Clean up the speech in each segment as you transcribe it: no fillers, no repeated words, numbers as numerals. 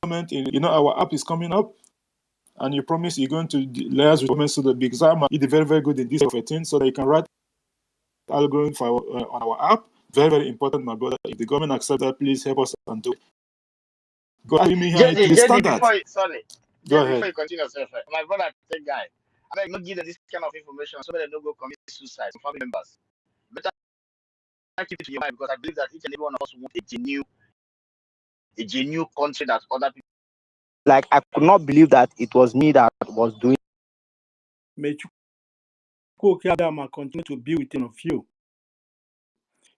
government, our app is coming up, and you promise you're going to liaise with government so that the exam is very, very good in this of a thing, so that you can write algorithm for on our app. Very, very important, my brother. If the government accepts that, please help us and do it. Go ahead, me here to the standard. Before Before you continue, my brother, take guy. I beg not give them this kind of information so that they don't go commit suicide. Some family members. Better keep it in your mind, because I believe that each and every one of us want a genuine country that other people. Like, I could not believe that it was me that was doing. May continue to be within of you.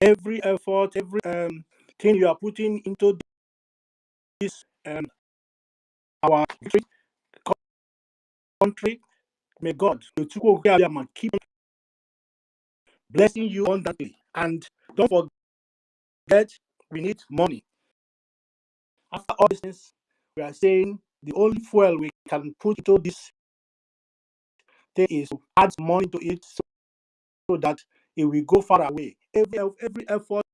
Every effort, every thing you are putting into this our country, may God keep blessing you abundantly. And don't forget, we need money. After all these things, we are saying the only fuel we can put into this thing is to add money to it, so that it will go far away. Every effort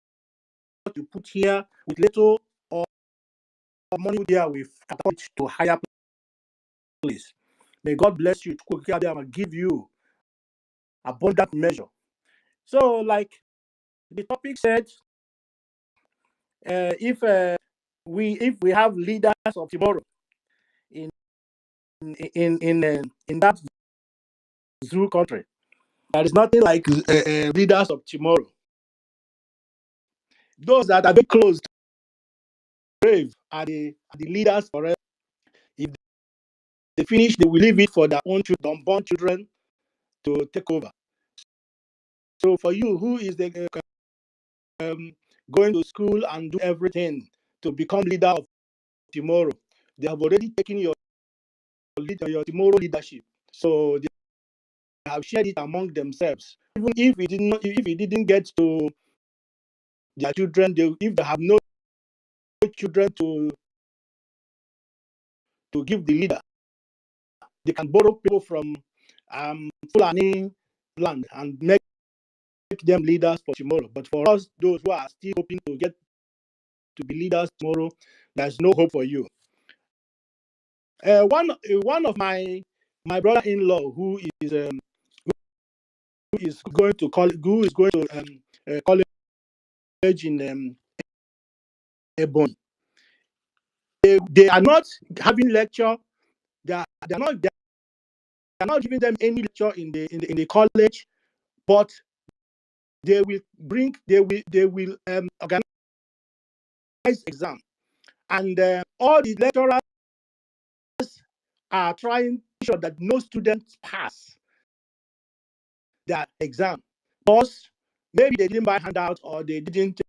you put here with little or money there, we catapult to higher place. May God bless you and give you abundant measure. So, like the topic said, if we have leaders of tomorrow in that zoo country, there is nothing like leaders of tomorrow. Those that are very close to the grave are the leaders forever. If they finish, they will leave it for their own children, unborn children, to take over. So for you, who is the going to school and do everything to become leader of tomorrow, they have already taken your tomorrow leadership. So they have shared it among themselves. Even if it didn't get to their children, if they have no children to give the leader, they can borrow people from Fulani land and make them leaders for tomorrow. But for us, those who are still hoping to get to be leaders tomorrow, there's no hope for you. One of my brother-in-law who is going to college in Ebony. They are not having lecture. They are not giving them any lecture in the college, but they will organize exam, and all the lecturers are trying to ensure that no students pass their exam, because maybe they didn't buy handouts or they didn't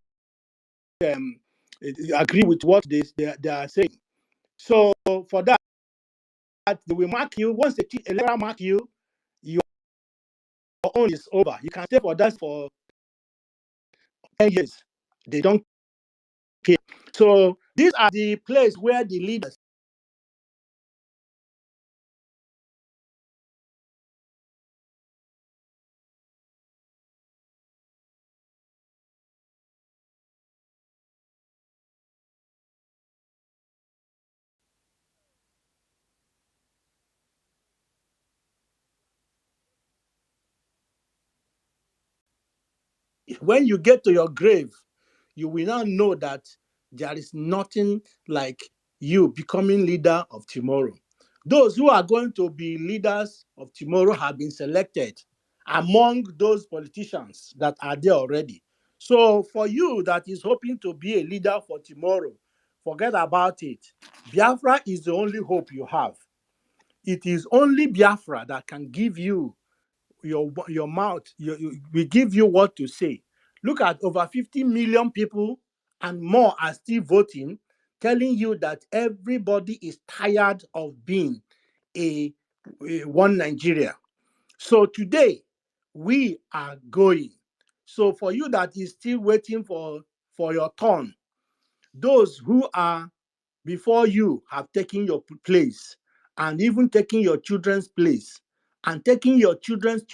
agree with what they are saying. So for that, they will mark you. Once a lecturer mark you, your own is over. You can stay for that for 10 years. They don't care. So these are the place where the leaders when you get to your grave, you will now know that there is nothing like you becoming leader of tomorrow. Those who are going to be leaders of tomorrow have been selected among those politicians that are there already. So for you that is hoping to be a leader for tomorrow, forget about it. Biafra is the only hope you have. It is only Biafra that can give you your mouth. We give you what to say. Look at over 50 million people and more are still voting, telling you that everybody is tired of being a one Nigeria. So today we are going. So for you that is still waiting for your turn, those who are before you have taken your place and even taking your children's place and taking your children's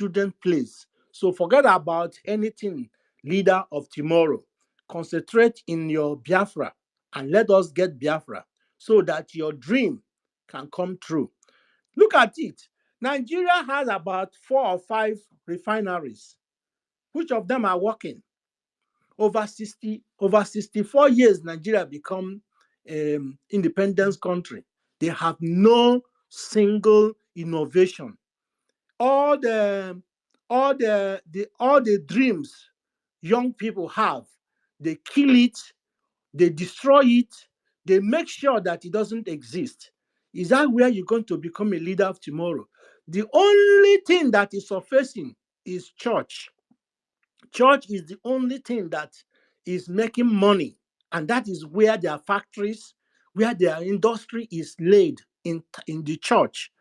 place. So forget about anything leader of tomorrow. Concentrate in your Biafra and let us get Biafra. so that your dream can come true. Look at it. Nigeria has about 4 or 5 refineries. Which of them are working? Over 64 years, Nigeria become independence country. They have no single innovation. All the dreams young people have, they kill it, they destroy it, they make sure that it doesn't exist. Is that where you're going to become a leader of tomorrow? The only thing that is surfacing is church. Church is the only thing that is making money, and that is where their factories, where their industry is laid in the church.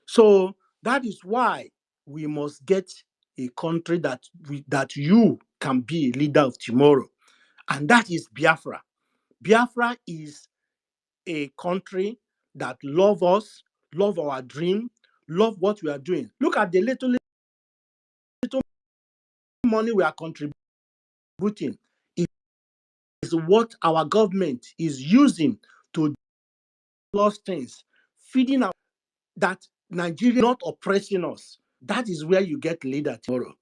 So that is why we must get a country that you can be a leader of tomorrow, and that is Biafra. Biafra is a country that love us, love our dream, love what we are doing. Look at the little money we are contributing. Is what our government is using to do those things, feeding our that Nigeria not oppressing us. That is where you get leader tomorrow.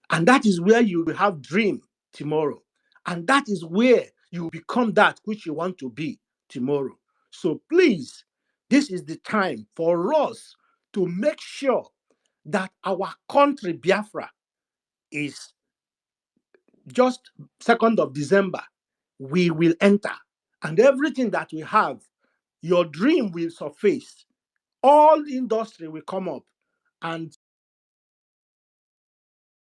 And that is where you will have dream tomorrow. And that is where you become that which you want to be tomorrow. So please, this is the time for us to make sure that our country, Biafra, is just 2nd of December. We will enter. And everything that we have, your dream will surface. All industry will come up. And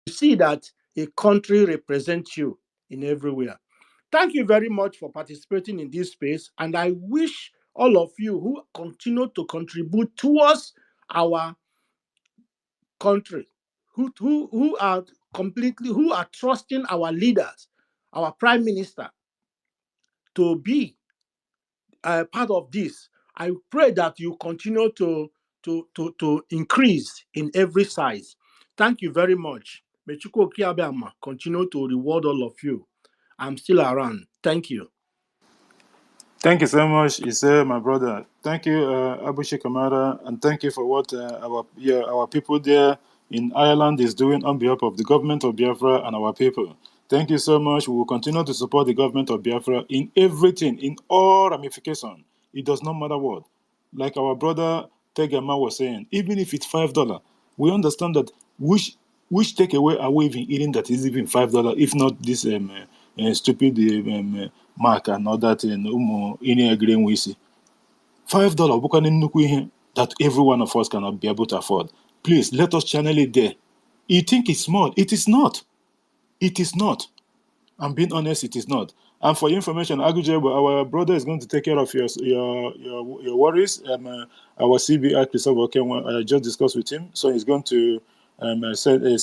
you see that a country represents you in everywhere. Thank you very much for participating in this space. And I wish all of you who continue to contribute towards our country, who are trusting our leaders, our prime minister, to be part of this. I pray that you continue to increase in every size. Thank you very much. May Chukwu Okiabiama continue to reward all of you. I'm still around. Thank you. Thank you so much, Ise, my brother. Thank you, Abushi Kamara, and thank you for what our people there in Ireland is doing on behalf of the government of Biafra and our people. Thank you so much. We will continue to support the government of Biafra in everything, in all ramifications. It does not matter what. Like our brother Tegama was saying, even if it's $5, we understand that which takeaway are we even eating that is even $5, if not this stupid mark and all that in any agreeing we see. $5 bụkwa nnukwu ihe that every one of us cannot be able to afford. Please let us channel it there. You think it's small? It is not. It is not. I'm being honest, it is not. And for your information, Agujebo, our brother is going to take care of your worries. Our CBI, Christopher Okenwa, I just discussed with him, so he's going to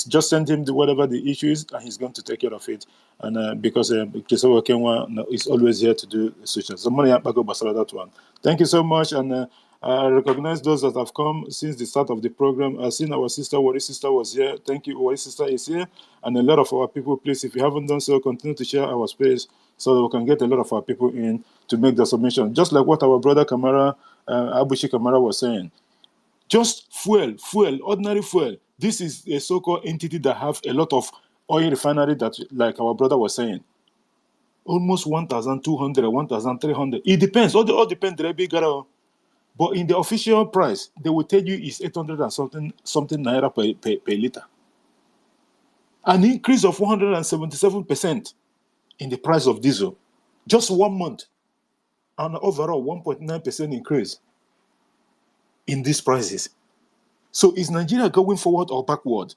just send him whatever the issue is, and he's going to take care of it. And because Christopher Okenwa is always here to do such. So money that one. Thank you so much, and I recognize those that have come since the start of the program. I've seen our sister, Wari sister, was here. Thank you, Wari sister is here. And a lot of our people, please, if you haven't done so, continue to share our space so that we can get a lot of our people in to make the submission. Just like what our brother Kamara, Abushi Kamara was saying. Just fuel, ordinary fuel. This is a so-called entity that have a lot of oil refinery that, like our brother was saying, almost 1,200, 1,300. It depends. All depends. But in the official price, they will tell you it's 800 and something naira per liter. An increase of 177% in the price of diesel. Just 1 month. And overall 1.9% increase in these prices. So is Nigeria going forward or backward?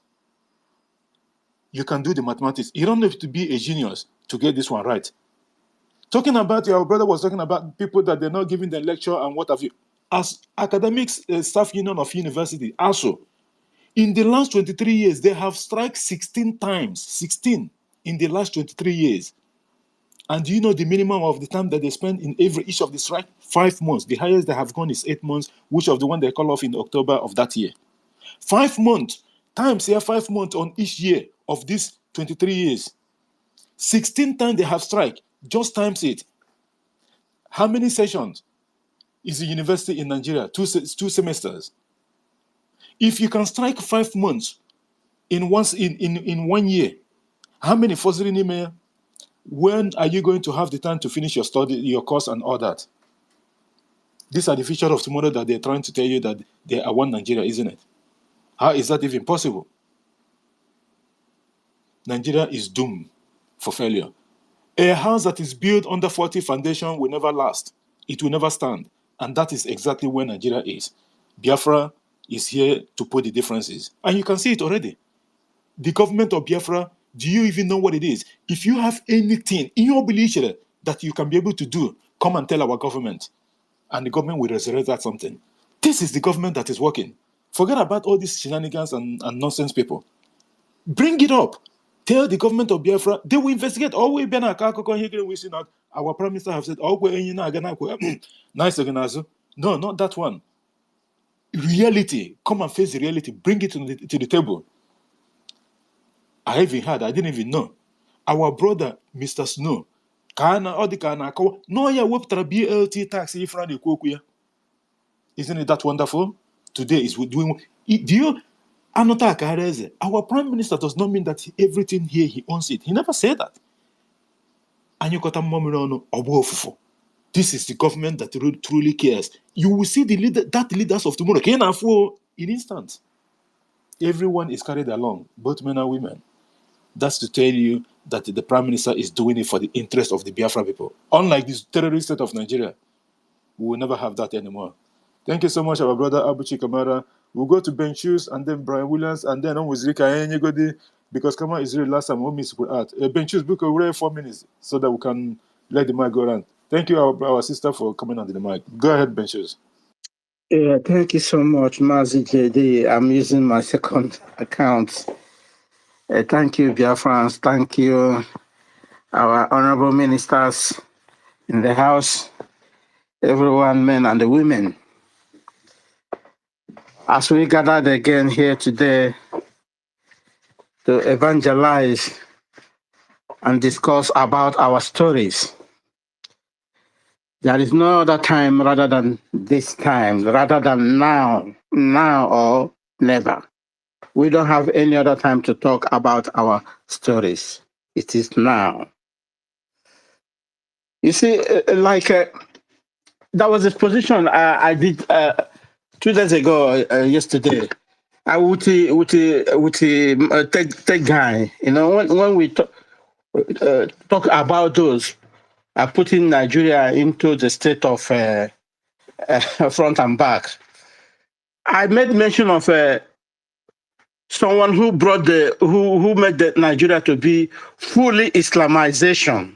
You can do the mathematics. You don't have to be a genius to get this one right. Talking about, your brother was talking about people that they're not giving the lecture and what have you. As academics staff union of university, also, in the last 23 years, they have strike 16 times. 16 in the last 23 years. And do you know the minimum of the time that they spend in each of the strike? 5 months. The highest they have gone is 8 months, which of the one they call off in October of that year. 5 months. Times here, 5 months on each year of these 23 years. 16 times they have strike. Just times it. How many sessions? is a university in Nigeria, two semesters. If you can strike 5 months in 1 year, how many forcing email? When are you going to have the time to finish your study, your course, and all that? These are the future of tomorrow that they're trying to tell you that they are one Nigeria, isn't it? How is that even possible? Nigeria is doomed for failure. A house that is built under faulty foundation will never last. It will never stand. And that is exactly where Nigeria is. Biafra is here to put the differences. And you can see it already. The government of Biafra, do you even know what it is? If you have anything in your belief that you can be able to do, come and tell our government. And the government will resurrect that something. This is the government that is working. Forget about all these shenanigans and nonsense people. Bring it up. Tell the government of Biafra, they will investigate. Our prime minister have said, nice organizer. No, not that one. Reality. Come and face the reality. Bring it to the table. I even heard, I didn't even know. Our brother, Mr. Snow, no, yeah, BLT tax. Isn't it that wonderful? Today is doing. Do you? Our prime minister does not mean that everything here he owns it. He never said that. This is the government that truly cares. You will see the leaders of tomorrow in instance. Everyone is carried along, both men and women. That's to tell you that the prime minister is doing it for the interest of the Biafra people. Unlike this terrorist state of Nigeria, we will never have that anymore. Thank you so much, our brother Abuchi Kamara. We'll go to Ben Chus and then Brian Williams and then on with Rika Enyegodi because Kama is really last time we miss with art. Ben Chus, book over 4 minutes so that we can let the mic go around. Thank you, our sister, for coming on the mic. Go ahead, Ben Chus. Yeah, thank you so much, Mazi JD. I'm using my second account. Thank you, Biafrans. Thank you, our honorable ministers in the House, everyone, men and the women. As we gathered again here today to evangelize and discuss about our stories, there is no other time rather than this time, rather than now or never. We don't have any other time to talk about our stories. It is now. You see, that was a position I did 2 days ago, yesterday. I would take guy. You know, when we talk about those putting Nigeria into the state of front and back, I made mention of someone who brought who made the Nigeria to be fully Islamization.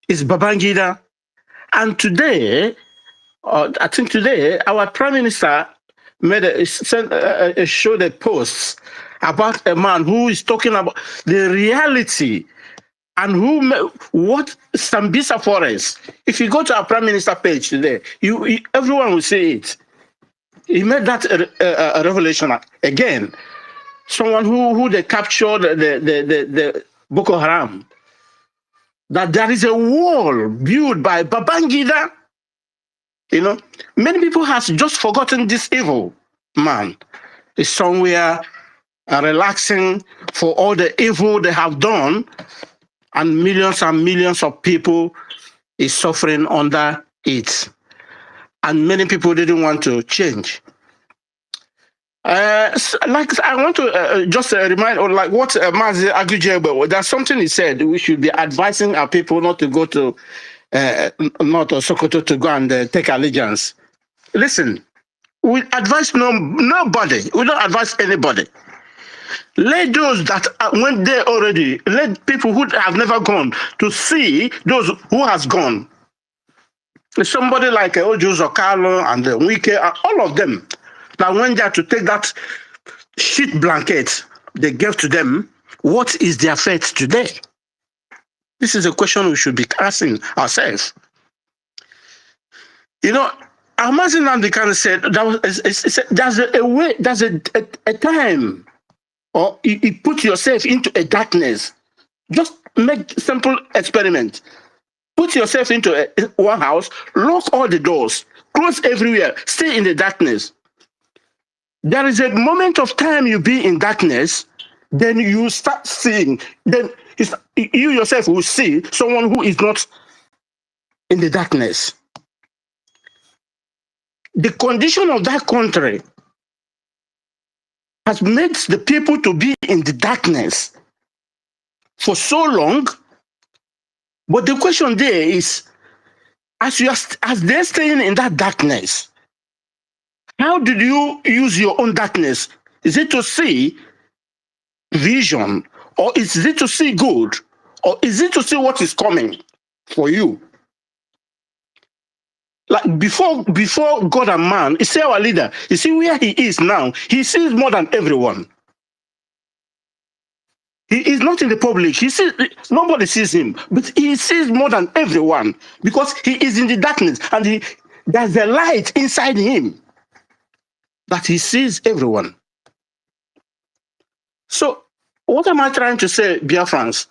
Is Babangida. And today, I think today, our prime minister showed a post about a man who is talking about the reality and what Sambisa Forest. If you go to our prime minister page today, everyone will see it. He made that a revelation again. Someone who they captured the Boko Haram. That there is a wall built by Babangida. You know, many people have just forgotten this evil man is somewhere relaxing for all the evil they have done, and millions of people is suffering under it. And many people didn't want to change. I want to just remind, or like what Mazi Agujebe, there's something he said, we should be advising our people not to go to not to Sokoto to go and take allegiance. Listen, we advise nobody. We don't advise anybody. Let those that went there already, let people who have never gone to see those who has gone. Somebody like Ojo Zokalo and Wike, all of them that went there to take that sheet blanket they gave to them. What is their fate today? This is a question we should be asking ourselves. You know, Amazon Nandikan said there's a way, there's a time, or you put yourself into a darkness. Just make simple experiment. Put yourself into one house, lock all the doors, close everywhere, stay in the darkness. There is a moment of time you be in darkness, then you start seeing, then you yourself will see someone who is not in the darkness. The condition of that country has made the people to be in the darkness for so long. But the question there is, as they're staying in that darkness, how did you use your own darkness? Is it to see vision, or is it to see good, or is it to see what is coming for you? Like before God and man, you see our leader, you see where he is now, he sees more than everyone. He is not in the public. He sees, nobody sees him, but he sees more than everyone because he is in the darkness, and there's a light inside him that he sees everyone. So what am I trying to say, Biafrans?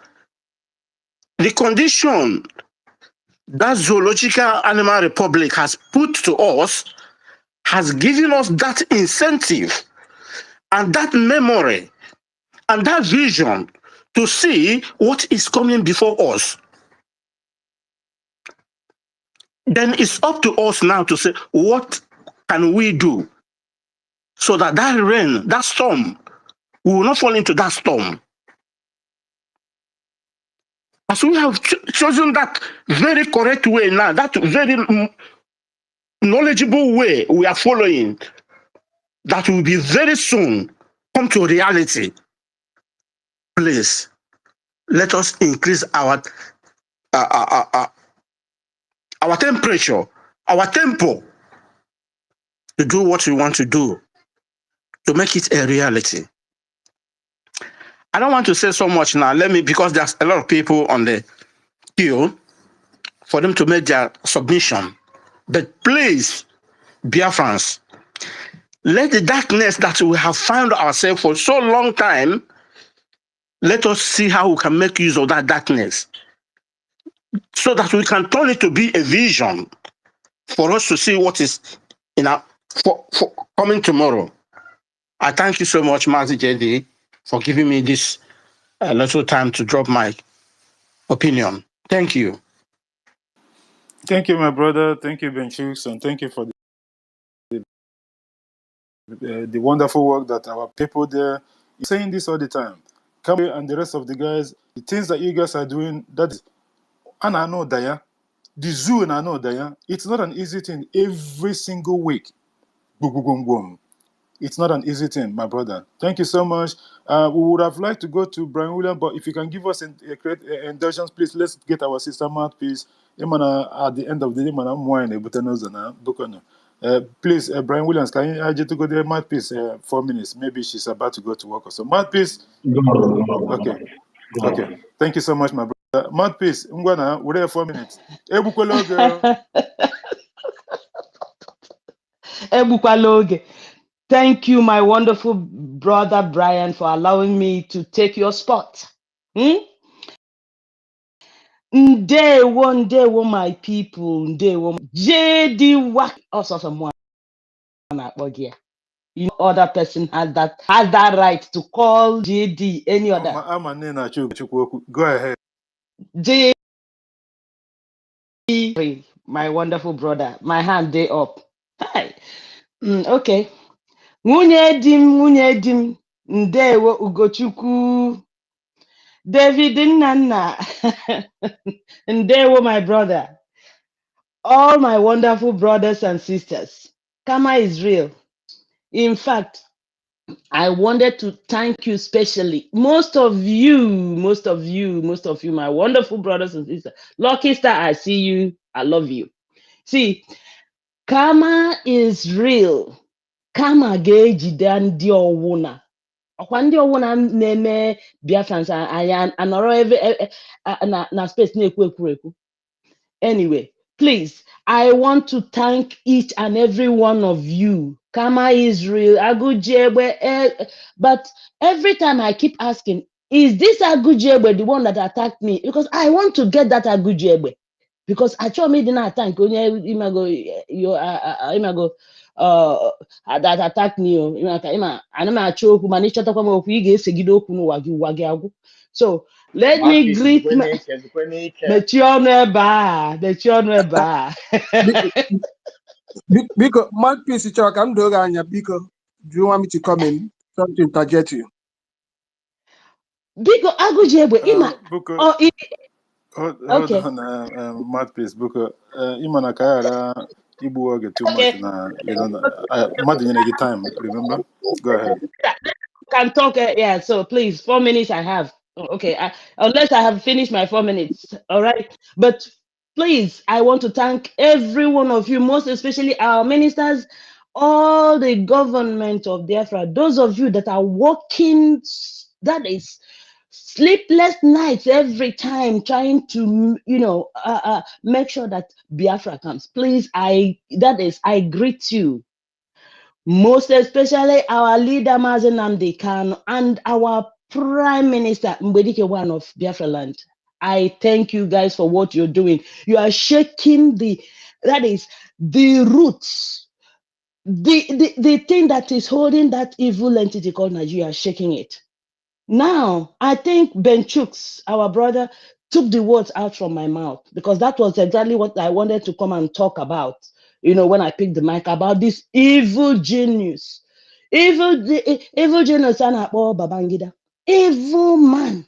The condition that zoological animal republic has put to us has given us that incentive and that memory and that vision to see what is coming before us. Then it's up to us now to say, what can we do so that that rain, that storm, we will not fall into that storm. As we have chosen that very correct way now, that very knowledgeable way we are following, that will be very soon come to reality. Please, let us increase our temperature, our tempo to do what we want to do, to make it a reality. I don't want to say so much now. Because there's a lot of people on the queue for them to make their submission. But please, Biafrans, let the darkness that we have found ourselves for so long time, let us see how we can make use of that darkness so that we can turn it to be a vision for us to see what is for coming tomorrow. I thank you so much, Mazi JD, for giving me this little time to drop my opinion. Thank you. Thank you, my brother. Thank you, Benchux, and thank you for the wonderful work that our people there are saying this all the time. Kambi and the rest of the guys, the things that you guys are doing, that is, and I know Daya, the zoo and I know Daya, it's not an easy thing every single week. Boom, boom, boom, boom. It's not an easy thing, my brother. Thank you so much. We would have liked to go to Brian William, but if you can give us a great indulgence, please, let's get our sister mouthpiece. At the end of the day, please, Brian Williams, can you to go there, mouthpiece, 4 minutes? Maybe she's about to go to work or so. Mouthpiece. Okay. Okay. Thank you so much, my brother. Mouthpiece, we're there 4 minutes. Thank you, my wonderful brother Brian, for allowing me to take your spot. Ndewo, my people. Ndewo. JD Wak. Also, someone. You know, other person has that right to call JD any other. Go ahead. JD, my wonderful brother. My hand day up. Hi. Okay. Nwunye di m, ndewo Ugochukwu. David Nana, ndewo my brother. All my wonderful brothers and sisters. Karma is real. In fact, I wanted to thank you specially. Most of you, my wonderful brothers and sisters. Lucky Star, I see you. I love you. See, karma is real. Karma ga-ejide ndị ọwụna. Ọkwa ndị ọwụna na-eme Biafrans anya anọrọ na space na-ekwu ekwu. Anyway, please, I want to thank each and every one of you. Karma is real. Agujegbe, but every time I keep asking, is this Agujegbe the one that attacked me? Because I want to get that Agujegbe. because I told me the time imago that attack me ana m achọ okwu mana ịchọtakwa m okwu ị ga-esegide okwu n'ụwa gị ụwa gị agwụ. So let me Mouthpiece is greet my mechie ọnụ ebe a mechie ọnụ ebe a. Biko, mouthpiece chọrọ ka m doo gị anya, biko. Do you want me to come in? Sorry to interject you. Biko agụji egbe ịma Buko, hold okay. on, mouthpiece, Buko. Imana Kayara, Ibu get too much na, you know, Madin time, remember? Go ahead. Can talk, yeah, so please, 4 minutes I have. Okay, unless I have finished my 4 minutes, all right? But please, I want to thank every one of you, most especially our ministers, all the government of Biafra, those of you that are working, that is sleepless nights every time trying to, make sure that Biafra comes. Please, I greet you. Most especially our leader Mazen Nnamdi Kanu and our Prime Minister Mbedike One of Biafra land. I thank you guys for what you're doing. You are shaking the roots, the thing that is holding that evil entity called Nigeria, shaking it. Now, I think Ben Chooks, our brother, took the words out from my mouth because that was exactly what I wanted to come and talk about. When I picked the mic about this evil genius, evil genius, and Babangida, evil man.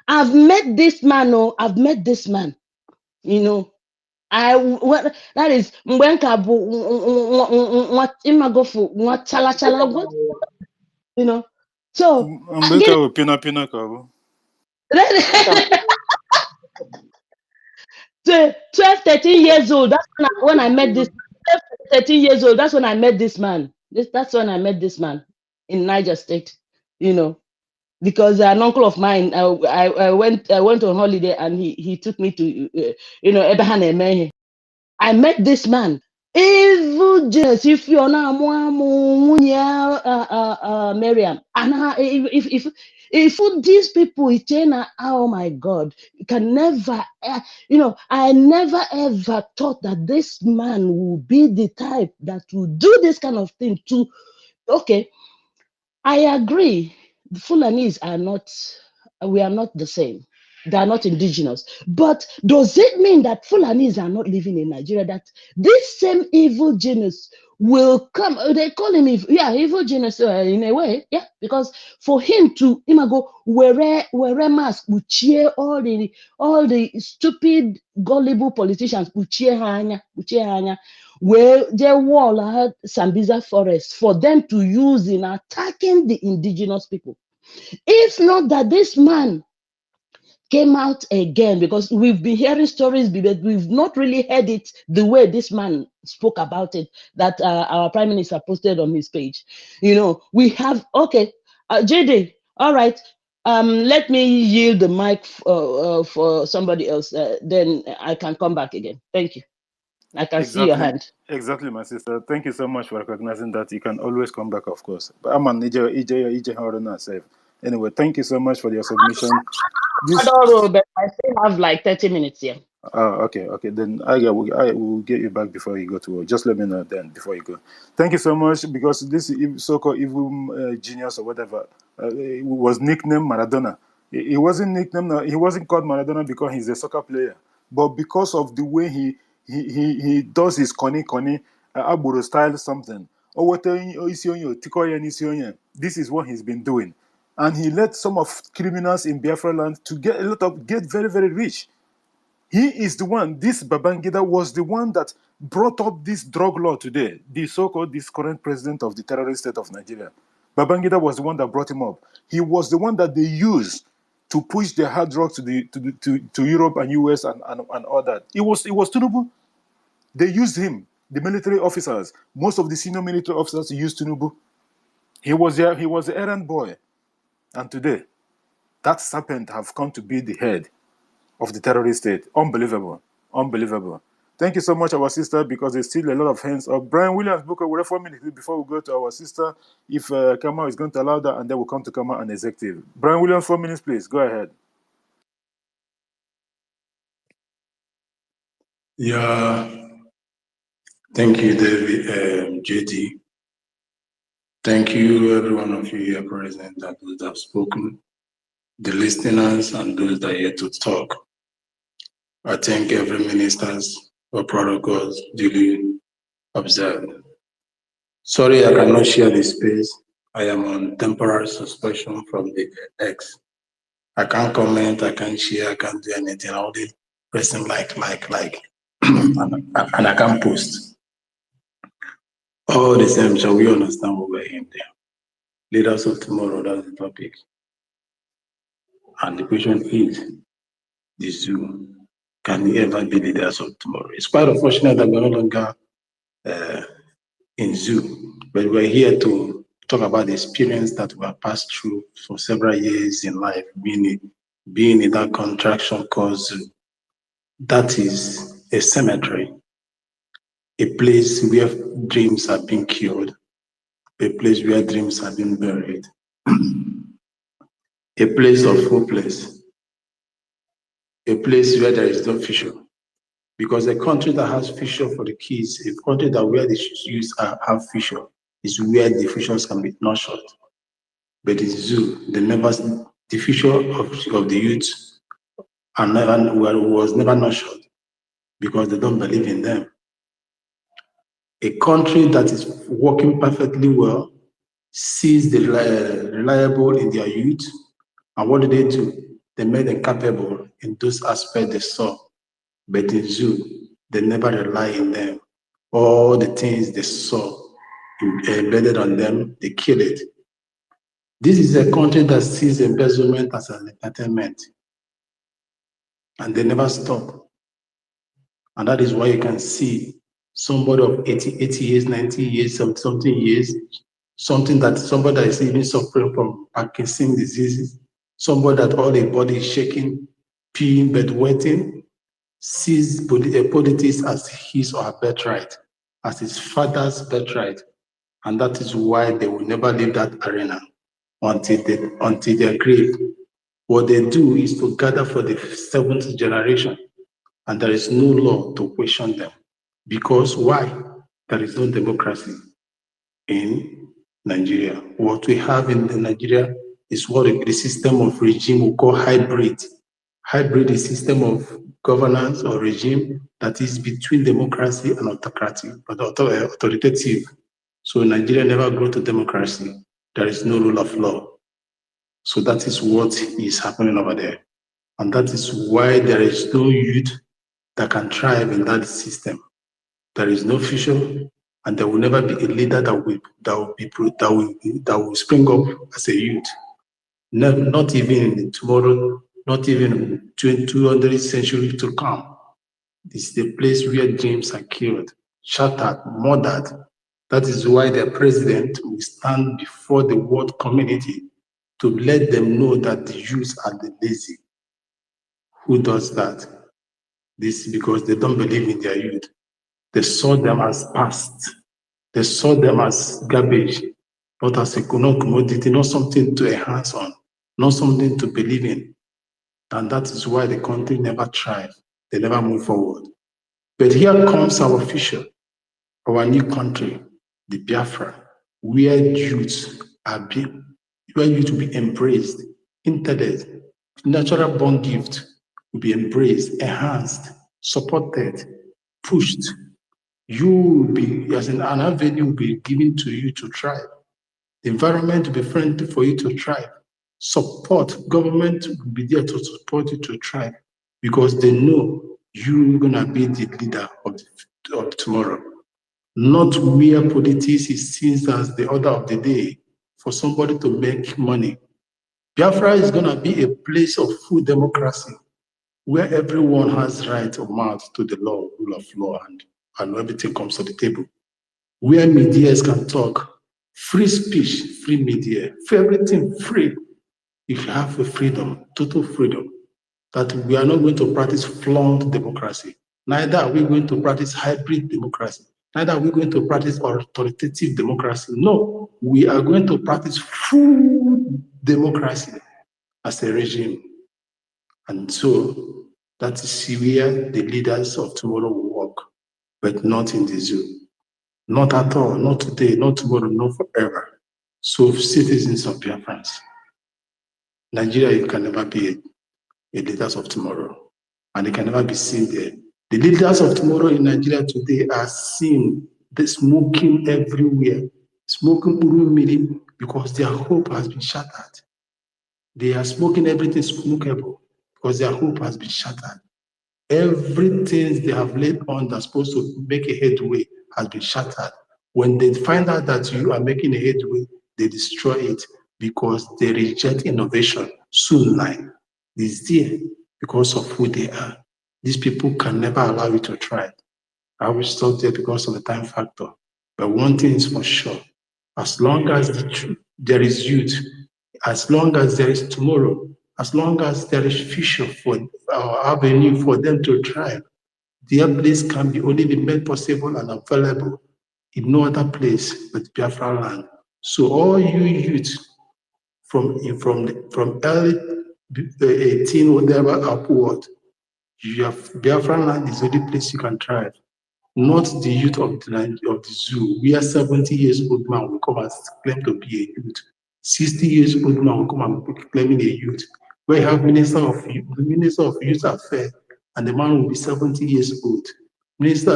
I've met this man, I've met this man. That is Mwenka Imagofo, So Mbeka pina kabo. 12, 13 years old. That's when I met this. 12, 13 years old. That's when I met this man. That's when I met this man in Niger State. Because an uncle of mine, I went on holiday and he took me to Ebehan Emehe. I met this man. Evil genius. If you're now Miriam, and if these people, oh my God, you can never, I never ever thought that this man will be the type that will do this kind of thing to. Okay, I agree. The Fulanis we are not the same. They are not indigenous. But does it mean that Fulanis are not living in Nigeria? That this same evil genius will come? They call him, evil genius in a way, yeah. Because for him to go wear mask, we cheer all the stupid, gullible politicians, we cheer hanya, where they wall Sambiza forest for them to use in attacking the indigenous people. If not that this man came out again, because we've been hearing stories, but we've not really heard it the way this man spoke about it, that our prime minister posted on his page. We have, okay, JD, all right, let me yield the mic for somebody else, then I can come back again. Thank you. I can see your hand. Exactly, my sister. Thank you so much for recognizing that. You can always come back, of course. But I'm an EJ. Anyway, thank you so much for your submission. But I still have like 30 minutes here. Okay. Then I will get you back before you go to work. Just let me know then before you go. Thank you so much, because this so-called evil genius or whatever was nicknamed Maradona. He wasn't nicknamed. He wasn't called Maradona because he's a soccer player, but because of the way he does his koni aburo style something. This is what he's been doing, and he led some of criminals in Biafra land to get very, very rich. He is the one. This Babangida was the one that brought up this drug law today. The so-called this current president of the terrorist state of Nigeria. Babangida was the one that brought him up. He was the one that they used to push the hard drugs to Europe and US and all that. It was Tinubu. They used him. The military officers, most of the senior military officers used Tinubu. He was the errand boy. And today, that serpent have come to be the head of the terrorist state. Unbelievable. Thank you so much, our sister, because there's still a lot of hands up. Brian Williams, Booker, we're 4 minutes before we go to our sister. If Kama is going to allow that, and then we'll come to Kama and executive. Brian Williams, 4 minutes, please. Go ahead. Yeah, thank you, David, JD. Thank you, every one of you here present, and those that have spoken, the listeners, and those that are here to talk. I thank every ministers for protocols duly observed. Sorry, I cannot share the space. I am on temporary suspension from the X. I can't comment, I can't share, I can't do anything. I only pressing like, and I can't post. All the same, shall we understand what we're in there? Leaders of tomorrow, that's the topic. And the question is, the zoo, can we ever be leaders of tomorrow? It's quite unfortunate that we're no longer in zoo, but we're here to talk about the experience that we have passed through for several years in life, being in that contraction called zoo. That is a cemetery, a place where dreams have been killed, a place where dreams have been buried, a place of hopeless, a place where there is no future. Because a country that has future for the kids, a country that where the youth have future, is where the futures can be nurtured. But in zoo, the future of the youth was never nurtured because they don't believe in them. A country that is working perfectly well sees the reliable in their youth, and what do? They made them capable in those aspects they saw. But in zoo, they never rely in them. All the things they saw embedded on them, they kill it. This is a country that sees embezzlement as an entertainment, and they never stop. And that is why you can see somebody of 80 years, 90 years, something years, somebody that is even suffering from Parkinson's diseases, somebody that all the body is shaking, peeing, bedwetting, sees politics as his or her birthright, as his father's birthright. And that is why they will never leave that arena until their grave. What they do is to gather for the seventh generation, and there is no law to question them. Because why? There is no democracy in Nigeria. What we have in Nigeria is what the system of regime we call hybrid. Hybrid is a system of governance or regime that is between democracy and autocratic, but authoritative. So Nigeria never grew to democracy. There is no rule of law. So that is what is happening over there. And that is why there is no youth that can thrive in that system. There is no future, and there will never be a leader that will spring up as a youth. Not even tomorrow, not even 200th century to come. This is the place where dreams are killed, shattered, murdered. That is why the president will stand before the world community to let them know that the youth are the lazy. Who does that? This is because they don't believe in their youth. They saw them as past. They saw them as garbage, not as a commodity, not something to enhance on, not something to believe in. And that is why the country never thrives. They never move forward. But here comes our future, our new country, the Biafra, where youth will be embraced, intended, natural born gift will be embraced, enhanced, supported, pushed. You will be, as an avenue will be given to you to thrive. The environment will be friendly for you to thrive. Support, government will be there to support you to thrive because they know you're going to be the leader of tomorrow. Not where politics is seen as the order of the day for somebody to make money. Biafra is going to be a place of full democracy where everyone has right of mouth to the law, rule of law, and everything comes to the table. Where medias can talk, free speech, free media, for everything free. If you have a freedom, total freedom, that we are not going to practice flaunt democracy. Neither are we going to practice hybrid democracy. Neither are we going to practice authoritative democracy. No, we are going to practice full democracy as a regime. And so that is where the leaders of tomorrow will but not in the zoo. Not at all, not today, not tomorrow, not forever. So citizens of Biafrans, Nigeria, you can never be a leaders of tomorrow, and they can never be seen there. The leaders of tomorrow in Nigeria today are seen, the smoking everywhere, smoking urumiri, because their hope has been shattered. They are smoking everything smokable because their hope has been shattered. Everything they have laid on that's supposed to make a headway has been shattered. When they find out that you are making a headway, they destroy it because they reject innovation. Soon line is there because of who they are. These people can never allow you to try. I will stop there because of the time factor. But one thing is for sure, as long as there is youth, as long as there is tomorrow, as long as there is future for avenue for them to thrive, their place can be only be made possible and available in no other place but Biafra land. So all you youth from early 18 whatever upward, you have Biafra land is the only place you can thrive. Not the youth of the zoo. We are 70 years old man will come and claim to be a youth. 60 years old man will come and be claiming a youth. We have Minister of Youth Affairs, and the man will be 70 years old. Minister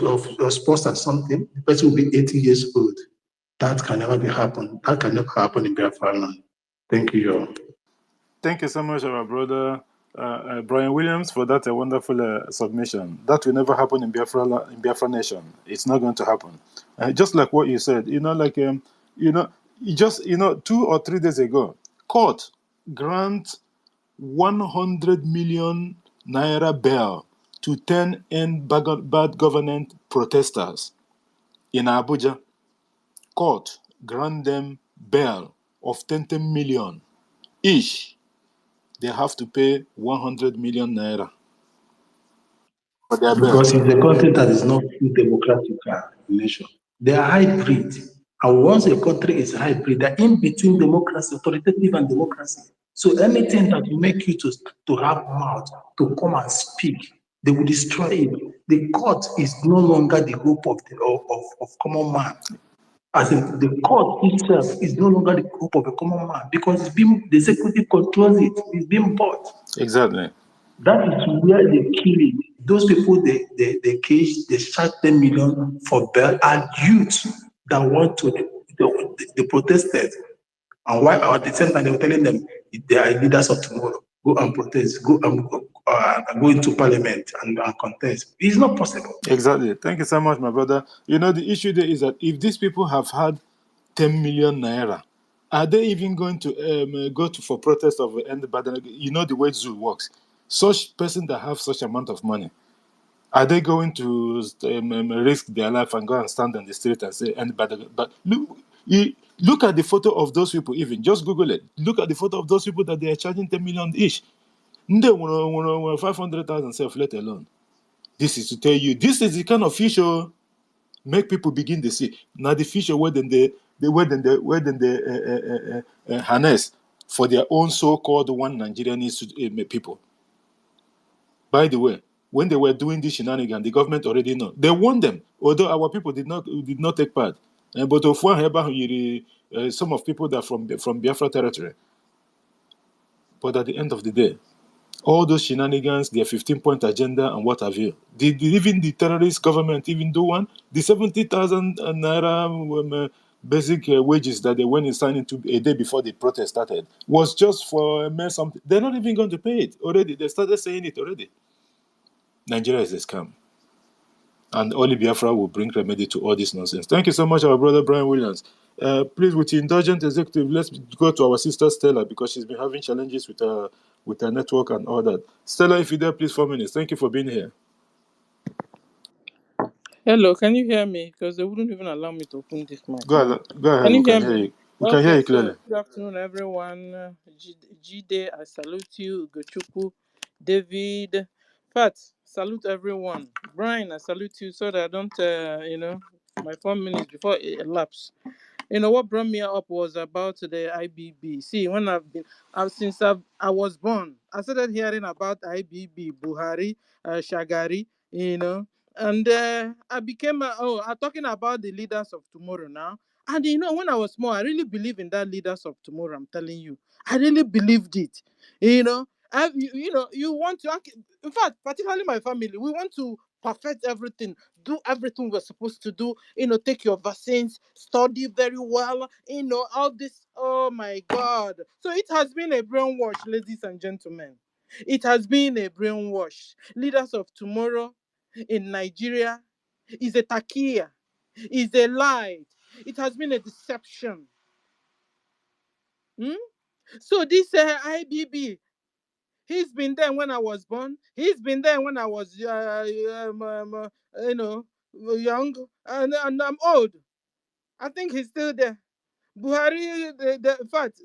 of Sports and something, the person will be 80 years old. That can never be happen. That can never happen in Biafra land. Thank you, all. Thank you so much, our brother Brian Williams, for that wonderful submission. That will never happen in Biafra Nation. It's not going to happen. Just like what you said, just 2 or 3 days ago, court grant 100 million naira bail to 10 bad government protesters in Abuja. Court grant them bail of 10 million each. They have to pay 100 million naira for their bail. Because it's a country that is not full democratic nation. They are hybrid. And once a country is hybrid, they're in between democracy, authoritative and democracy. So anything that will make you to have mouth, to come and speak, they will destroy it. The court is no longer the hope of common man. As in the court itself is no longer the hope of a common man because the executive controls it. It's being bought. Exactly. That is where they kill it. Those people they cage, they charge 10 million for bail, and youth that want to they protested. And why at the same time they were telling them they are leaders of tomorrow. Go and protest, go into parliament and contest. It's not possible. Exactly. Thank you so much, my brother. The issue there is that if these people have had 10 million naira, are they even going to go for protest of end bad? You know the way zoo works. Such person that have such amount of money, are they going to risk their life and go and stand on the street and say end bad? But look at the photo of those people. Even just Google it. Look at the photo of those people that they are charging 10 million each. They want 500,000 self, let alone. This is to tell you, this is the kind of future make people begin to see. Now the future where they harness for their own so-called one Nigerian people. By the way, when they were doing this shenanigan, the government already know. They warned them, although our people did not take part. But some of people that are from Biafra territory. But at the end of the day, all those shenanigans, their 15-point agenda, and what have you. Did even the terrorist government even do one? The 70,000 naira basic wages that they went and signed into a day before the protest started was just for something. They're not even going to pay it already. They started saying it already. Nigeria is a scam. And only Biafra will bring remedy to all this nonsense. Thank you so much, our brother Brian Williams. Please, with the indulgent executive, let's go to our sister Stella because she's been having challenges with her network and all that. Stella, if you're there, please, 4 minutes. Thank you for being here. Hello, can you hear me? Because they wouldn't even allow me to open this mic. Go ahead. Can We you hear can hear me? you. We can hear Okay, you clearly. so good afternoon, everyone. Jide, I salute you. Ugochukwu, David, Fat, salute everyone. Brian, I salute you so that I don't, my 4 minutes before it elapses. What brought me up was about the IBB. See, when since I was born, I started hearing about IBB, Buhari, Shagari, And I became, I'm talking about the leaders of tomorrow now. And when I was small, I really believe in that leaders of tomorrow. I'm telling you, I really believed it. You want to, in fact, particularly my family, we want to perfect everything, do everything we're supposed to do, take your vaccines, study very well, all this. Oh my God. So it has been a brainwash, ladies and gentlemen. It has been a brainwash. Leaders of tomorrow in Nigeria is a takia, is a lie. It has been a deception. Hmm? So this IBB, he's been there when I was born. He's been there when I was, young, and I'm old. I think he's still there. Buhari, in fact,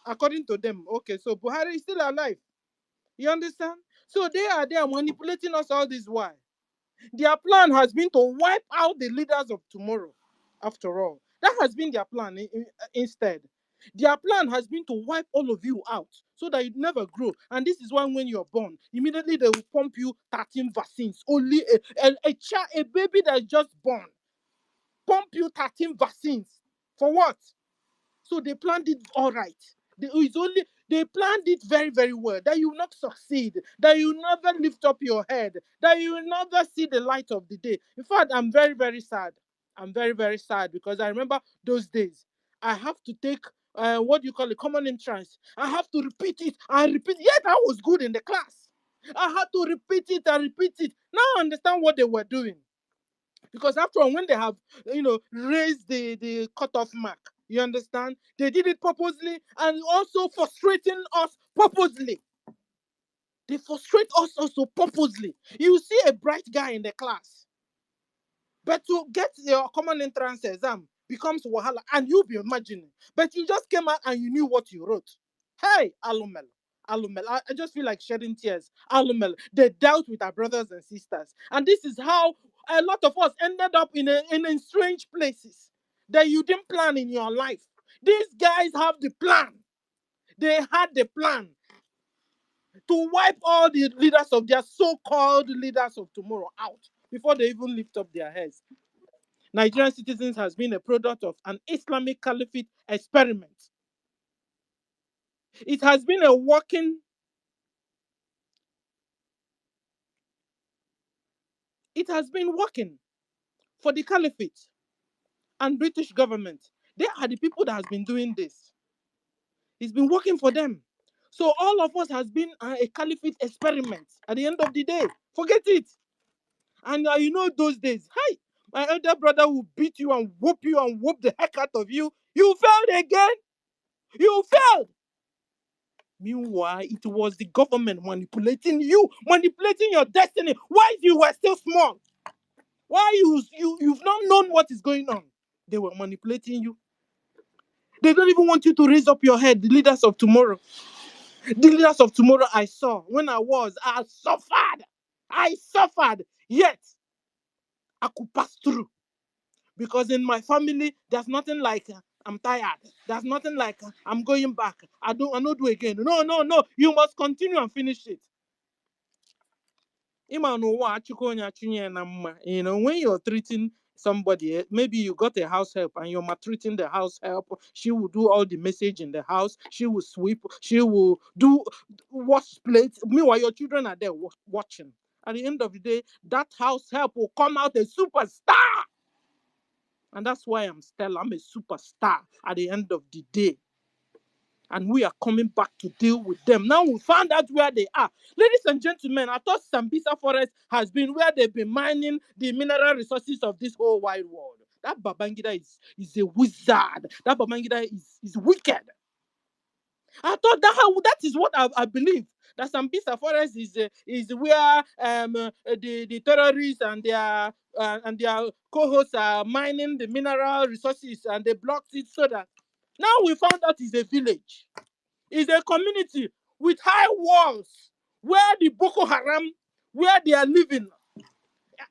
according to them, okay, so Buhari is still alive. You understand? So they are there manipulating us all this while. Their plan has been to wipe out the leaders of tomorrow, after all. That has been their plan instead. Their plan has been to wipe all of you out so that you never grow. And this is why when you're born, immediately they will pump you 13 vaccines. Only a baby that's just born, pump you 13 vaccines. For what? So they planned it all right. They planned it very, very well. That you will not succeed. That you will never lift up your head. That you will never see the light of the day. In fact, I'm very, very sad. I'm very, very sad because I remember those days. I have to take what you call a common entrance. I have to repeat it and repeat it. Yet I was good in the class. I had to repeat it and repeat it. Now I understand what they were doing. Because after all, when they have, raised the cutoff mark, you understand? They did it purposely and also frustrating us purposely. They frustrate us also purposely. You see a bright guy in the class, but to get your common entrance exam becomes wahala, and you'll be imagining. But you just came out and you knew what you wrote. Hey, Alumel. Alumel. I just feel like shedding tears. Alumel. They dealt with our brothers and sisters. And this is how a lot of us ended up in strange places that you didn't plan in your life. These guys have the plan. They had the plan to wipe all the leaders of their so-called leaders of tomorrow out before they even lift up their heads. Nigerian citizens has been a product of an Islamic Caliphate experiment. It has been working for the Caliphate and British government. They are the people that has been doing this. It's been working for them. So all of us has been a Caliphate experiment at the end of the day. Forget it. And those days, hi, my elder brother will beat you and whoop the heck out of you. You failed again. You failed. Meanwhile, it was the government manipulating you, manipulating your destiny while you were still small. Why you've not known what is going on? They were manipulating you. They don't even want you to raise up your head. The leaders of tomorrow. The leaders of tomorrow I saw when I suffered. Yet I could pass through. Because in my family, there's nothing like I'm tired. There's nothing like I'm going back. I not do again. No. You must continue and finish it. When you're treating somebody, maybe you got a house help and you're maltreating the house help, she will do all the message in the house, she will sweep, she will do wash plates. Meanwhile, your children are there watching. At the end of the day, that house help will come out a superstar. And that's why I'm Stella. I'm a superstar at the end of the day. And we are coming back to deal with them. Now we found out where they are. Ladies and gentlemen, I thought Sambisa Forest has been where they've been mining the mineral resources of this whole wide world. That Babangida is a wizard. That Babangida is wicked. I thought that is what I believe. That Sambisa Forest is where the terrorists and their co-hosts are mining the mineral resources, and they blocked it so that now we found out it's a village. It's a community with high walls where the Boko Haram, where they are living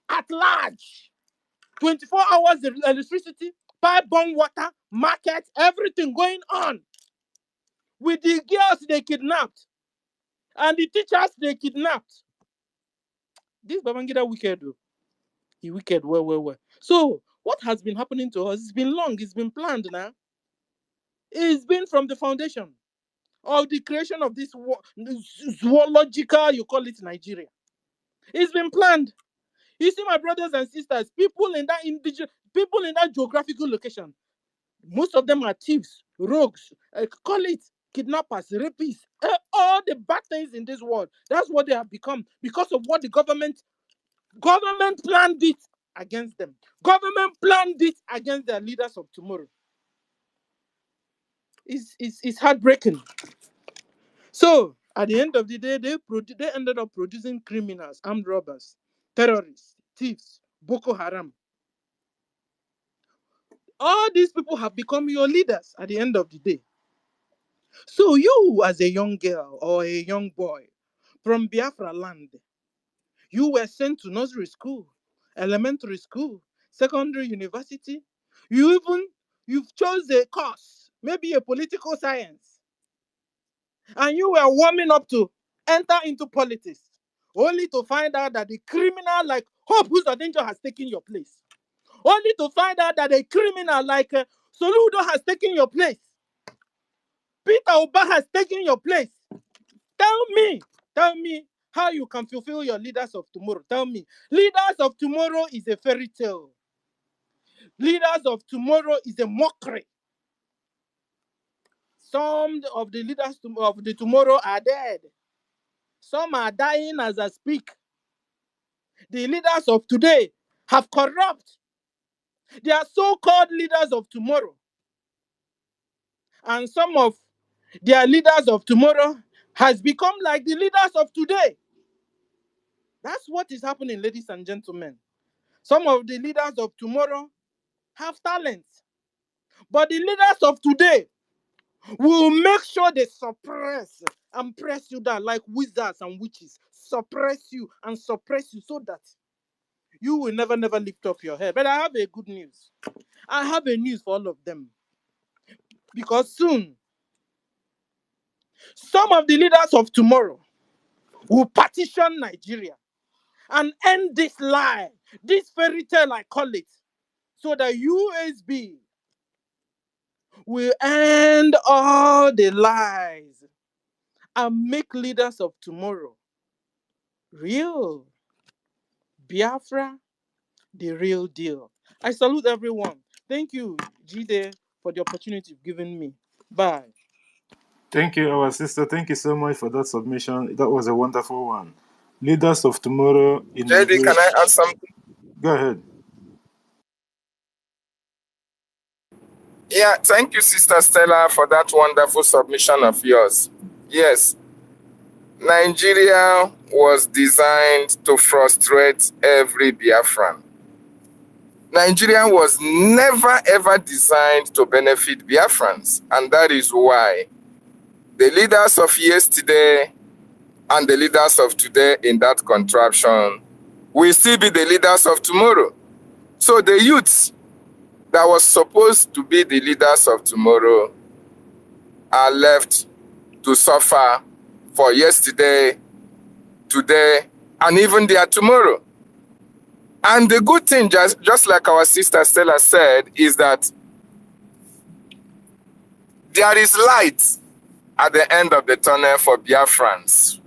at large. 24 hours electricity, pipe-borne water, market, everything going on. With the girls they kidnapped and the teachers they kidnapped. This Babangida wicked. The wicked, well. So, what has been happening to us? It's been long, it's been planned now. It's been from the foundation of the creation of this zoological, you call it Nigeria. It's been planned. You see, my brothers and sisters, people in that geographical location, most of them are thieves, rogues, call it kidnappers, rapists, all the bad things in this world. That's what they have become because of what the government planned it against them. Government planned it against their leaders of tomorrow. It's heartbreaking. So at the end of the day, they ended up producing criminals, armed robbers, terrorists, thieves, Boko Haram. All these people have become your leaders at the end of the day. So you, as a young girl or a young boy from Biafra land, you were sent to nursery school, elementary school, secondary university. You've chose a course, maybe a political science, and you were warming up to enter into politics, only to find out that the criminal like Hope Uzodinjo has taken your place. Only to find out that a criminal like Soludo has taken your place. Peter Oba has taken your place. Tell me how you can fulfill your leaders of tomorrow. Tell me. Leaders of tomorrow is a fairy tale. Leaders of tomorrow is a mockery. Some of the leaders of the tomorrow are dead. Some are dying as I speak. The leaders of today have corrupt. They are so-called leaders of tomorrow. And some of their leaders of tomorrow has become like the leaders of today. That's what is happening, ladies and gentlemen. Some of the leaders of tomorrow have talents, but the leaders of today will make sure they suppress and press you down like wizards and witches. Suppress you so that you will never lift up your head. But I have a good news. I have a news for all of them. Because soon, some of the leaders of tomorrow will partition Nigeria and end this lie, this fairy tale I call it, so that USB will end all the lies and make leaders of tomorrow real. Biafra, the real deal. I salute everyone. Thank you, Jide, for the opportunity you've given me. Bye. Thank you, our sister. Thank you so much for that submission. That was a wonderful one. Leaders of tomorrow in JD, Nigeria. can I add something? Go ahead. Yeah, thank you, Sister Stella, for that wonderful submission of yours. Yes, Nigeria was designed to frustrate every Biafran. Nigeria was never ever designed to benefit Biafrans, and that is why the leaders of yesterday and the leaders of today in that contraption will still be the leaders of tomorrow. So the youths that was supposed to be the leaders of tomorrow are left to suffer for yesterday, today, and even their tomorrow. And the good thing, just like our sister Stella said, is that there is light at the end of the tunnel for Biafrans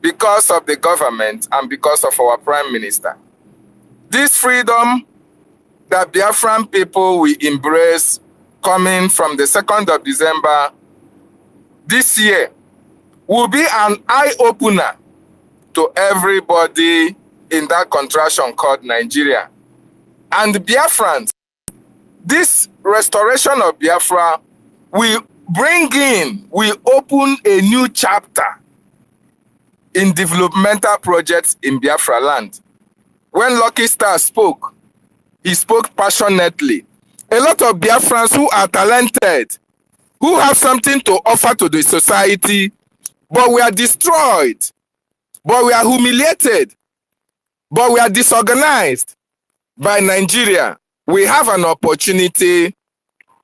because of the government and because of our Prime Minister. This freedom that Biafran people will embrace coming from the 2nd of December this year will be an eye-opener to everybody in that contraction called Nigeria. And Biafrans, this restoration of Biafra will open a new chapter in developmental projects in Biafra land. When Lucky Star spoke, he spoke passionately. A lot of Biafrans who are talented, who have something to offer to the society, but we are destroyed, but we are humiliated, but we are disorganized by Nigeria. We have an opportunity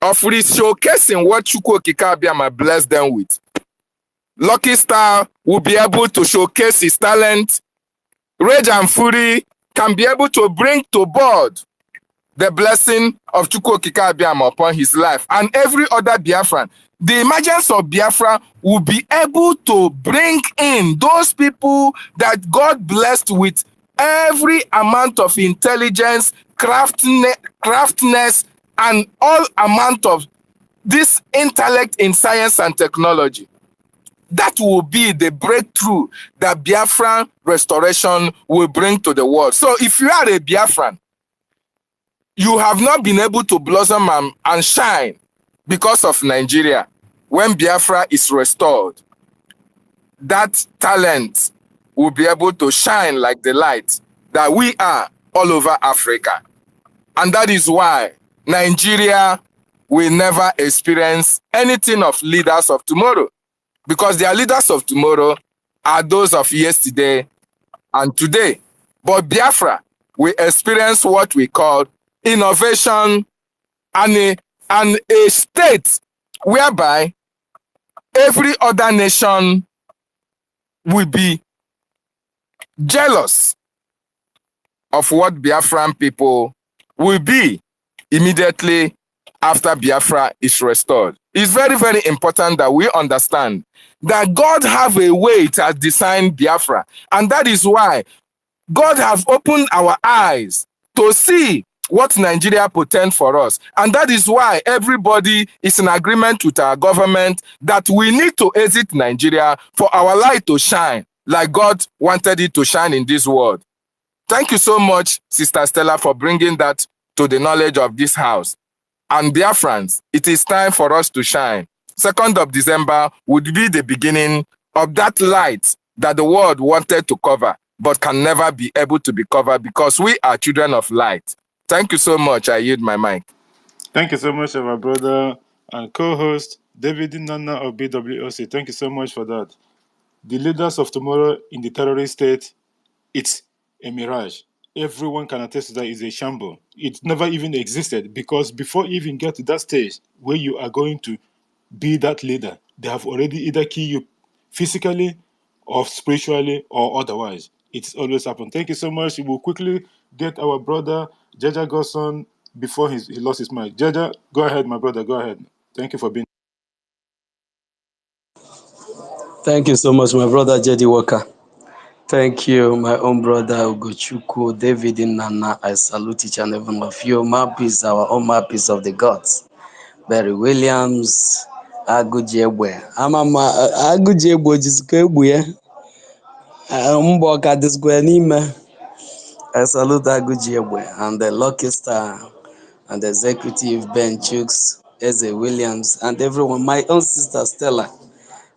of showcasing what Chukwu Okike Abiama blessed them with. Lucky Star will be able to showcase his talent. Rage and Fury can be able to bring to board the blessing of Chukwu Okike Abiama upon his life and every other Biafran. The emergence of Biafra will be able to bring in those people that God blessed with every amount of intelligence, craftiness, and all amount of this intellect in science and technology. That will be the breakthrough that Biafran restoration will bring to the world. So if you are a Biafran, you have not been able to blossom and shine because of Nigeria. When Biafra is restored, that talent will be able to shine like the light that we are all over Africa. And that is why Nigeria will never experience anything of leaders of tomorrow, because their leaders of tomorrow are those of yesterday and today. But Biafra will experience what we call innovation and a state whereby every other nation will be jealous of what Biafran people will be immediately after Biafra is restored. It's very, very important that we understand that God have a way to design Biafra. And that is why God has opened our eyes to see what Nigeria portends for us. And that is why everybody is in agreement with our government that we need to exit Nigeria for our light to shine like God wanted it to shine in this world. Thank you so much, Sister Stella, for bringing that to the knowledge of this house. And Biafrans, it is time for us to shine. 2nd of December would be the beginning of that light that the world wanted to cover, but can never be able to be covered because we are children of light. Thank you so much. I yield my mic. Thank you so much, our brother and co-host, David Nana of BWOC. Thank you so much for that. The leaders of tomorrow in the terrorist state, it's a mirage. Everyone can attest to that it's a shamble. It never even existed because before you even get to that stage where you are going to be that leader, they have already either killed you physically or spiritually or otherwise. It's always happened. Thank you so much. We will quickly get our brother Jaja Gosson before he lost his mic. Jaja, go ahead, my brother. Go ahead. Thank you for being. Thank you so much, my brother Jedi Walker. Thank you, my own brother Ugochukwu, David Nana. I salute each and every one of you. Mappies, our own mappies of the gods. Barry Williams, Agujegwe. Agujegwe Jiskegwe. Mboka Diskwenime. I salute Agujegwe and the Lucky Star and the executive Ben Chooks, Eze Williams, and everyone. My own sister Stella.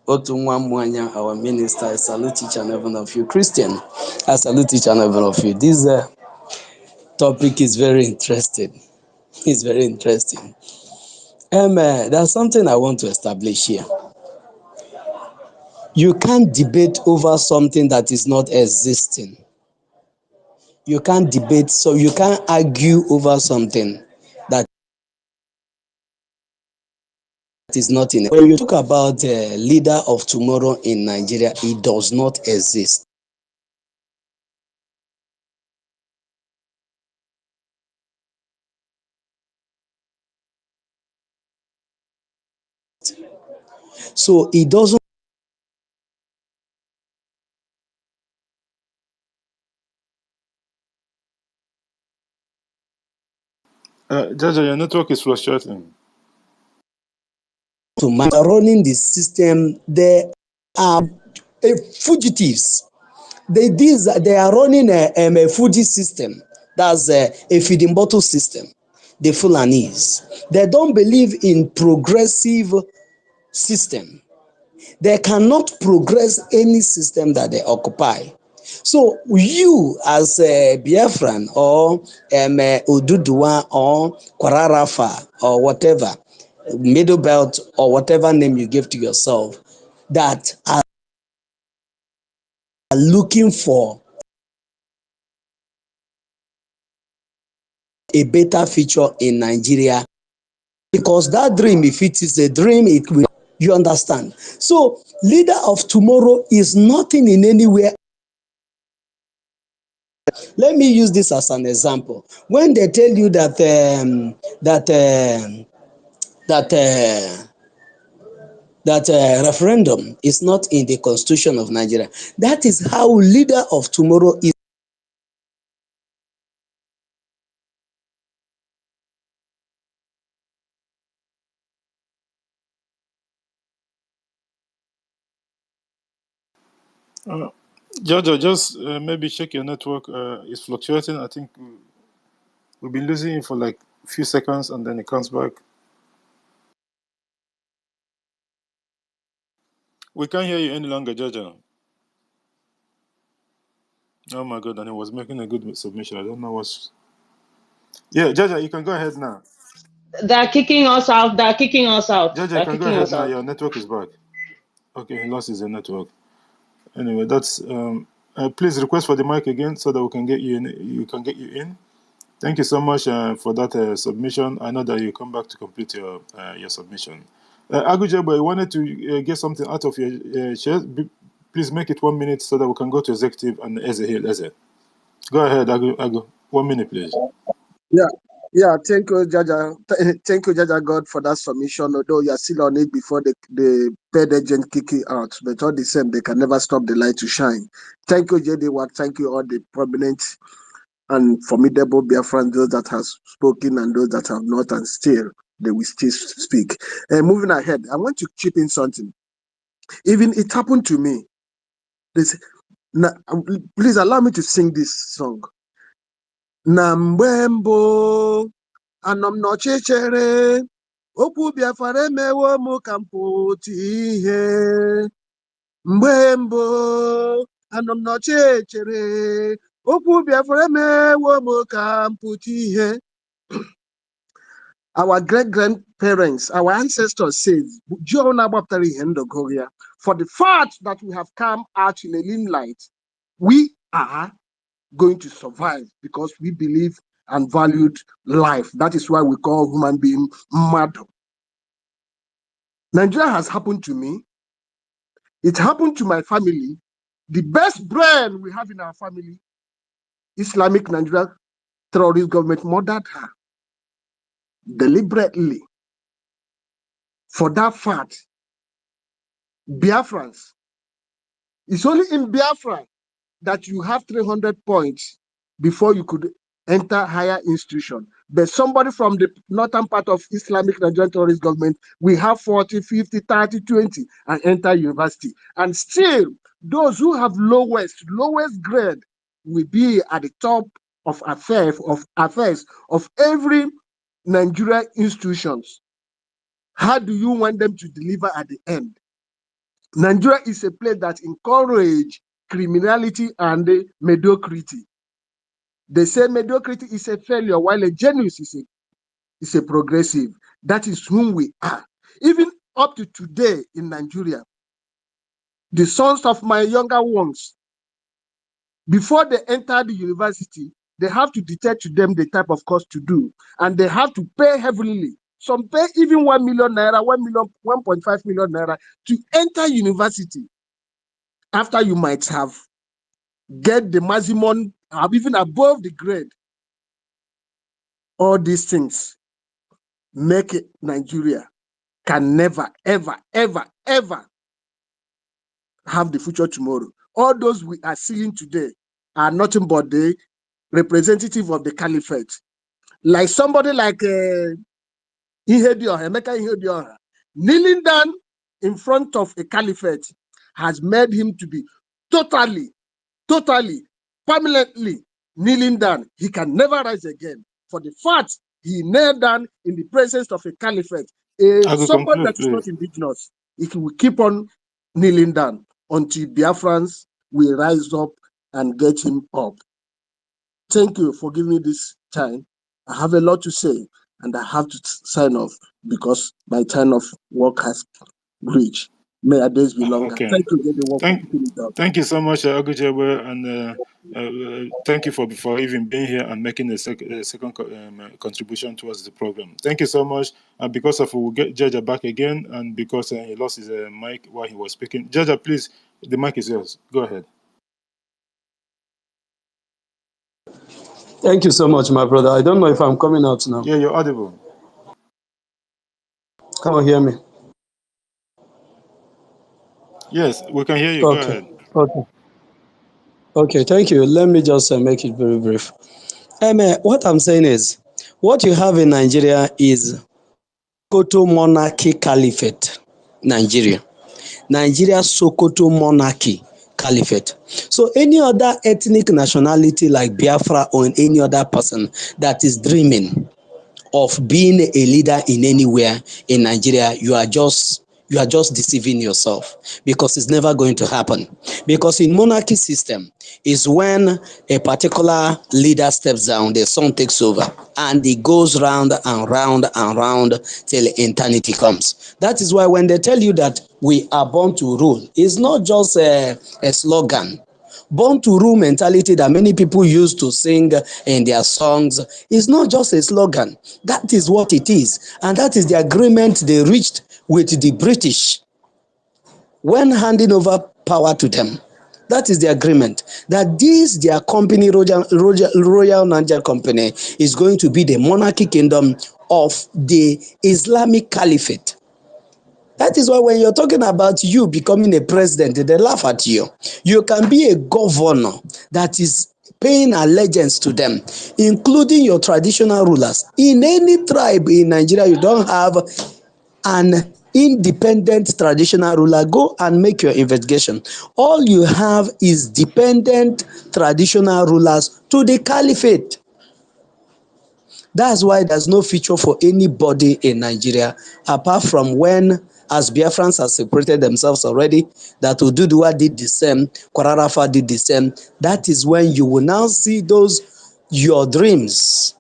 Otunwamwanya, our minister, I salute each and every one of you. Christian, I salute each and every one of you. This topic is very interesting. It's very interesting. There's something I want to establish here. You can't debate over something that is not existing. You can't debate, so you can't argue over something that is not in it. When you talk about a leader of tomorrow in Nigeria, it does not exist. So it doesn't. Jaja, your network is fluctuating. To running the system, they are fugitives. They are running a Fuji system. That's a feeding bottle system. The Fulanis. They don't believe in progressive system. They cannot progress any system that they occupy. So you as a Biafran or Oduduwa or Kwararafa or whatever, Middle Belt or whatever name you give to yourself, that are looking for a better future in Nigeria, because that dream, if it is a dream, it will, you understand. So leader of tomorrow is nothing in any way Let me use this as an example. When they tell you that referendum is not in the constitution of Nigeria, that is how leader of tomorrow is. Jojo, just maybe check your network. It's fluctuating. I think we've been losing it for like a few seconds and then it comes back. We can't hear you any longer, Jojo. Oh my God, and he was making a good submission. I don't know what's. Yeah, Jojo, you can go ahead now. They're kicking us out. They're kicking us out. Jojo, you They're can go kicking ahead us now. out. Your network is back. Okay, he lost his network. Anyway, that's please request for the mic again so that we can get you in. You can get you in. Thank you so much for that submission. I know that you come back to complete your submission. Agujaba, I wanted to get something out of your chest. Please make it 1 minute so that we can go to executive and Eze Hill. Eze. Go ahead, Agu. 1 minute, please. Yeah, yeah. Thank you, Jaja. Thank you, Jaja God, for that submission. Although you are still on it before the paid agent kick it out, but all the same, they can never stop the light to shine. Thank you, JD Watt. Thank you, all the prominent and formidable Biafrans, those that have spoken and those that have not, and still they will still speak. Moving ahead, I want to chip in something. Even it happened to me. Please allow me to sing this song. Nambembo anọm n'ọchịchịrị okwu Biafra emewo m ka m pụta ihe. Mgbe mbụ anọm n'ọchịchịrị okwu Biafra emewo m ka m pụta ihe. Our great-grandparents, our ancestors said, for the fact that we have come out in a limelight, we are going to survive because we believe and valued life. That is why we call human being mad. Nigeria has happened to me. It happened to my family. The best brain we have in our family, Islamic Nigeria terrorist government murdered her deliberately. For that fact, Biafrans, it's only in Biafra that you have 300 points before you could enter higher institution. But somebody from the northern part of Islamic Nigerian terrorist government, we have 40, 50, 30, 20 and enter university. And still, those who have lowest grade will be at the top of affairs of every Nigerian institutions. How do you want them to deliver at the end? Nigeria is a place that encourages criminality and mediocrity. They say mediocrity is a failure, while a genius is a progressive. That is whom we are. Even up to today in Nigeria, the sons of my younger ones, before they enter the university, they have to dictate to them the type of course to do, and they have to pay heavily. Some pay even 1 million naira, 1.5 million naira to enter university. After you might have get the maximum, even above the grade. All these things make it Nigeria can never, ever, ever, ever have the future tomorrow. All those we are seeing today are nothing but the representative of the caliphate. Like somebody like Emeka Ihedioha, kneeling down in front of a caliphate has made him to be totally, permanently kneeling down. He can never rise again. For the fact he knelt down in the presence of a caliphate, somebody that is not indigenous, it will keep on kneeling down until Biafrans will rise up and get him up. Thank you for giving me this time. I have a lot to say, and I have to sign off because my time of work has reached. May our days be longer. Okay. Thank you. Thank you so much, Agujebe, and thank you for even being here and making a second contribution towards the program. Thank you so much. And because of we'll get Jaja back again, and because he lost his mic while he was speaking. Jaja, please, the mic is yours. Go ahead. Thank you so much, my brother. I don't know if I'm coming out now. Yeah, you're audible. Come on, hear me. Yes, we can hear you. Go Okay. ahead. Okay. Okay. Thank you. Let me just make it very brief. What I'm saying is, what you have in Nigeria is Sokoto monarchy caliphate. Nigeria. Nigeria Sokoto monarchy caliphate. So any other ethnic nationality like Biafra or any other person that is dreaming of being a leader in anywhere in Nigeria, you are just deceiving yourself, because it's never going to happen. Because in monarchy system is when a particular leader steps down, the son takes over, and it goes round and round and round till eternity comes. That is why when they tell you that we are born to rule, it's not just a slogan. Born to rule mentality that many people use to sing in their songs is not just a slogan. That is what it is. And that is the agreement they reached with the British when handing over power to them. That is the agreement. That this, their company, Royal Niger Company, is going to be the monarchy kingdom of the Islamic Caliphate. That is why when you're talking about you becoming a president, they laugh at you. You can be a governor that is paying allegiance to them, including your traditional rulers. In any tribe in Nigeria, you don't have an independent traditional ruler. Go and make your investigation. All you have is dependent traditional rulers to the caliphate. That's why there's no future for anybody in Nigeria, apart from when, as Biafrans have separated themselves already, that Oduduwa did the same, Kwararafa did the same. That is when you will now see those, your dreams,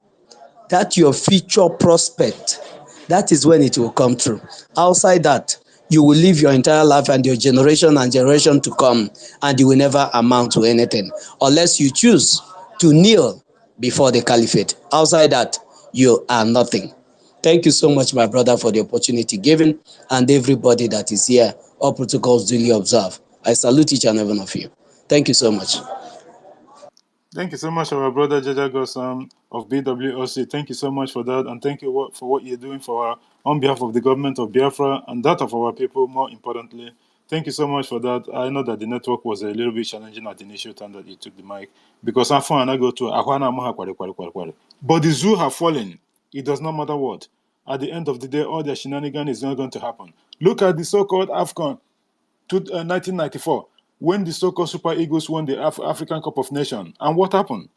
that your future prospect, that is when it will come true. Outside that, you will live your entire life and your generation and generation to come, and you will never amount to anything, unless you choose to kneel before the caliphate. Outside that, you are nothing. Thank you so much, my brother, for the opportunity given, and everybody that is here. All protocols duly observed. I salute each and every one of you. Thank you so much. Thank you so much, our brother Jaja Gosam of BWOC. Thank you so much for that, and thank you for what you're doing for on behalf of the government of Biafra and that of our people, more importantly. Thank you so much for that. I know that the network was a little bit challenging at the initial time that you took the mic, because I found I go to Ahwana Maha Kware Kware Kware Kware. But the zoo have fallen. It does not matter what. At the end of the day, all their shenanigans is not going to happen. Look at the so-called AFCON 1994, when the so-called Super Eagles won the African Cup of Nations. And what happened?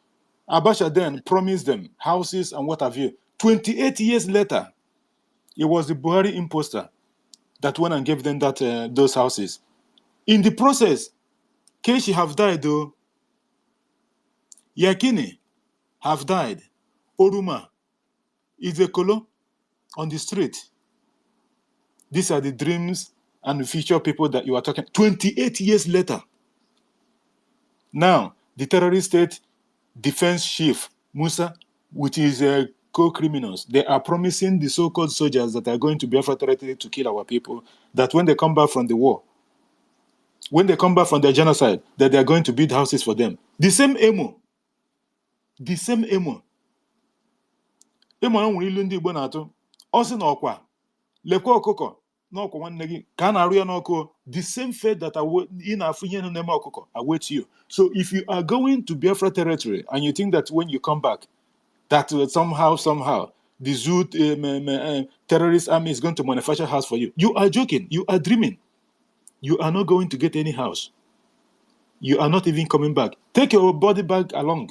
Abacha then promised them houses and what have you. 28 years later, it was the Buhari imposter that went and gave them those houses. In the process, Keshi have died though. Yakini have died. Oruma, Izekolo on the street. These are the dreams and the future people that you are talking. 28 years later. Now, the terrorist state defense chief, Musa, with his co-criminals, they are promising the so-called soldiers that are going to Biafra territory to kill our people, that when they come back from the war, when they come back from their genocide, that they are going to build houses for them. The same emo. The same emo. Emo na nwere ilu ndị Igbo na-atụ. Ọ sị na ọkwa, lekwa ọkụkọ, na ọkwa nwanne gị, ka a na-arụ ya n'ọkụ. The same fate that ị na-afụ ihe na-eme ọkụkọ awaits you. So if you are going to Biafra territory and you think that when you come back, that somehow, the zoo terrorist army is going to manufacture a house for you. You are joking. You are dreaming. You are not going to get any house. You are not even coming back. Take your body bag along,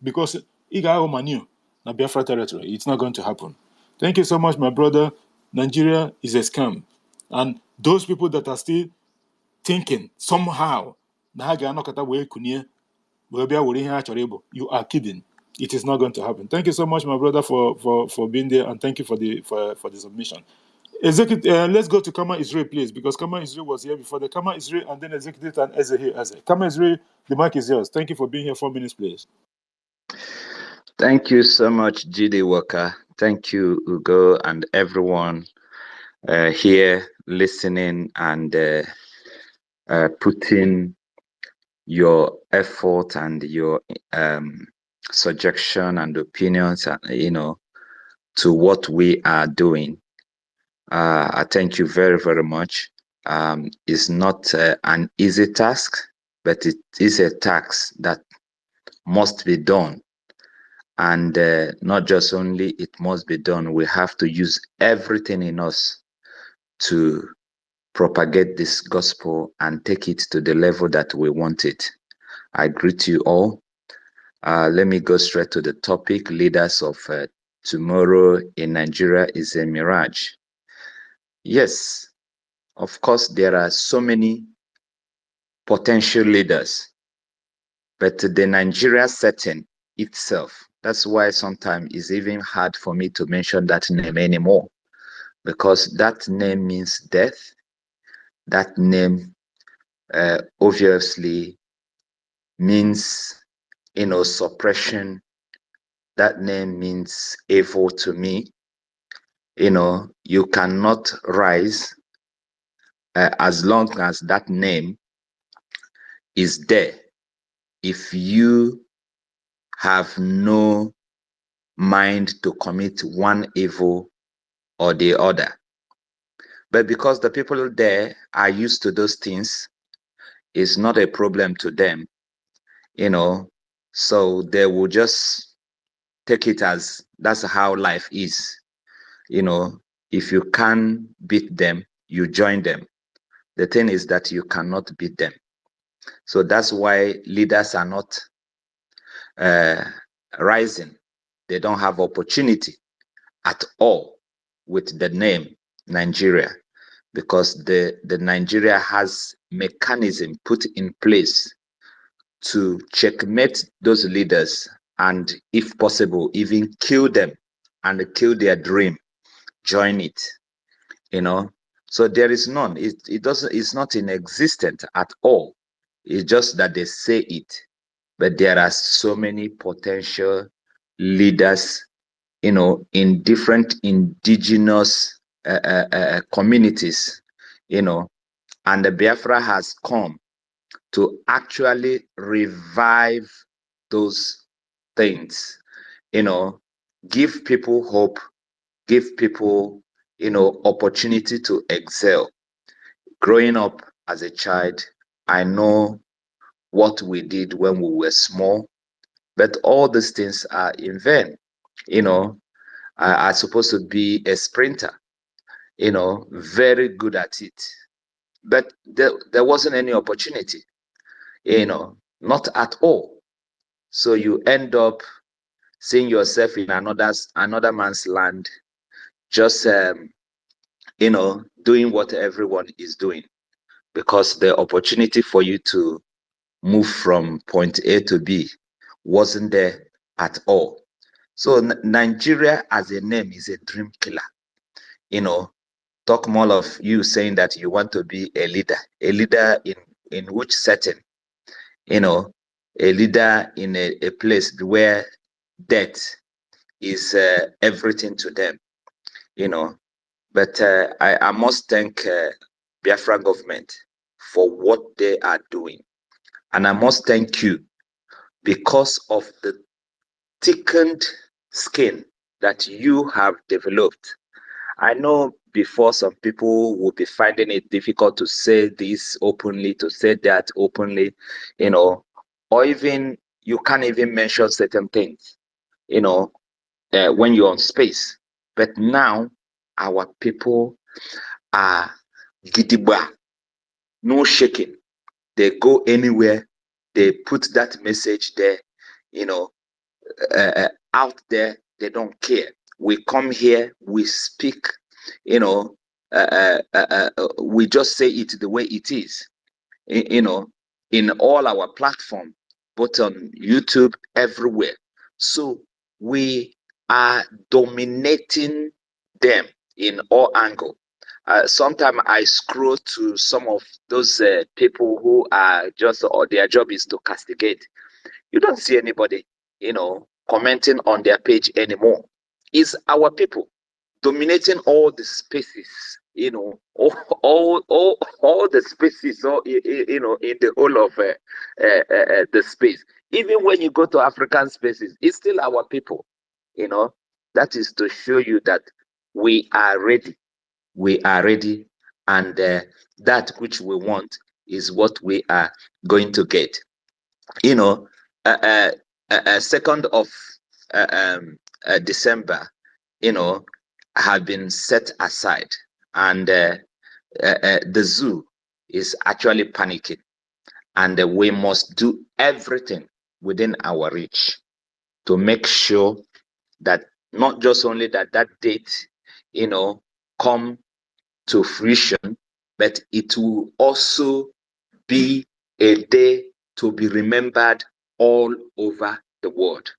because Iga Manu na Biafra territory. It's not going to happen. Thank you so much, my brother. Nigeria is a scam. And those people that are still thinking somehow, you are kidding. It is not going to happen. Thank you so much, my brother, for being there, and thank you for the submission. Let's go to Kama Israel, please, because Kama Israel was here before. The Kama Israel and then Executive and Ezehi. Kama Israel, the mic is yours. Thank you for being here. 4 minutes, please. Thank you so much, Jide Walker. Thank you, Ugo, and everyone here listening and putting your effort and your suggestion and opinions, to what we are doing. I thank you very, very much. It's not an easy task, but it is a task that must be done. And not just only it must be done, we have to use everything in us to propagate this gospel and take it to the level that we want it. I greet you all. Let me go straight to the topic. Leaders of tomorrow in Nigeria is a mirage. Yes, of course, there are so many potential leaders, but the Nigeria setting itself, that's why sometimes it's even hard for me to mention that name anymore, because that name means death. That name obviously means, suppression. That name means evil to me. You cannot rise as long as that name is there. If you have no mind to commit one evil or the other. But because the people there are used to those things, it's not a problem to them, so they will just take it as that's how life is. If you can beat them, you join them. The thing is that you cannot beat them. So that's why leaders are not rising. They don't have opportunity at all with the name Nigeria, because the Nigeria has mechanism put in place to checkmate those leaders and, if possible, even kill them and kill their dream. Join it, So there is none. It's not in existence at all. It's just that they say it. But there are so many potential leaders, in different indigenous communities, and the Biafra has come to actually revive those things, give people hope, give people, opportunity to excel. Growing up as a child, I know what we did when we were small, but all these things are in vain. I supposed to be a sprinter, very good at it, but there wasn't any opportunity, not at all. So you end up seeing yourself in another man's land, just doing what everyone is doing, because the opportunity for you to move from point A to B wasn't there at all. So Nigeria as a name is a dream killer. Talk more of you saying that you want to be a leader in which setting? A leader in a place where death is everything to them, But I must thank Biafra government for what they are doing. And I must thank you because of the thickened skin that you have developed. I know before some people will be finding it difficult to say this openly, to say that openly, or even you can't even mention certain things, when you're on space. But now our people are gidigba, no shaking. They go anywhere, they put that message there, out there. They don't care. We come here, we speak, we just say it the way it is, in all our platform, both on YouTube, everywhere. So we are dominating them in all angles. Sometimes I scroll to some of those people who are just, or their job is to castigate. You don't see anybody, commenting on their page anymore. It's our people dominating all the spaces, all the spaces, in the whole of the space. Even when you go to African spaces, it's still our people. That is to show you that we are ready. We are ready, and that which we want is what we are going to get. 2nd of December, have been set aside, and the zoo is actually panicking, and we must do everything within our reach to make sure that not just only that date, come to fruition, but it will also be a day to be remembered all over the world.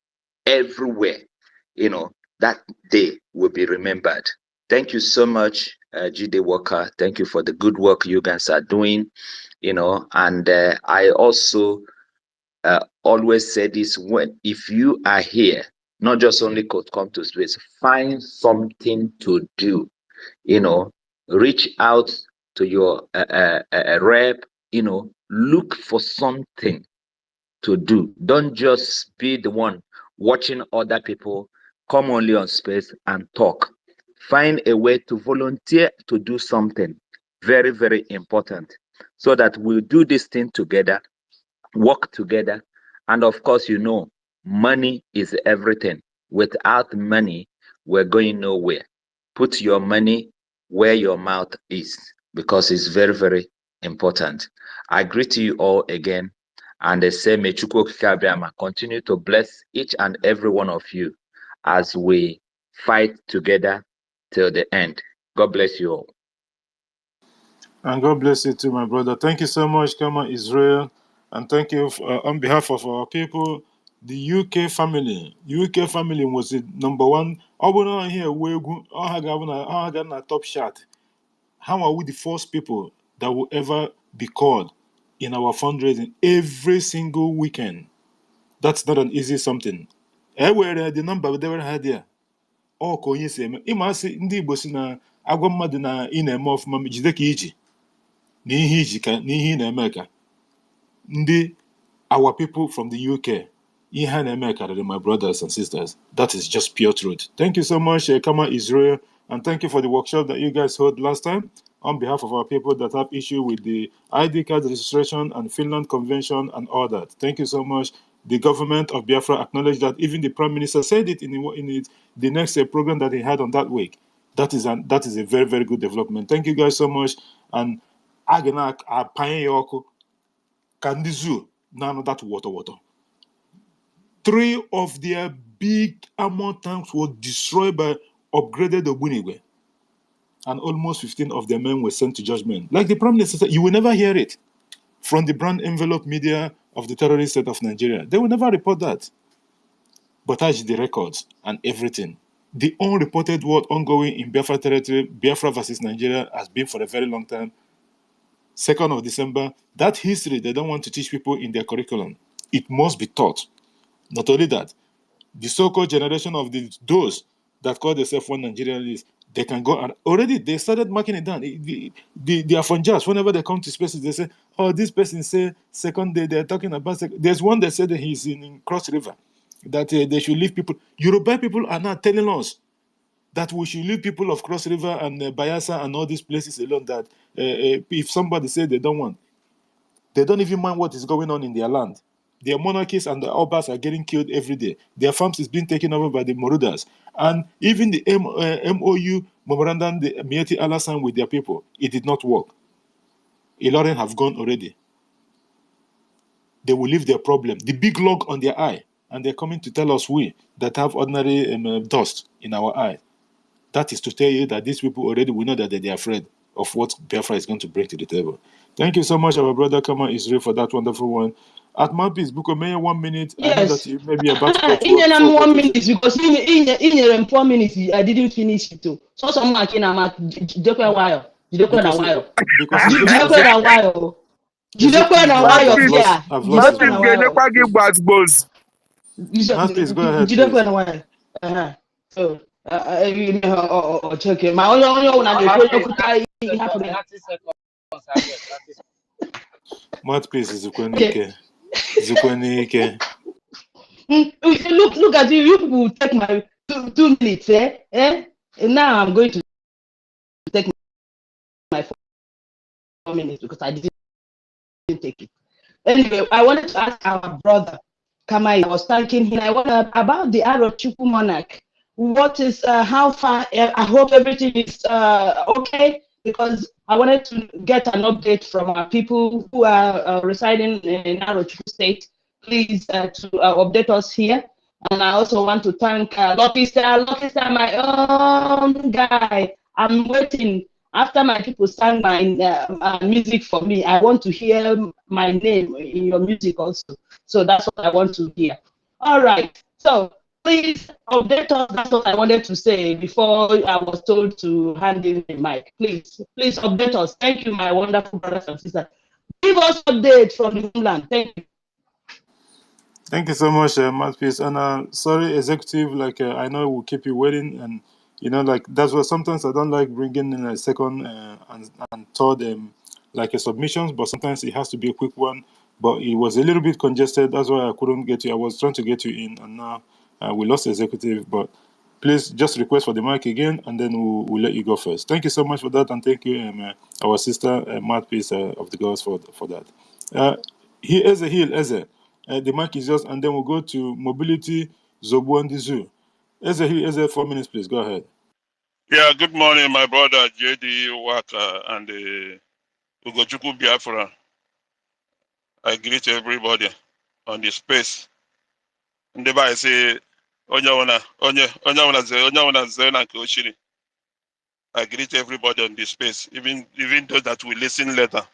Everywhere, that day will be remembered. Thank you so much, Jide Walker. Thank you for the good work you guys are doing, and I also always say this: if you are here, not just only could come to space, find something to do. Reach out to your rep. Look for something to do. Don't just be the one watching other people come only on space and talk. Find a way to volunteer to do something. Very, very important, so that we'll do this thing together, work together. And of course, money is everything. Without money, we're going nowhere. Put your money where your mouth is, because it's very, very important. I greet you all again, and I say, may Chukwu Okike Abiama continue to bless each and every one of you as we fight together till the end. God bless you all. And God bless you too, my brother. Thank you so much, Kama Israel. And thank you on behalf of our people, the UK family. UK family was the number one. Obuna here, we go top shot. How are we the first people that will ever be called in our fundraising every single weekend? That's not an easy something. Where the number they were had here. Ọ ka onye si eme. Ịma asị ndị Igbo si na agwa mmadụ na ị na-eme ọfụma jide ka iji. N'ihe iji ka n'ihe ị na-eme ka ndị our people from the UK ihe ha na-eme karịrị, my brothers and sisters. That is just pure truth. Thank you so much, Kama Israel, and thank you for the workshop that you guys held last time on behalf of our people that have issue with the ID card registration and Finland Convention and all that. Thank you so much. The government of Biafra acknowledged that. Even the Prime Minister said it in the next program that he had on that week. That is a very, very good development. Thank you guys so much. And agana apanye yoko can the zoo none of that water. 3 of their big ammo tanks were destroyed by upgraded Ogbunigwe, and almost 15 of their men were sent to judgment. Like the Prime Minister said, you will never hear it from the brand envelope media of the terrorist state of Nigeria. They will never report that. But as the records and everything, the unreported war ongoing in Biafra territory, Biafra versus Nigeria, has been for a very long time. 2nd of December, that history they don't want to teach people in their curriculum. It must be taught. Not only that, the so-called generation of those that call themselves one Nigerians, they can go and already they started marking it down. They are from jazz. Whenever they come to spaces, they say, "Oh, this person say second day they're talking about." There's one that said that he's in Cross River, that they should leave people. Yoruba people are now telling us that we should leave people of Cross River and Bayelsa and all these places alone. That if somebody said they don't want, they don't even mind what is going on in their land. Their monarchies and the Obas are getting killed every day. Their farms is being taken over by the Morudas. And even the MOU memorandum, the Mieti Allah signed with their people, it did not work. Ilorin have gone already. They will leave their problem, the big log on their eye, and they're coming to tell us we that have ordinary dust in our eye. That is to tell you that these people already, we know that they're afraid of what Biafra is going to bring to the table. Thank you so much, our brother Kama Israel, for that wonderful one. At Mapis, Buko Mayor, 1 minute. Yes. I know that you may be about to go to In work. 1 minute, because in 4 minutes, I didn't finish it too. So some marking, I'm at Jidekwe while. Jidekwe na while. Jidekwe na while. Jidekwe na while, yeah. Jidekwe na while. Mapis, go ahead, Jidekwe please. na while. So, check it. My only one, I happened. Mapis is Zukwenike. Zukwenike. Look at you. You people take my 2 minutes, eh? And now I'm going to take my 4 minutes because I didn't take it. Anyway, I wanted to ask our brother Kamai. I was thanking him. I want about the Arochukwu monarch. What is how far? I hope everything is okay, because I wanted to get an update from our people who are residing in Arochukwu State. Please to update us here. And I also want to thank Lucky Star, my own guy. I'm waiting. After my people sang my music for me, I want to hear my name in your music also. So that's what I want to hear. All right. So please update us. That's what I wanted to say before I was told to hand in the mic. Please update us. Thank you, my wonderful brothers and sisters. Give us update from the homeland. Thank you. Thank you so much, Mouthpiece. And sorry, executive. Like I know we'll keep you waiting, and like that's what sometimes I don't like bringing in a second and third like a submissions, but sometimes it has to be a quick one. But it was a little bit congested. That's why I couldn't get you. I was trying to get you in, and now we lost executive. But please just request for the mic again, and then we'll let you go first. Thank you so much for that, and thank you, our sister Mouthpiece of the girls for that. He is a heel, Eze. The mic is yours, and then we'll go to mobility, Zobu and the Zoo. Eze, 4 minutes, please. Go ahead. Yeah, good morning, my brother JD Waka and Ugochukwu Biafra. I greet everybody on the space. And the Bible say, I greet everybody on the space, even those that will listen later.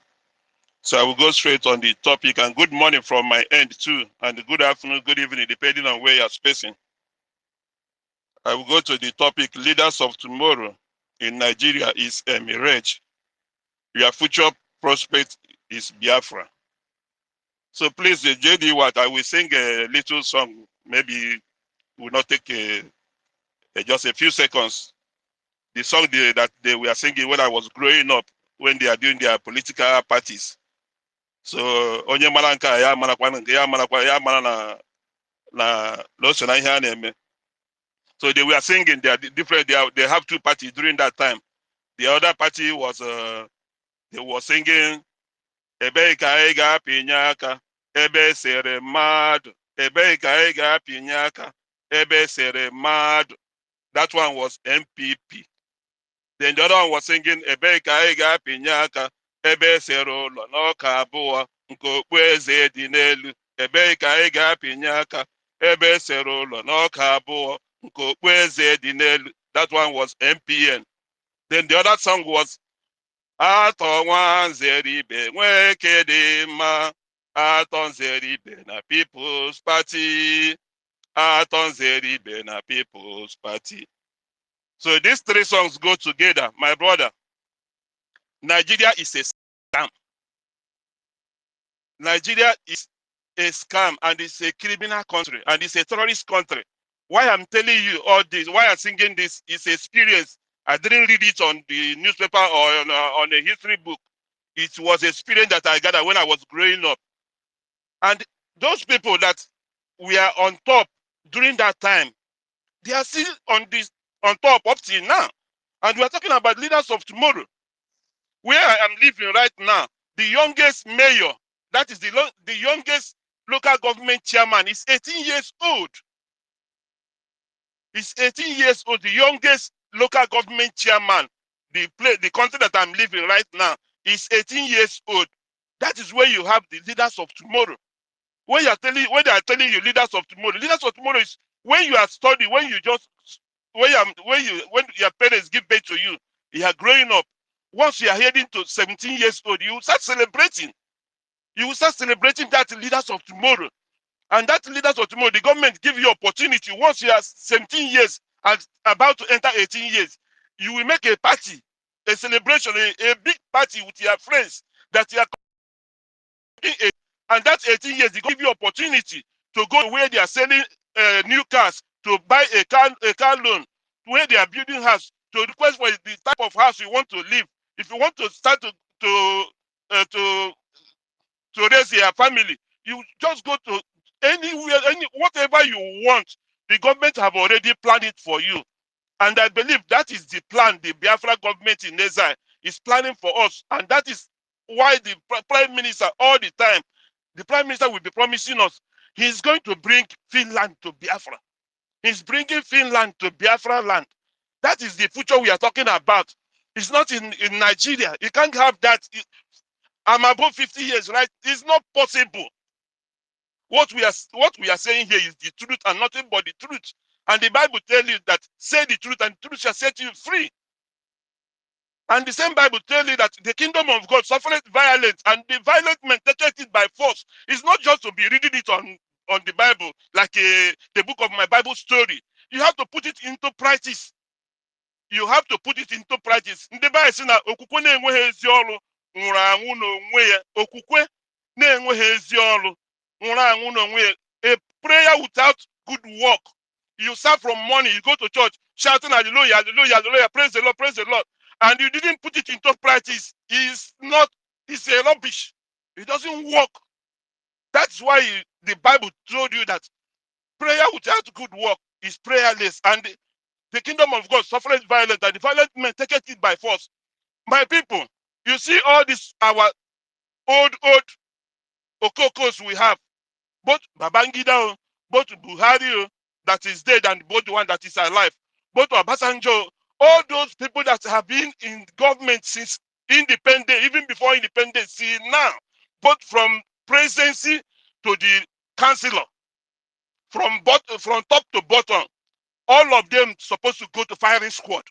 So I will go straight on the topic. And good morning from my end too, and good afternoon, good evening, depending on where you're spacing. I will go to the topic: leaders of tomorrow in Nigeria is a mirage. Your future prospect is Biafra. So please, JD, what I will sing a little song. Maybe will not take just a few seconds. The song that they were singing when I was growing up, when they are doing their political parties. So onye malanka ya manakwa ya manakwa ya mana na lotion ihe na-eme. So they were singing. They are different. They have two parties during that time. The other party was they were singing ebe ka ị ga-apịnye aka ebe sere mmadụ ebe ka ị ga-apịnye aka ebe sere mmadụ. That one was MPP. Then the other one was singing ebe ka ị ga-apịnye aka ebe sere ụlọ n'ọka abụọ nke okpueze dị n'elu ebe ka ị ga-apịnye aka ebe sere ụlọ n'ọka abụọ nke okpueze dị n'elu. That one was MPN. Then the other song was Atọ nwanzere ibe nweke dị mma, atọ nzere ibe na People's Party, atọ nzere ibe na People's Party. So these three songs go together, my brother. Nigeria is a scam. Nigeria is a scam, and it's a criminal country, and it's a terrorist country. Why I'm telling you all this, why I'm singing this, is experience. I didn't read it on the newspaper or on a history book. It was experience that I gathered when I was growing up. And those people that were on top during that time, they are still on top up till now. And we are talking about leaders of tomorrow. Where I am living right now, the youngest mayor, that is the youngest local government chairman, is 18 years old. He's 18 years old, the youngest local government chairman. The country that I'm living right now is 18 years old. That is where you have the leaders of tomorrow. When they are telling you leaders of tomorrow is when you are studying, when your parents give birth to you, you are growing up. Once you are heading to 17 years old, you start celebrating. You will start celebrating that leaders of tomorrow. And that leaders of tomorrow, the government give you opportunity. Once you are 17 years and about to enter 18 years, you will make a party, a celebration, a big party with your friends that you are coming. And that 18 years, they give you opportunity to go where they are selling new cars, to buy a car loan, where they are building house, to request for the type of house you want to live. If you want to start to raise your family, you just go to Anywhere, whatever you want, the government have already planned it for you. And I believe that is the plan the Biafra government in exile is planning for us. And that is why the Prime Minister all the time, the Prime Minister will be promising us, he's going to bring Finland to Biafra. He's bringing Finland to Biafra land. That is the future we are talking about. It's not in Nigeria. You can't have that. I'm above 50 years, right? It's not possible. What we are saying here is the truth and nothing but the truth. And the Bible tells you that say the truth and the truth shall set you free. And the same Bible tells you that the kingdom of God suffereth violence, and the violent men take it by force. It's not just to be reading it on the Bible, like the book of my Bible story. You have to put it into practice. You have to put it into practice. Ndị Bible sị na okwukwe na-enweghị ezi ọrụ nwụrụ anwụ n'onwe ya. Okwukwe na-enweghị ezi ọrụ nwụrụ anwụ n'onwe ya. A prayer without good work. You start from morning, you go to church shouting hallelujah, hallelujah, hallelujah, praise the Lord, and you didn't put it into practice. It's a rubbish. It doesn't work. That's why the Bible told you that prayer without good work is prayerless, and the kingdom of God suffereth violence, and the violent men take it by force. My people, you see all this, our old okokos we have, both Babangida, both Buhari, that is dead, and both the one that is alive, both Obasanjo, all those people that have been in government since independence, even before independence, see now, both from presidency to the councillor, from top to bottom, all of them supposed to go to firing squad.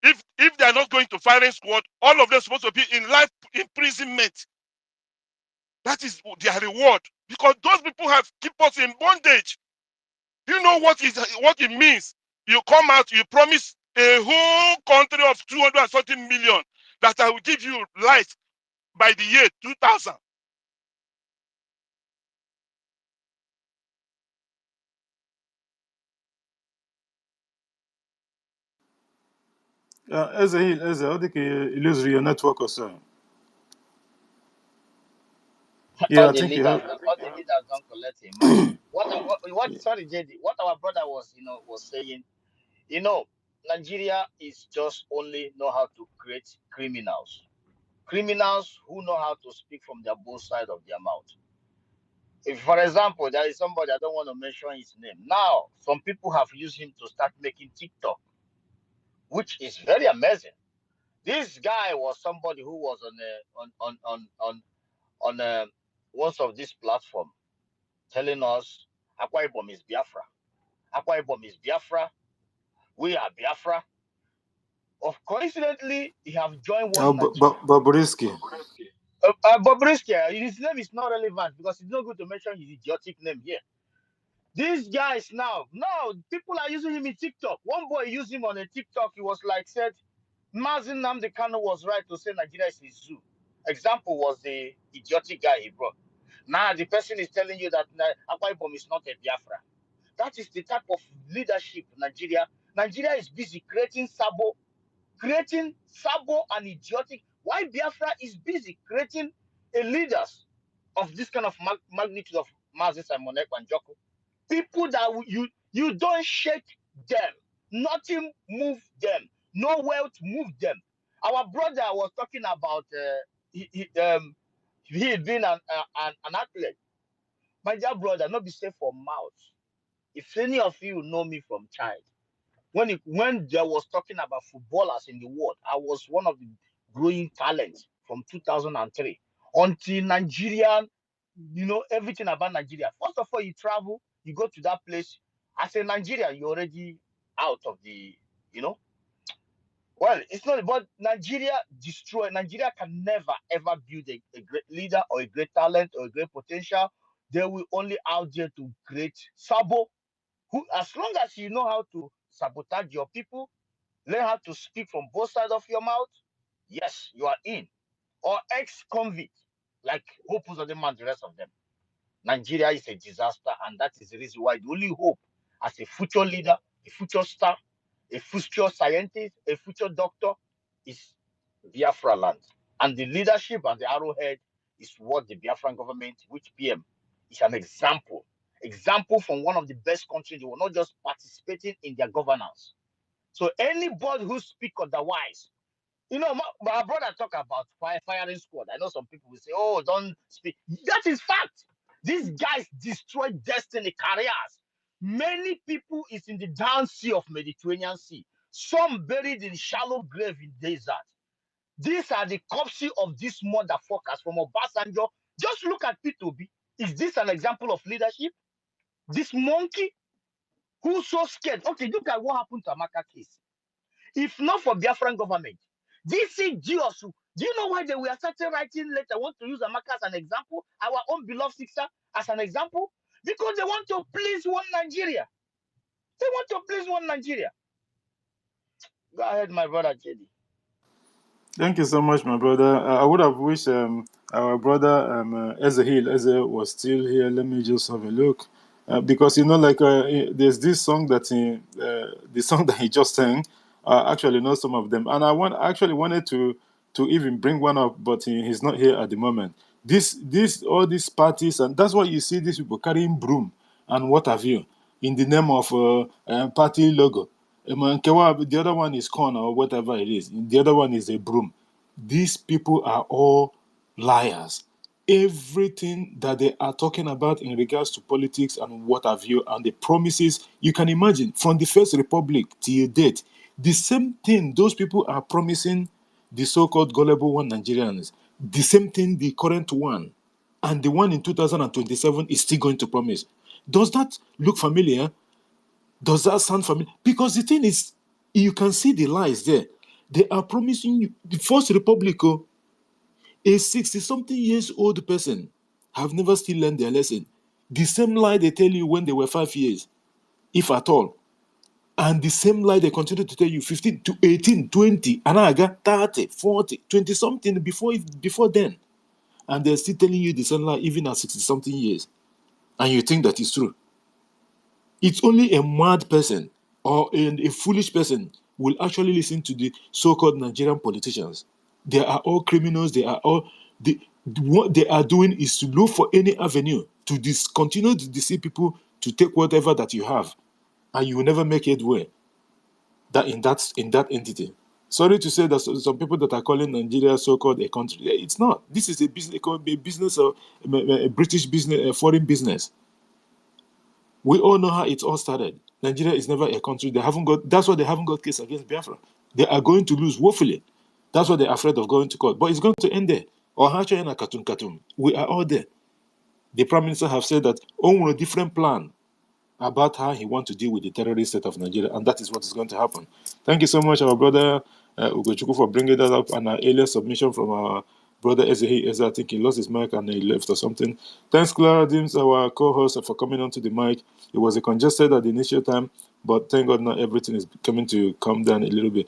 If they are not going to firing squad, all of them supposed to be in life imprisonment. That is their reward, because those people have keep us in bondage. You know what it means? You come out, you promise a whole country of 240 million that I will give you light by the year 2000. Eze, ọ dị ka you lose your network or so. Yeah, All I the think you leaders, have. all the leaders don't collect a man. What? Sorry, JD. What our brother was, was saying. Nigeria is just only know how to create criminals. Criminals who know how to speak from their both sides of their mouth. If, for example, there is somebody, I don't want to mention his name. Now, some people have used him to start making TikTok, which is very amazing. This guy was somebody who was on one of these platforms telling us Akwa Ibom is Biafra. Akwa Ibom is Biafra. We are Biafra. Of coincidentally, he have joined Oh, one Nigeria. Bobrisky. Bobrisky, his name is not relevant because it's not good to mention his idiotic name here. These guys now, people are using him in TikTok. One boy used him on a TikTok. He was like, said, Mazin Namde Kano was right to say Nigeria is a zoo. Example was the idiotic guy he brought. Now the person is telling you that Akwa Ibom is not a Biafra. That is the type of leadership Nigeria is busy creating sabo and idiotic. Why Biafra is busy creating a leaders of this kind of magnitude of Mazi Simon Ekpa and Joko. People that you don't shake them, nothing move them, no wealth move them. Our brother was talking about he had been an athlete. My dear brother, not be safe for mouth. If any of you know me from child, when there was talking about footballers in the world, I was one of the growing talents from 2003 until Nigeria, everything about Nigeria. First of all, you travel, you go to that place. As a Nigerian, you're already out of the, well, it's not about Nigeria destroy. Nigeria can never ever build a great leader or a great talent or a great potential. They will only out there to create sabo. Who, as long as you know how to sabotage your people, learn how to speak from both sides of your mouth, yes, you are in. Or ex-convict, like Hope Uzodinma and the rest of them. Nigeria is a disaster, and that is the reason why the only hope as a future leader, a future star, a future scientist, a future doctor is Biafra land. And the leadership and the arrowhead is what the Biafran government, which PM It's an example. Example from one of the best countries. They were not just participating in their governance. So anybody who speak otherwise, my brother talk about firing squad. I know some people will say, "Oh, don't speak." That is fact. These guys destroyed destiny, careers. Many people is in the down sea of Mediterranean Sea. Some buried in shallow grave in desert. These are the corpses of these motherfuckers from Obasanjo. Just look at P2B. Is this an example of leadership? This monkey who's so scared. Okay, look at what happened to Amaka case. If not for Biafran government, this is Giosu. Do you know why they were started writing letter? I want to use Amaka as an example, our own beloved sister as an example, because they want to please one Nigeria. They want to please one Nigeria. Go ahead, my brother JD. Thank you so much, my brother. I would have wished our brother Eze was still here. Let me just have a look. Because there's this song the song that he just sang. Actually, know some of them, and actually wanted to even bring one up, but he's not here at the moment. This all these parties, and that's why you see these people carrying broom and what have you in the name of party logo. The other one is corn or whatever it is. The other one is a broom. These people are all liars. Everything that they are talking about in regards to politics and what have you, and the promises, you can imagine from the First Republic till date, the same thing those people are promising the so-called gullible one Nigerians, the same thing the current one and the one in 2027 is still going to promise. Does that look familiar? Does that sound familiar? Because the thing is, you can see the lies there. They are promising you the First Republic, a 60-something years old person have never still learned their lesson. The same lie they tell you when they were 5 years, if at all. And the same lie they continue to tell you 15 to 18, 20, and I got 30, 40, 20 something before then. And they're still telling you the same lie even at 60-something years. And you think that is true. It's only a mad person or a foolish person will actually listen to the so-called Nigerian politicians. They are all criminals. What they are doing is to look for any avenue to continue to deceive people to take whatever that you have, and you will never make headway in that entity. Sorry to say that some people that are calling Nigeria so-called a country, it's not. This is a business, a British business, a foreign business. We all know how it all started. Nigeria is never a country. That's why they haven't got case against Biafra. They are going to lose woefully. That's why they're afraid of going to court. But it's going to end there. Or Hachayana Katum. We are all there. The Prime Minister have said that on a different plan about how he wants to deal with the terrorist state of Nigeria, and that is what is going to happen. Thank you so much, our brother Ugochukwu, for bringing that up, and our earlier submission from our brother Eze. I think he lost his mic and he left or something. Thanks, Clara Dims, our co-host, for coming onto the mic. It was a congested at the initial time, but thank God now everything is coming to calm down a little bit.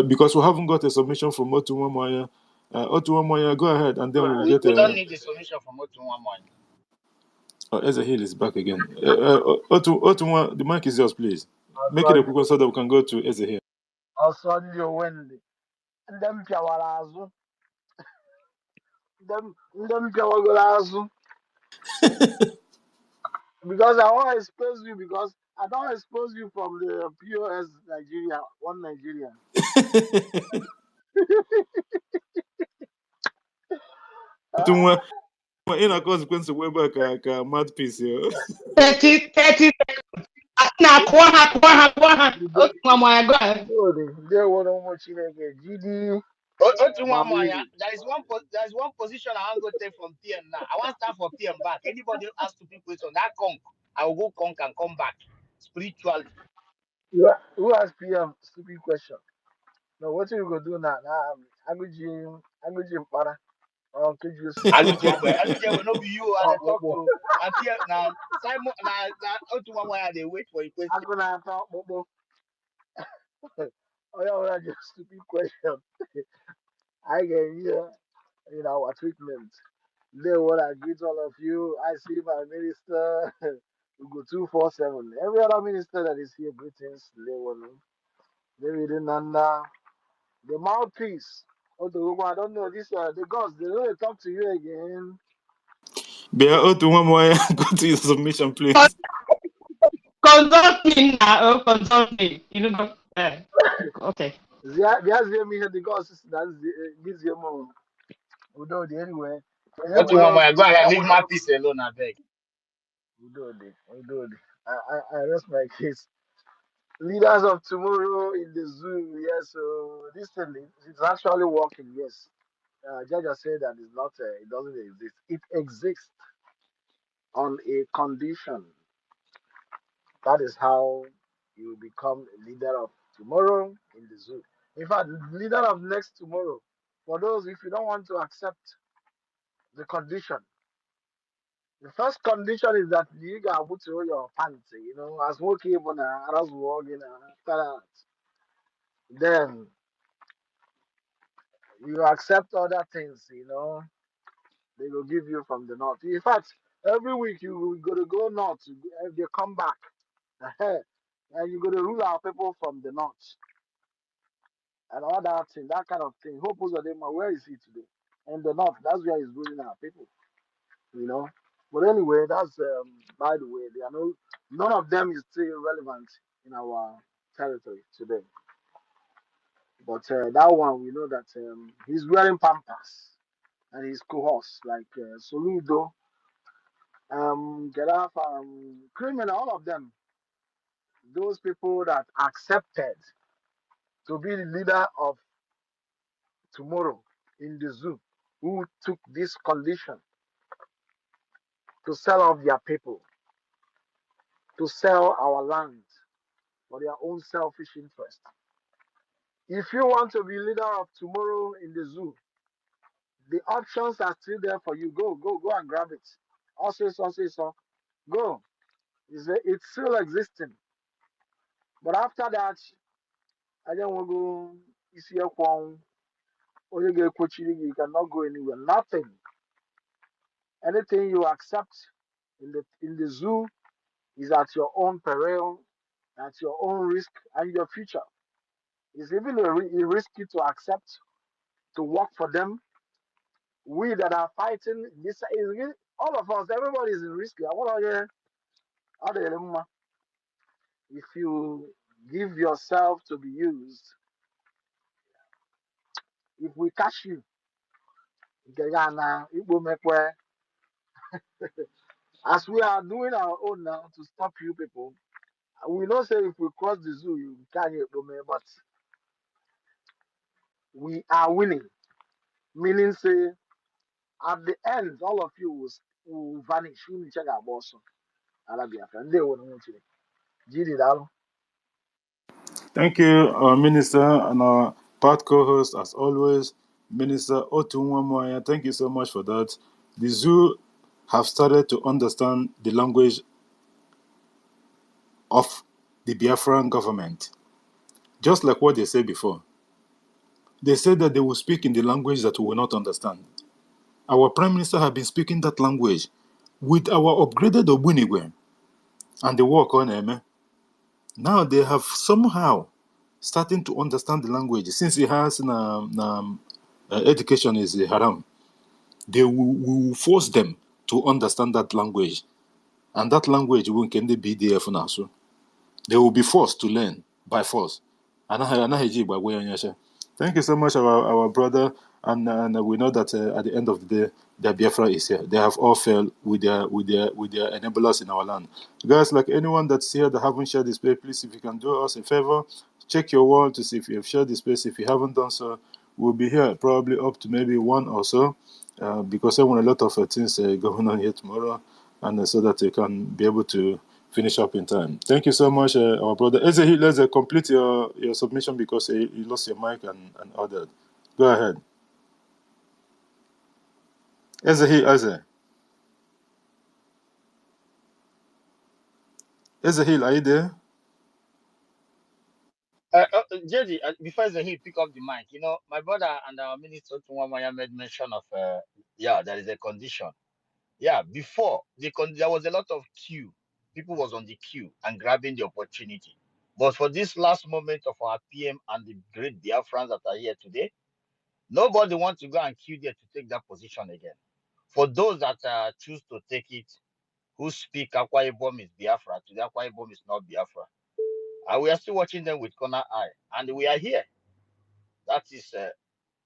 Because we haven't got a submission from Otuwamaya. Otuwamaya, go ahead, and then we'll get We don't need the solution from Otunwamon. Ezehil is back again. Otunwa, the mic is yours, please. Make it a Also, quick one so that we can go to Ezehil. also, you win. Them Piawarazu, them Piawarazu. Because I want to expose you because I don't expose you from the POS Nigeria, one Nigeria. Otunwa, in a consequence, we're back a mad piece here. 30. Now, Kwaha. Udo, Oh, my God. they want to watch GD, Otunwamon, Mali. there is one position I want to go take from PM now. I want to start for PM back. Anybody ask stupid question, that conk, I will go conk and come back spiritually. Who has PM? Stupid question. No, what you go do now? Now, I'm going to para. Okay, just Alujegbe, no be you I dey talk oh, to. And PM now, Simon, now Otunwamon, they wait for a I'm question. gonna talk. Oh, yeah, just stupid question. I get here in our treatment. They want to greet all of you. I see my minister. We go 247. Every other minister that is here, greetings. They want David Nanda, the mouthpiece. Oh, I don't know this. The gods, they don't talk to you again. Bear out to one more. Go to your submission, please. Consult me now. Oh, consult me. You know. Okay. Zia me the gods that's gives you more. We do it anyway. What you want, my go ahead, leave my piece alone, I beg. We do it. We do it. I rest my case. Leaders of tomorrow in the zoo. Yes, so this thing it's actually working. Yes, Jaja said that it's not. It doesn't exist. It exists on a condition. That is how you become a leader of tomorrow in the zoo. In fact, leader of next tomorrow. For those if you don't want to accept the condition, the first condition is that you got to put your pants. As working on a as walking after that, then you accept other things. They will give you from the north. In fact, every week you go to go north. They come back, and you go to rule our people from the north. And all that thing, that kind of thing. Hope was them. Where is he today? In the north, that's where he's ruling our people. You know. But anyway, that's by the way, they are none of them is still relevant in our territory today. But that one, we know that he's wearing pampers and his cohorts like Soludo, Geraf, criminal, all of them. Those people that accepted to be the leader of tomorrow in the zoo, who took this condition to sell off their people, to sell our land for their own selfish interest. If you want to be leader of tomorrow in the zoo, the options are still there for you. Go and grab it. Also, go. It's still existing. But after that, I don't want to go. You see a phone, or you get coaching, you cannot go anywhere. Nothing. Anything you accept in the zoo is at your own peril, at your own risk and your future. It's even risky to accept to work for them. We that are fighting this is all of us. Everybody is in risk. If you give yourself to be used, if we catch you, as we are doing our own now to stop you people, we don't say if we cross the zoo, you can't get but we are winning. Meaning, say, at the end, all of you will vanish. We will check our boss. Biafra. They will know today. Gidi Dalo. Thank you, our minister and our part co-host, as always, Minister Otunwamoya. Thank you so much for that. The zoo have started to understand the language of the Biafran government, just like what they said before. They said that they will speak in the language that we will not understand. Our Prime Minister has been speaking that language with our upgraded Obunigwe and the work on him. Now they have somehow starting to understand the language. Since he has education is haram, they will force them to understand that language. And that language will can be there for now. So they will be forced to learn by force. Thank you so much, our brother. And we know that at the end of the day, the Biafra is here. They have all failed with their enablers in our land. Guys, like anyone that's here that haven't shared this space, please, if you can do us a favor, check your wall to see if you have shared this space. If you haven't done so, we'll be here probably up to maybe one or so, because I want a lot of things going on here tomorrow, and so that you can be able to finish up in time. Thank you so much, our brother. Ezehi, let's complete your submission because you lost your mic and all that. Go ahead. Ezehi, Ezehi, are you there? JD, before he pick up the mic, my brother and our minister Tumwamaya made mention of, there is a condition. Yeah, before there was a lot of queue. People was on the queue and grabbing the opportunity. But for this last moment of our PM and the great Biafrans that are here today, nobody wants to go and queue there to take that position again. For those that choose to take it, who speak Akwa Ibom is Biafra, to the Akwa Ibom is not Biafra. We are still watching them with corner eye, and we are here. That is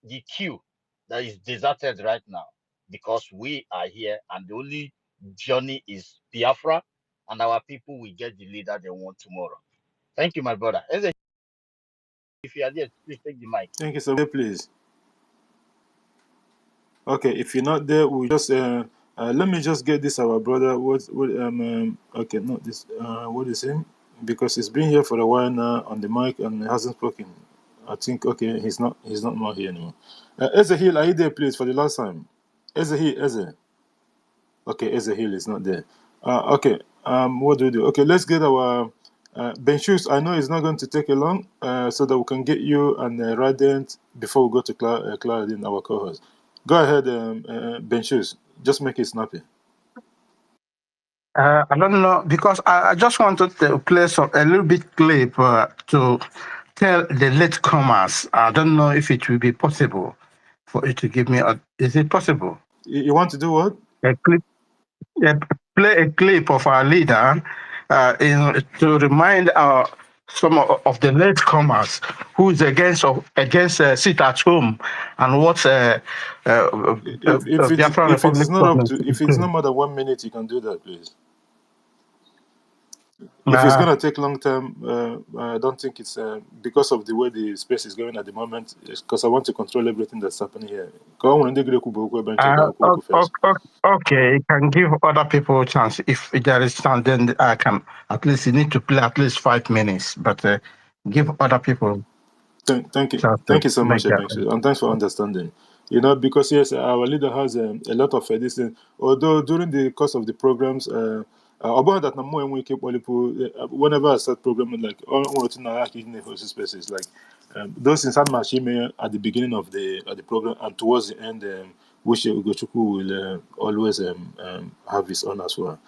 the queue that is deserted right now because we are here, and the only journey is Biafra, and our people will get the leader they want tomorrow. Thank you, my brother. Eze, if you are there, please take the mic. Thank you so much, please. Okay, if you're not there, we just let me just get this our brother. Okay, not this. What is him? Because he's been here for a while now on the mic and hasn't spoken. I think okay, he's not more here anymore. Ezehil, are you there, please, for the last time? Eze. Okay, Ezehil is not there. Okay, what do we do? Okay, let's get our Benchus. I know it's not going to take a long, so that we can get you and Radiant before we go to Claudine, our co-host. Go ahead, Benchus. Just make it snappy. I don't know because I just wanted to play a little bit clip to tell the latecomers. I don't know if it will be possible for you to give me. Is it possible? You want to do what? A clip. Play a clip of our leader to remind some of the latecomers who is against sit at home and what Biafra If it Republic is not up government to, is if it's not doing. more than 1 minute, you can do that, please. If it's gonna take long time, I don't think it's because of the way the space is going at the moment. Because I want to control everything that's happening here. Okay, you can give other people a chance. If there is chance, then I can. At least you need to play at least 5 minutes, but give other people Thank you. chance to Thank you so much, make that. Ebensu, and thanks for understanding. Because yes, our leader has a lot of this thing. Although during the course of the programs, about that, when we keep whenever I start programming, like spaces, like those in San Machime at the beginning of the program and towards the end, which Ugochukwu will always have his own as well.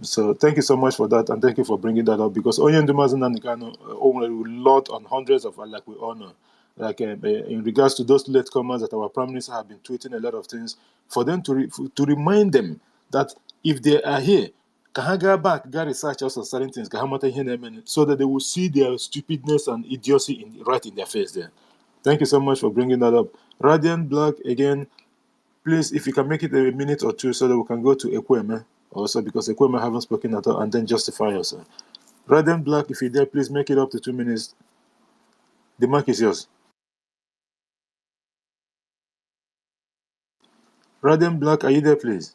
So thank you so much for that, and thank you for bringing that up because Oyendumazin and Nikano own a lot on hundreds of like we honor. Like in regards to those latecomers that our prime minister have been tweeting a lot of things for them to remind them that if they are here, Kahaga back, go research also certain things, so that they will see their stupidness and idiocy right in their face there. Thank you so much for bringing that up. Radiant Black again. Please, if you can make it a minute or two so that we can go to Ekweme also because Ekweme haven't spoken at all and then justify yourself. Radiant Black, if you're there, please make it up to 2 minutes. The mic is yours. Radiant Black, are you there, please?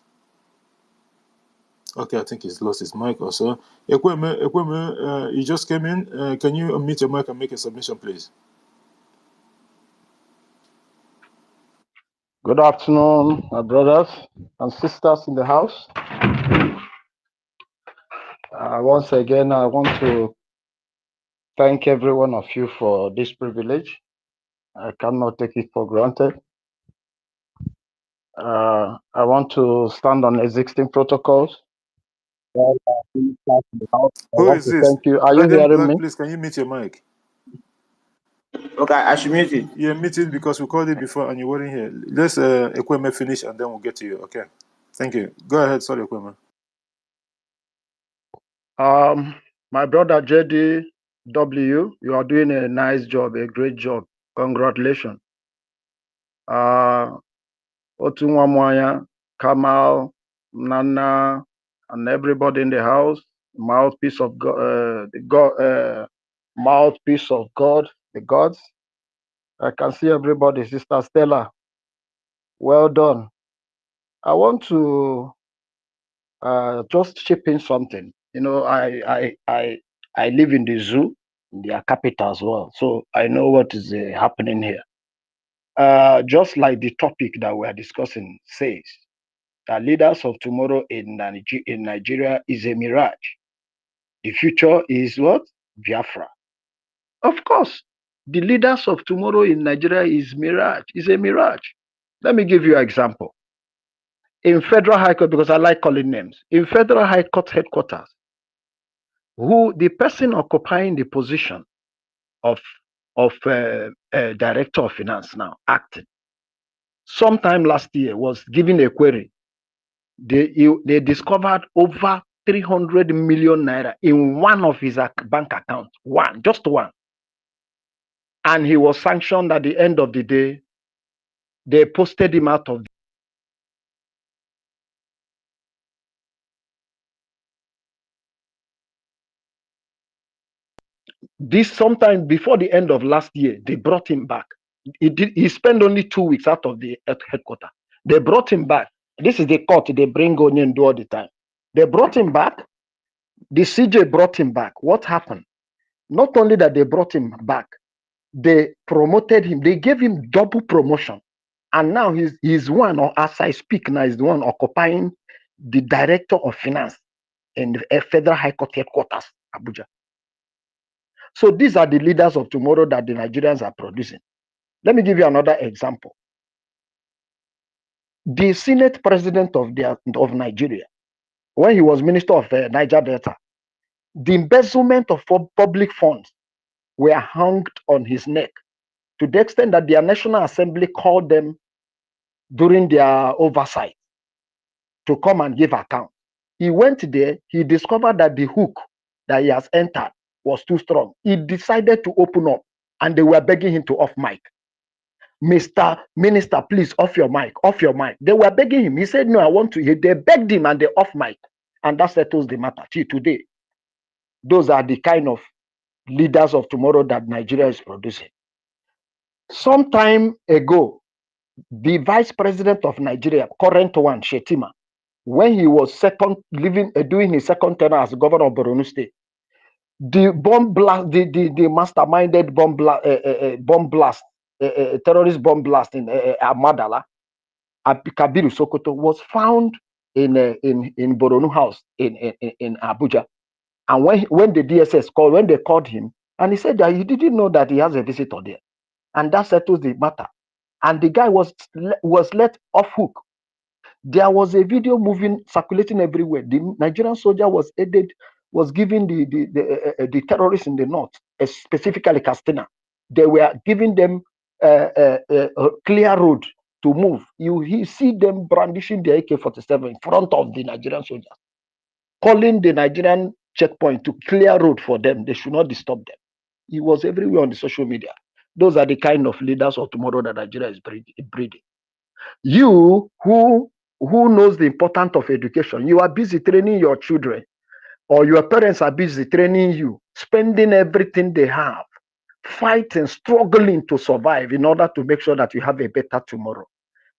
Okay, I think he's lost his mic also. Ekweme, you just came in. Can you unmute your mic and make a submission, please? Good afternoon, my brothers and sisters in the house. Once again, I want to thank every one of you for this privilege. I cannot take it for granted. I want to stand on existing protocols. I Who want is to this? thank you. Are you Radiant hearing Black, me? please, can you mute your mic? Okay, I should mute it. Yeah, mute it because we called it before and you weren't here. Let's Ekweme finish and then we'll get to you, okay? Thank you. Go ahead, sorry, Ekweme. My brother JDW, you are doing a nice job, a great job. Congratulations. Otunwamwanya, Kamal, Nana, and everybody in the house, mouthpiece of God, mouthpiece of God, the gods. I can see everybody, Sister Stella. Well done. I want to just chip in something. I live in the zoo, in their capital as well, so I know what is happening here. Just like the topic that we are discussing says, the leaders of tomorrow in Nigeria is a mirage. The future is what? Biafra. Of course, the leaders of tomorrow in Nigeria is a mirage. Let me give you an example. In Federal High Court, because I like calling names, in Federal High Court headquarters, the person occupying the position of Director of Finance now, acting, sometime last year was given a query They discovered over 300 million naira in one of his bank accounts. Just one. And he was sanctioned at the end of the day. They posted him out of this sometime before the end of last year. They brought him back. He spent only 2 weeks out of the headquarters. They brought him back. This is the court they bring Onion do all the time. They brought him back. The CJ brought him back. What happened? Not only that they brought him back, they promoted him. They gave him double promotion. And now he's one, or as I speak now, is the one occupying the director of finance in the Federal High Court headquarters, Abuja. So these are the leaders of tomorrow that the Nigerians are producing. Let me give you another example. The Senate President of Nigeria, when he was Minister of Niger Delta, the embezzlement of public funds were hung on his neck, to the extent that their National Assembly called them during their oversight to come and give account. He went there, he discovered that the hook that he has entered was too strong. He decided to open up, and they were begging him to off mic. Mr. Minister, please off your mic, off your mic. They were begging him. He said, no, I want to hear. They begged him and they off mic. And that settles the matter. See, today, those are the kind of leaders of tomorrow that Nigeria is producing. Some time ago, the Vice President of Nigeria, current one, Shetima, when he was doing his second tenure as governor of Borno State, the bomb blast, the masterminded terrorist bomb blast in Amadala, Kabiru Sokoto, was found in Borno House in Abuja. And when the DSS called, when they called him, and he said that he didn't know that he has a visitor there, and that settles the matter. And the guy was let off hook. There was a video circulating everywhere. The Nigerian soldier was giving the terrorists in the north, specifically Castina. They were giving them a clear road to move. You see them brandishing their AK-47 in front of the Nigerian soldiers, calling the Nigerian checkpoint to clear road for them. They should not disturb them. He was everywhere on the social media. Those are the kind of leaders of tomorrow that Nigeria is breeding. You who knows the importance of education, you are busy training your children, or your parents are busy training you, spending everything they have, fighting, struggling to survive in order to make sure that you have a better tomorrow.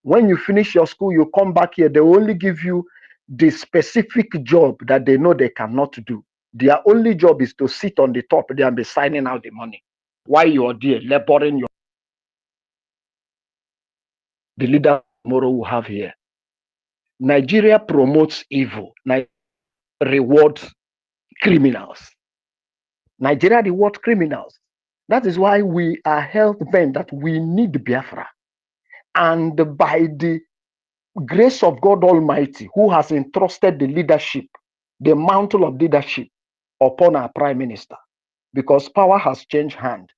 When you finish your school, you come back here, they only give you the specific job that they know they cannot do. Their only job is to sit on the top there and be signing out the money while you are there laboring. The leader tomorrow will have here. Nigeria promotes evil. Nigeria rewards criminals. Nigeria rewards criminals. That is why we are held bent that we need Biafra. And by the grace of God Almighty, who has entrusted the leadership, the mantle of leadership upon our Prime Minister, because power has changed hand.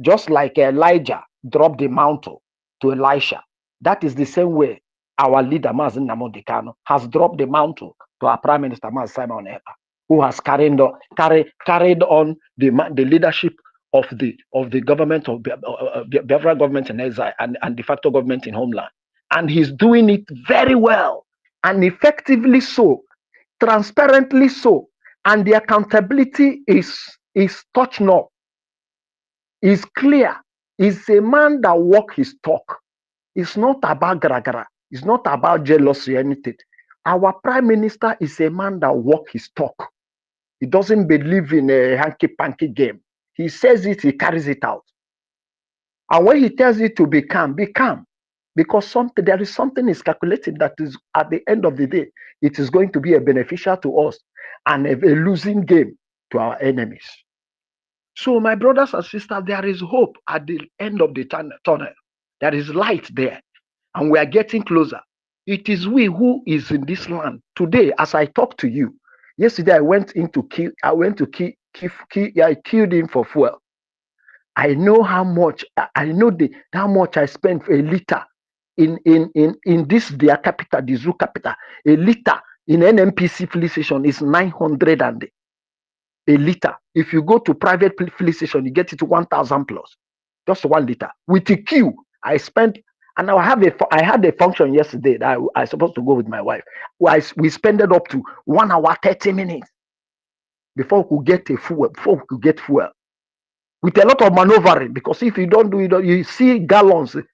Just like Elijah dropped the mantle to Elisha, that is the same way our leader, Mazen Nnamdi Kanu, has dropped the mantle to our Prime Minister, Mazen Simon Ekpa, who has carried on the leadership of the government of Biafra government in exile and de facto government in homeland. And he's doing it very well and effectively so, transparently so, and the accountability is touching up. Is clear. Is a man that walk his talk. It's not about garagara. It's not about jealousy or anything. Our Prime Minister is a man that walk his talk. He doesn't believe in a hanky-panky game. He says it, he carries it out. And when he tells you to be calm, because there is something is calculated that is at the end of the day, it is going to be a beneficial to us and a losing game to our enemies. So, my brothers and sisters, there is hope at the end of the tunnel. There is light there, and we are getting closer. It is we who is in this land today. As I talk to you, yesterday I went to kill. I killed him for fuel. I know how much. How much I spent for a liter in this their capital, the zoo capital, a liter in NNPC filling station is 900 and a liter. If you go to private filling station, you get it to 1,000 plus, just 1 liter. With the queue, I spent, and I had a function yesterday that I supposed to go with my wife. We spent it up to 1 hour 30 minutes before we could get a fuel, with a lot of maneuvering, because if you don't do it, you see gallons of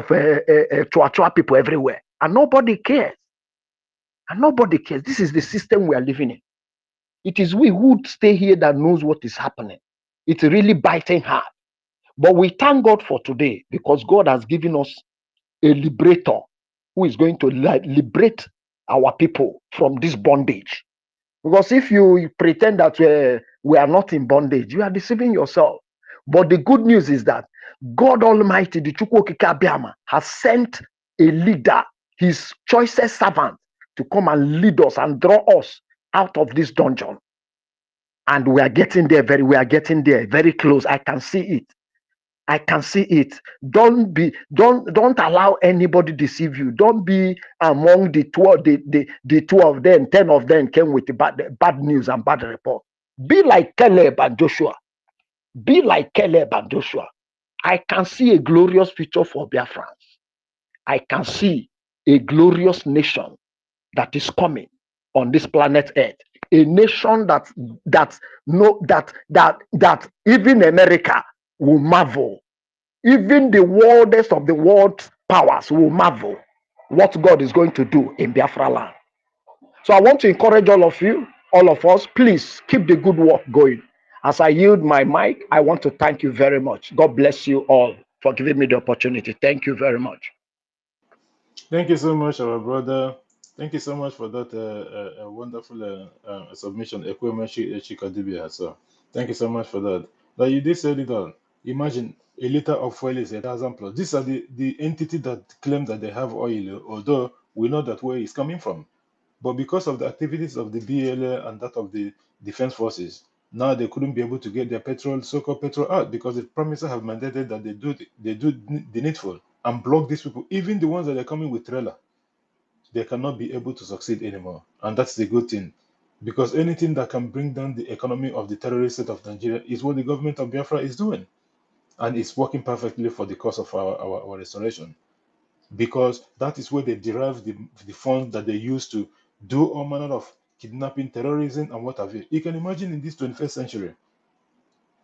chua people everywhere, and nobody cares. This is the system we are living in. It is we who stay here that knows what is happening. It's really biting hard. But we thank God for today, because God has given us a liberator who is going to liberate our people from this bondage. Because if you pretend that we are not in bondage, you are deceiving yourself. But the good news is that God Almighty, the Chukwu Okike Abiama, has sent a leader, his choicest servant, to come and lead us and draw us out of this dungeon. And we are getting there very close. I can see it. Don't allow anybody deceive you. Don't be among the 12, the 12 of them, 10 of them came with bad news and bad report. Be like Caleb and Joshua. I can see a glorious future for Biafrans. I can see a glorious nation that is coming on this planet Earth. A nation that even America will marvel. Even the worldest of the world powers will marvel what God is going to do in Biafra land. So I want to encourage all of you, all of us, please keep the good work going. As I yield my mic, I want to thank you very much. God bless you all for giving me the opportunity. Thank you very much. Thank you so much, our brother. Thank you so much for that wonderful submission. Chikadibia. So, thank you so much for that. Like you did say it all. Imagine a liter of fuel is 1,000 plus. These are the entity that claim that they have oil, although we know that where it's coming from. But because of the activities of the BLA and that of the defense forces, now they couldn't be able to get their petrol, so-called petrol out, because the promises have mandated that they do the needful and block these people, even the ones that are coming with trailer. They cannot be able to succeed anymore. And that's the good thing. Because anything that can bring down the economy of the terrorist state of Nigeria is what the government of Biafra is doing. And it's working perfectly for the cause of our restoration. Because that is where they derive the funds that they use to do all manner of kidnapping, terrorism, and what have you. You can imagine in this 21st century,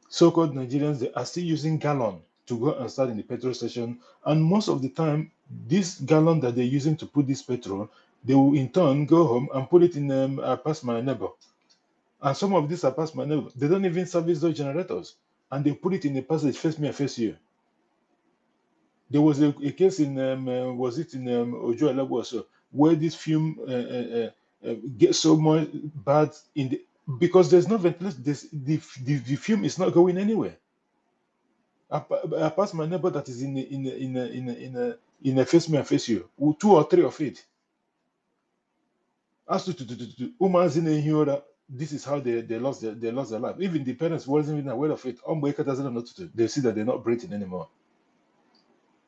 so-called Nigerians, they are still using gallon to go and start in the petrol station. And most of the time, this gallon that they're using to put this petrol, they will in turn go home and put it in past my neighbor. And some of these are past my neighbor. They don't even service those generators. And they put it in the passage, face me and face you. There was a case in, was it in Ojo Alagoso, where this fume gets so much bad in the, because there's no ventilation, the fume is not going anywhere. I passed my neighbor that is in a face me and face you, 2 or 3 of it. As to this is how they lost their life. Even the parents wasn't even aware of it. They see that they're not breathing anymore.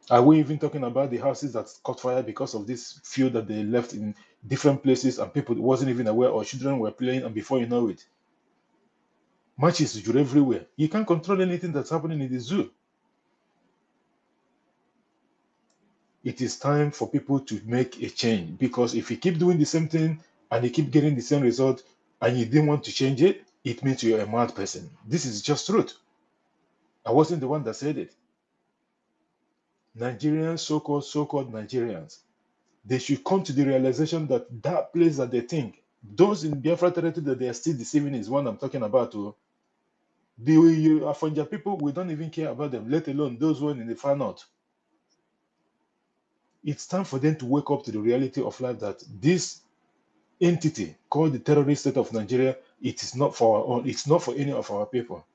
Are we even talking about the houses that caught fire because of this fuel that they left in different places and people wasn't even aware, or children were playing, and before you know it, matches are everywhere. You can't control anything that's happening in the zoo. It is time for people to make a change, because if you keep doing the same thing and you keep getting the same result and you didn't want to change it, it means you're a mad person. This is just truth. I wasn't the one that said it. Nigerians, so-called Nigerians, they should come to the realization that that place that they think, those in Biafra territory that they are still deceiving is one I'm talking about. The Afonja people, we don't even care about them, let alone those one in the far north. It's time for them to wake up to the reality of life, that this entity called the terrorist state of Nigeria, it is not for our own, it's not for any of our people.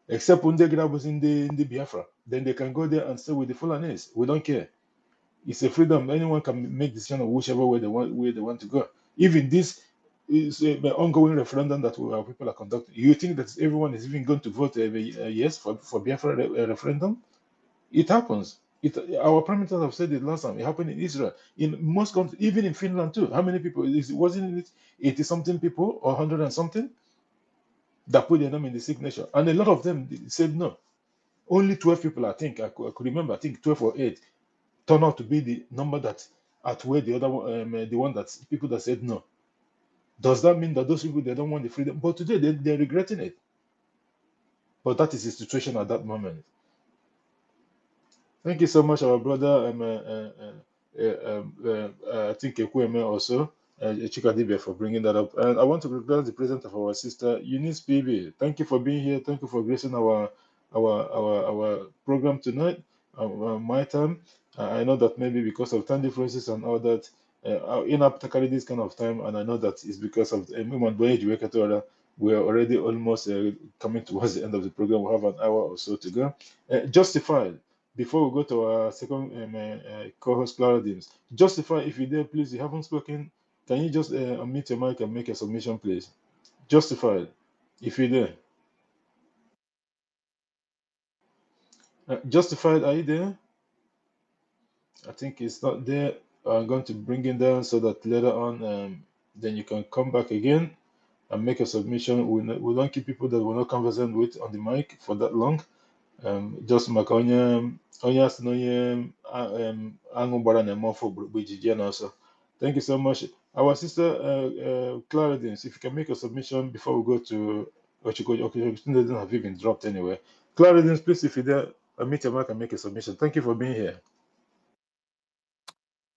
Except when they grab us in the Biafra, then they can go there and stay with the Fulanis. We don't care. It's a freedom. Anyone can make decision of whichever way they want to go. Even this is an ongoing referendum that our people are conducting. You think that everyone is even going to vote yes for Biafra referendum? It happens. Our prime minister have said it last time. It happened in Israel, in most countries, even in Finland too. How many people? Wasn't it 80 something people or 100 and something that put their name in the signature? And a lot of them said no. Only 12 people, I think, I could remember, I think 12 or 8, turned out to be the number that outweighed the other one, the one that people that said no. Does that mean that those people, they don't want the freedom? But today, they're regretting it. But that is the situation at that moment. Thank you so much, our brother. I think Ekweme also, Chikadibe, for bringing that up. And I want to recognize the presence of our sister Eunice PB. Thank you for being here. Thank you for gracing our program tonight. My time. I know that maybe because of time differences and all that, in up to carry this kind of time, and I know that it's because of we're already almost coming towards the end of the program. We have an hour or so to go. Justified. Before we go to our second co-host, Clara Dims, Justify, if you're there, please, you haven't spoken. Can you just unmute your mic and make a submission, please? Justified, if you're there. Justified, are you there? I think it's not there. I'm going to bring it down so that later on, then you can come back again and make a submission. We don't keep people that we're not conversant with on the mic for that long. Just maka onye asị na onye aṅụ gbara na-eme ọfọ bụ ijiji ya n'ọsọ. Thank you so much. Our sister Claridins, if you can make a submission before we go to Ochiko, doesn't have even dropped anyway. Claridins, please, if you're there, unmute your mic and make a submission. Thank you for being here.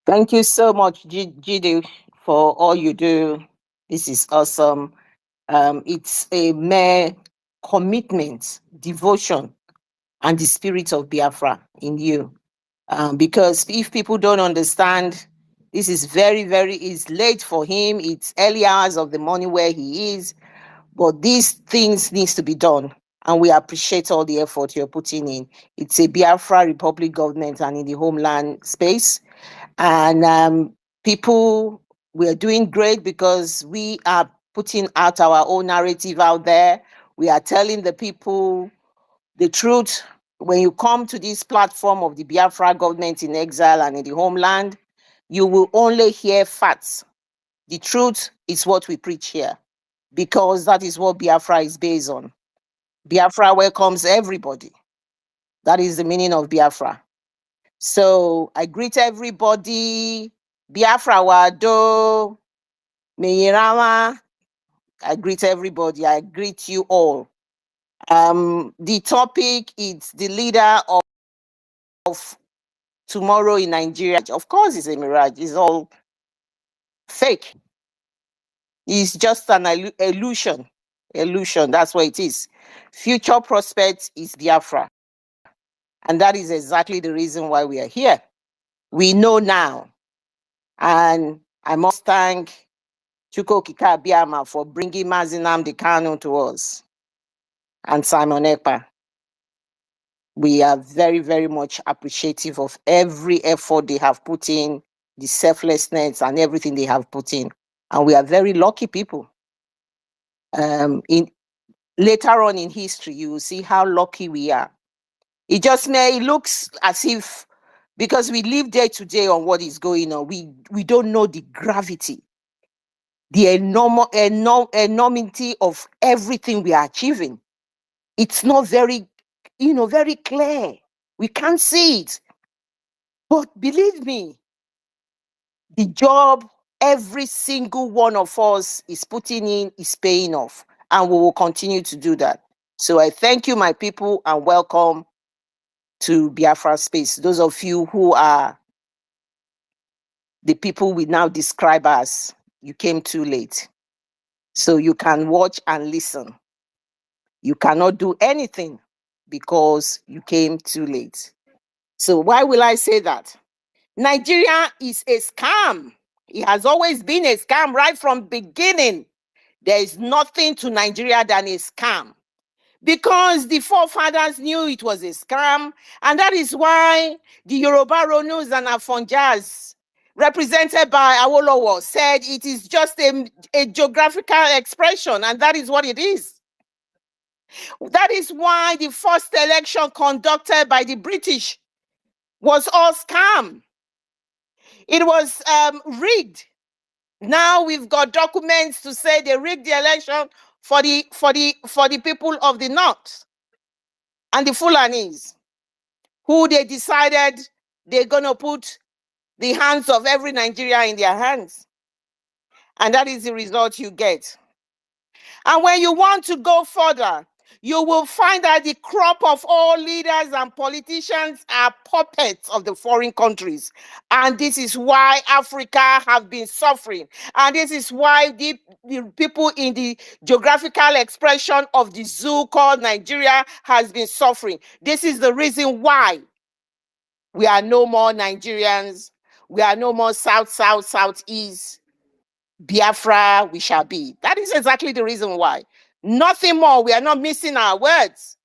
Thank you so much, Jide, for all you do. This is awesome. It's a mere commitment, devotion, and the spirit of Biafra in you. Because if people don't understand, this is it's late for him. It's early hours of the morning where he is, but these things needs to be done. And we appreciate all the effort you're putting in. It's a Biafra Republic government and in the homeland space. And people, we're doing great because we are putting out our own narrative out there. We are telling the people the truth. When you come to this platform of the Biafra government in exile and in the homeland, you will only hear facts. The truth is what we preach here, because that is what Biafra is based on. Biafra welcomes everybody. That is the meaning of Biafra. So I greet everybody. Biafra Wado, Meyirama. I greet everybody. I greet you all. The topic is the leader of tomorrow in Nigeria. Of course, it's a mirage. It's all fake. It's just an illusion. Illusion. That's what it is. Future prospects is Biafra. And that is exactly the reason why we are here. We know now. And I must thank Chuko Kika for bringing Mazinam Kanu to us and Simon Ekpa. We are very, very much appreciative of every effort they have put in, the selflessness and everything they have put in. And we are very lucky people. Later on in history, you will see how lucky we are. It looks as if, because we live day to day on what is going on, we don't know the gravity, the enormity of everything we are achieving. It's not very, very clear. We can't see it. But believe me, the job every single one of us is putting in is paying off. And we will continue to do that. So I thank you, my people, and welcome to Biafra Space. Those of you who are the people we now describe as, you came too late. So you can watch and listen. You cannot do anything because you came too late. So why will I say that? Nigeria is a scam. It has always been a scam right from beginning. There is nothing to Nigeria than a scam, because the forefathers knew it was a scam, and that is why the Yoruba Ronus and Afonjas, represented by Awolowo, said it is just a geographical expression, and that is what it is. That is why the first election conducted by the British was all scam. It was rigged. Now we've got documents to say they rigged the election for the people of the North and the Fulanis, who they decided they're gonna put the hands of every Nigerian in their hands. And that is the result you get. And when you want to go further, you will find that the crop of all leaders and politicians are puppets of the foreign countries. And this is why Africa have been suffering. And this is why the people in the geographical expression of the zoo called Nigeria has been suffering. This is the reason why we are no more Nigerians. We are no more South, South, Southeast. Biafra we shall be. That is exactly the reason why. Nothing more. We are not missing our words.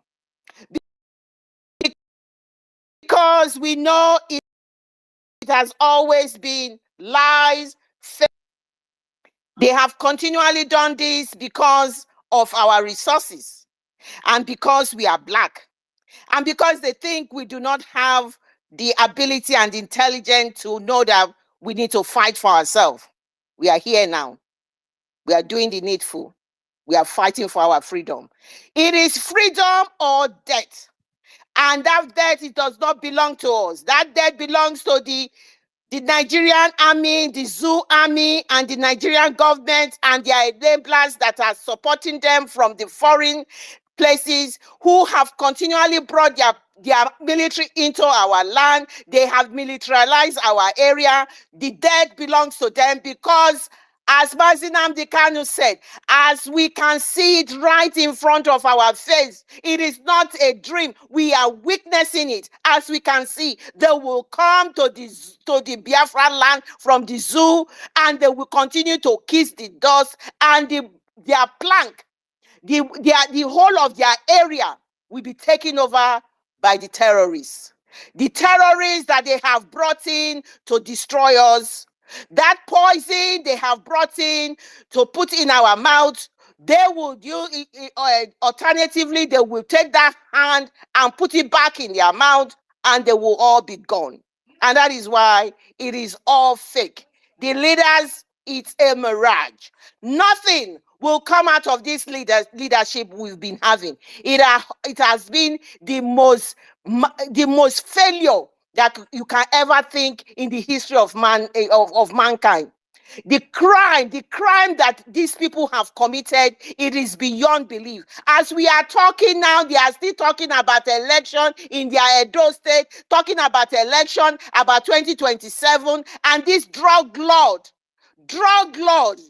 Because we know it has always been lies. They have continually done this because of our resources and because we are black and because they think we do not have the ability and intelligence to know that we need to fight for ourselves. We are here now. We are doing the needful. We are fighting for our freedom. It is freedom or death. And that death, it does not belong to us. That death belongs to the Nigerian army, the zoo army, and the Nigerian government and their enablers that are supporting them from the foreign places, who have continually brought their military into our land. They have militarized our area. The death belongs to them because, as Mazi Nnamdi Kanu said, as we can see it right in front of our face, it is not a dream. We are witnessing it. As we can see, they will come to the Biafra land from the zoo, and they will continue to kiss the dust, and their plank, the whole of their area will be taken over by the terrorists. The terrorists that they have brought in to destroy us, that poison they have brought in to put in our mouths, they will do alternatively, they will take that hand and put it back in their mouth, and they will all be gone. And that is why it is all fake. The leaders, it's a mirage. Nothing will come out of this leadership we've been having. It has been the most failure that you can ever think in the history of mankind. The crime that these people have committed, it is beyond belief. As we are talking now, they are still talking about election in their Edo state, talking about election about 2027, and this drug lord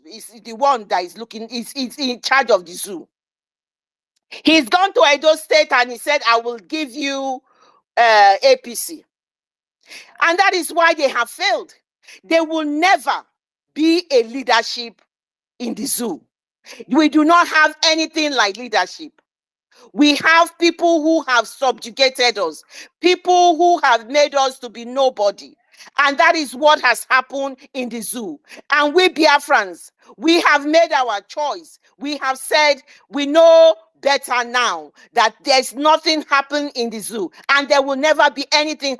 is the one that is is in charge of the zoo. He's gone to Edo state and he said, I will give you APC. And that is why they have failed. They will never be a leadership in the zoo. We do not have anything like leadership. We have people who have subjugated us, people who have made us to be nobody. And that is what has happened in the zoo. And we Biafrans, we have made our choice. We have said we know better now, that there's nothing happening in the zoo, and there will never be anything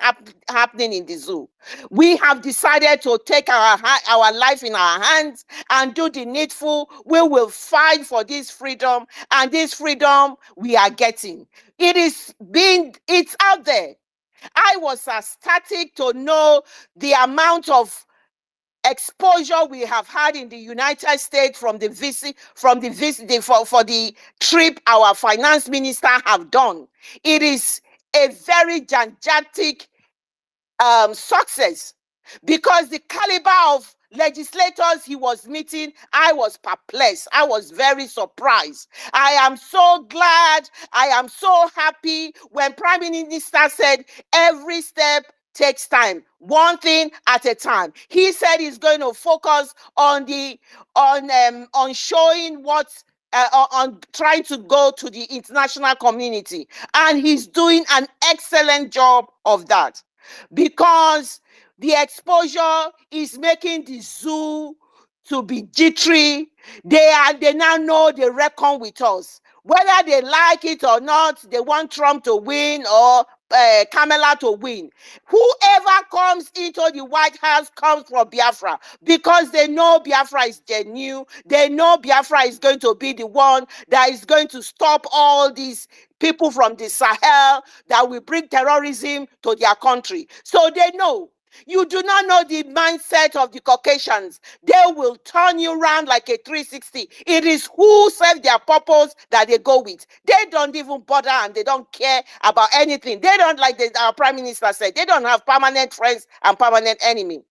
happening in the zoo. We have decided to take our life in our hands and do the needful. We will fight for this freedom, and this freedom we are getting. It's out there. I was ecstatic to know the amount of exposure we have had in the United States from the for the trip our finance minister have done. It is a very gigantic success, because the caliber of legislators he was meeting, I was perplexed. I was very surprised. I am so glad, I am so happy when Prime Minister said every step takes time, one thing at a time. He said he's going to focus on showing what's on trying to go to the international community, and he's doing an excellent job of that, because the exposure is making the zoo to be jittery. They now know they reckon with us. Whether they like it or not, they want Trump to win or Kamala to win. Whoever comes into the White House comes from Biafra because they know Biafra is genuine. They know Biafra is going to be the one that is going to stop all these people from the Sahel that will bring terrorism to their country. So they know. You do not know the mindset of the Caucasians. They will turn you around like a 360. It is who serve their purpose that they go with. They don't even bother and they don't care about anything. They don't, like our Prime Minister said, they don't have permanent friends and permanent enemy.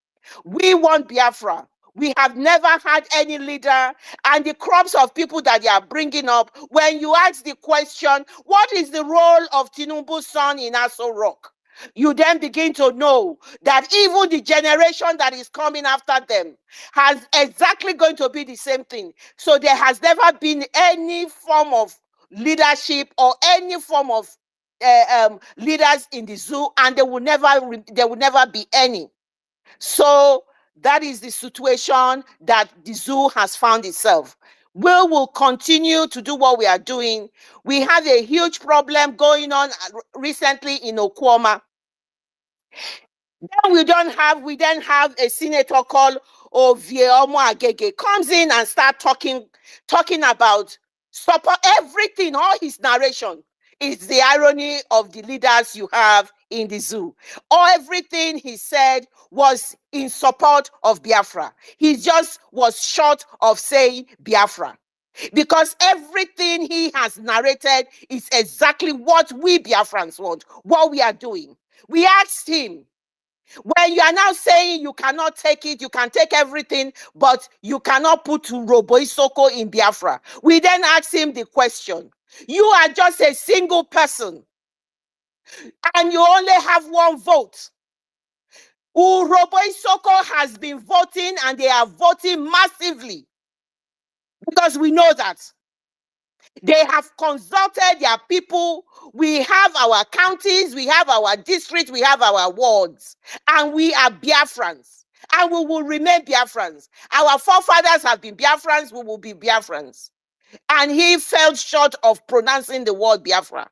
We want Biafra. We have never had any leader, and the crops of people that they are bringing up, when you ask the question, what is the role of Tinubu's son in Aso Rock? You then begin to know that even the generation that is coming after them has exactly going to be the same thing. So there has never been any form of leadership or any form of leaders in the zoo, and there will never be any. So that is the situation that the zoo has found itself. We will continue to do what we are doing. We have a huge problem going on recently in Okwama. Then we then have a senator called Ovieomo Agege comes in and start talking about support everything. All his narration is the irony of the leaders you have in the zoo. Everything he said was in support of Biafra. He just was short of saying Biafra, because everything he has narrated is exactly what we Biafrans want, what we are doing. We asked him, when you are now saying you cannot take it, you can take everything, but you cannot put Robo Isoko in Biafra. We then asked him the question, you are just a single person and you only have one vote. Robo Isoko has been voting and they are voting massively, because we know that. They have consulted their people. We have our counties, we have our districts, we have our wards, and we are Biafrans, and we will remain Biafrans. Our forefathers have been Biafrans, we will be Biafrans. And he fell short of pronouncing the word Biafra.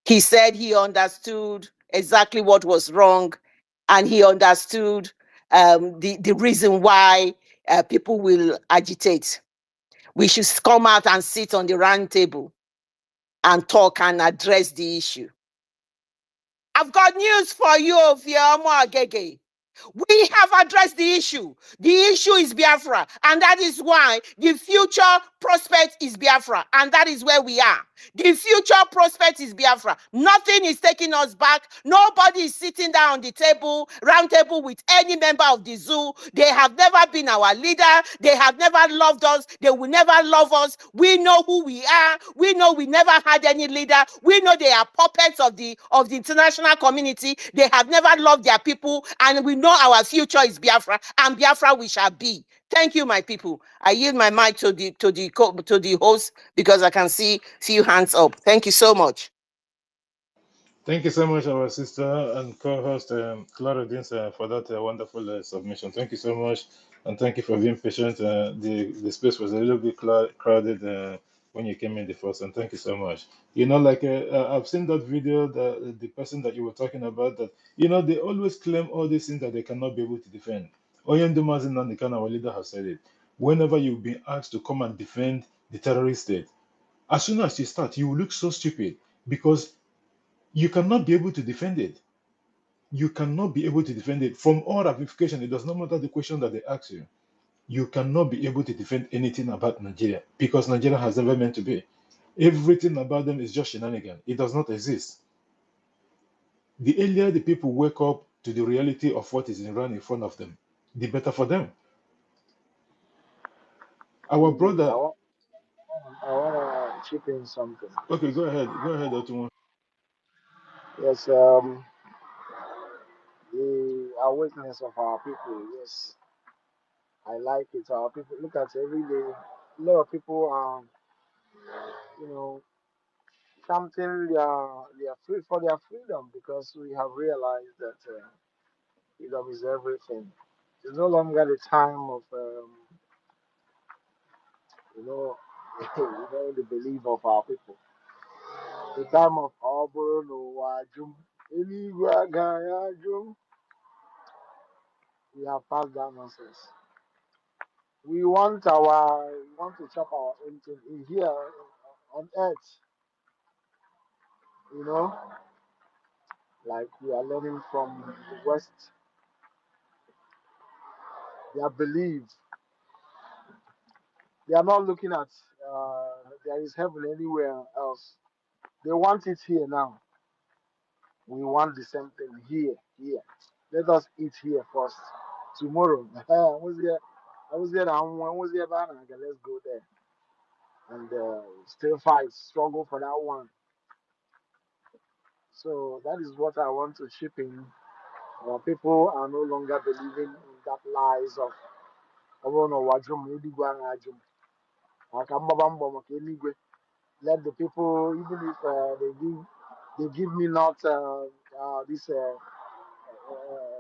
He said he understood exactly what was wrong, and he understood the reason why people will agitate. We should come out and sit on the round table and talk and address the issue. I've got news for you, Ovieomo Agege. We have addressed the issue. The issue is Biafra, and that is why the future prospect is Biafra, and that is where we are. The future prospect is Biafra. Nothing is taking us back. Nobody is sitting down on the table, round table, with any member of the zoo. They have never been our leader. They have never loved us. They will never love us. We know who we are. We know we never had any leader. We know they are puppets of the international community. They have never loved their people, and we know our future is Biafra, and Biafra we shall be. Thank you, my people. I yield my mic to the host, because I can see few hands up. Thank you so much. Thank you so much, our sister and co-host Clara Dins, for that wonderful submission. Thank you so much, and thank you for being patient. The space was a little bit crowded when you came in the first, and thank you so much. Like I've seen that video, the person that you were talking about, that they always claim all these things that they cannot be able to defend. Oyendumazin Nandikan, our leader, has said it. Whenever you've been asked to come and defend the terrorist state, as soon as you start, you will look so stupid, because you cannot be able to defend it. You cannot be able to defend it. From all ramifications, it does not matter the question that they ask you. You cannot be able to defend anything about Nigeria, because Nigeria has never meant to be. Everything about them is just shenanigans. It does not exist. The earlier the people wake up to the reality of what is right in front of them, the better for them. Our brother. I want to chip in something. Okay, go ahead. Go ahead, Otumwa. Yes, the awakeness of our people. Yes, I like it. Our people, look at every day. A lot of people are, you know, chanting their free for their freedom, because we have realized that freedom is everything. It's no longer the time of you know the belief of our people. The time of Oboro no Wajum. Anywhere Gayajum. We have passed that nonsense. We want to chop our own thing in here on earth, you know, like we are learning from the West, their beliefs. They are not looking at there is heaven anywhere else. They want it here now. We want the same thing here. Let us eat here first. Tomorrow, I was there. I was there. I was there. Okay, let's go there and still fight, struggle for that one. So that is what I want to chip in. Our people are no longer believing in that lies of "Oh, no, wajum, edigwe angajum." Akambaba mbọ maka eluigwe. Let the people, even if they give me not this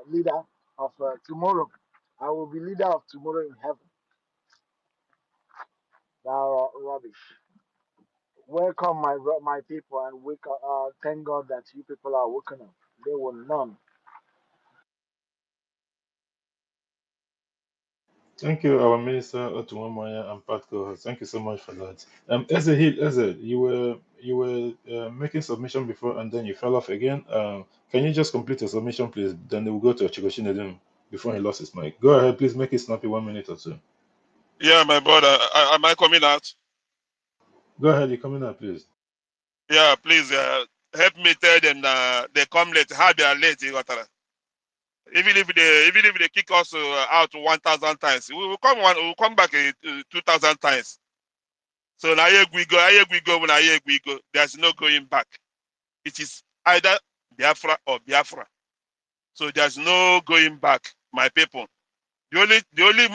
leader of tomorrow, I will be leader of tomorrow in heaven. Now rubbish. Welcome my people and wake up. Thank God that you people are waking up. They will none. Thank you, our minister Otuwamoya and Pat co-host. Thank you so much for that. Eze, you were making submission before and then you fell off again. Can you just complete your submission, please? Then we'll go to Chigoshin before he lost his mic. Go ahead, please make it snappy, 1 minute or two. Yeah, my brother. Am I coming out? Go ahead, you're coming out, please. Yeah, please help me tell them they come late. How they are late, even if they kick us out 1,000 times, we will come back 2,000 times. So now we go. There's no going back. It is either Biafra or Biafra. So there's no going back, my people. The only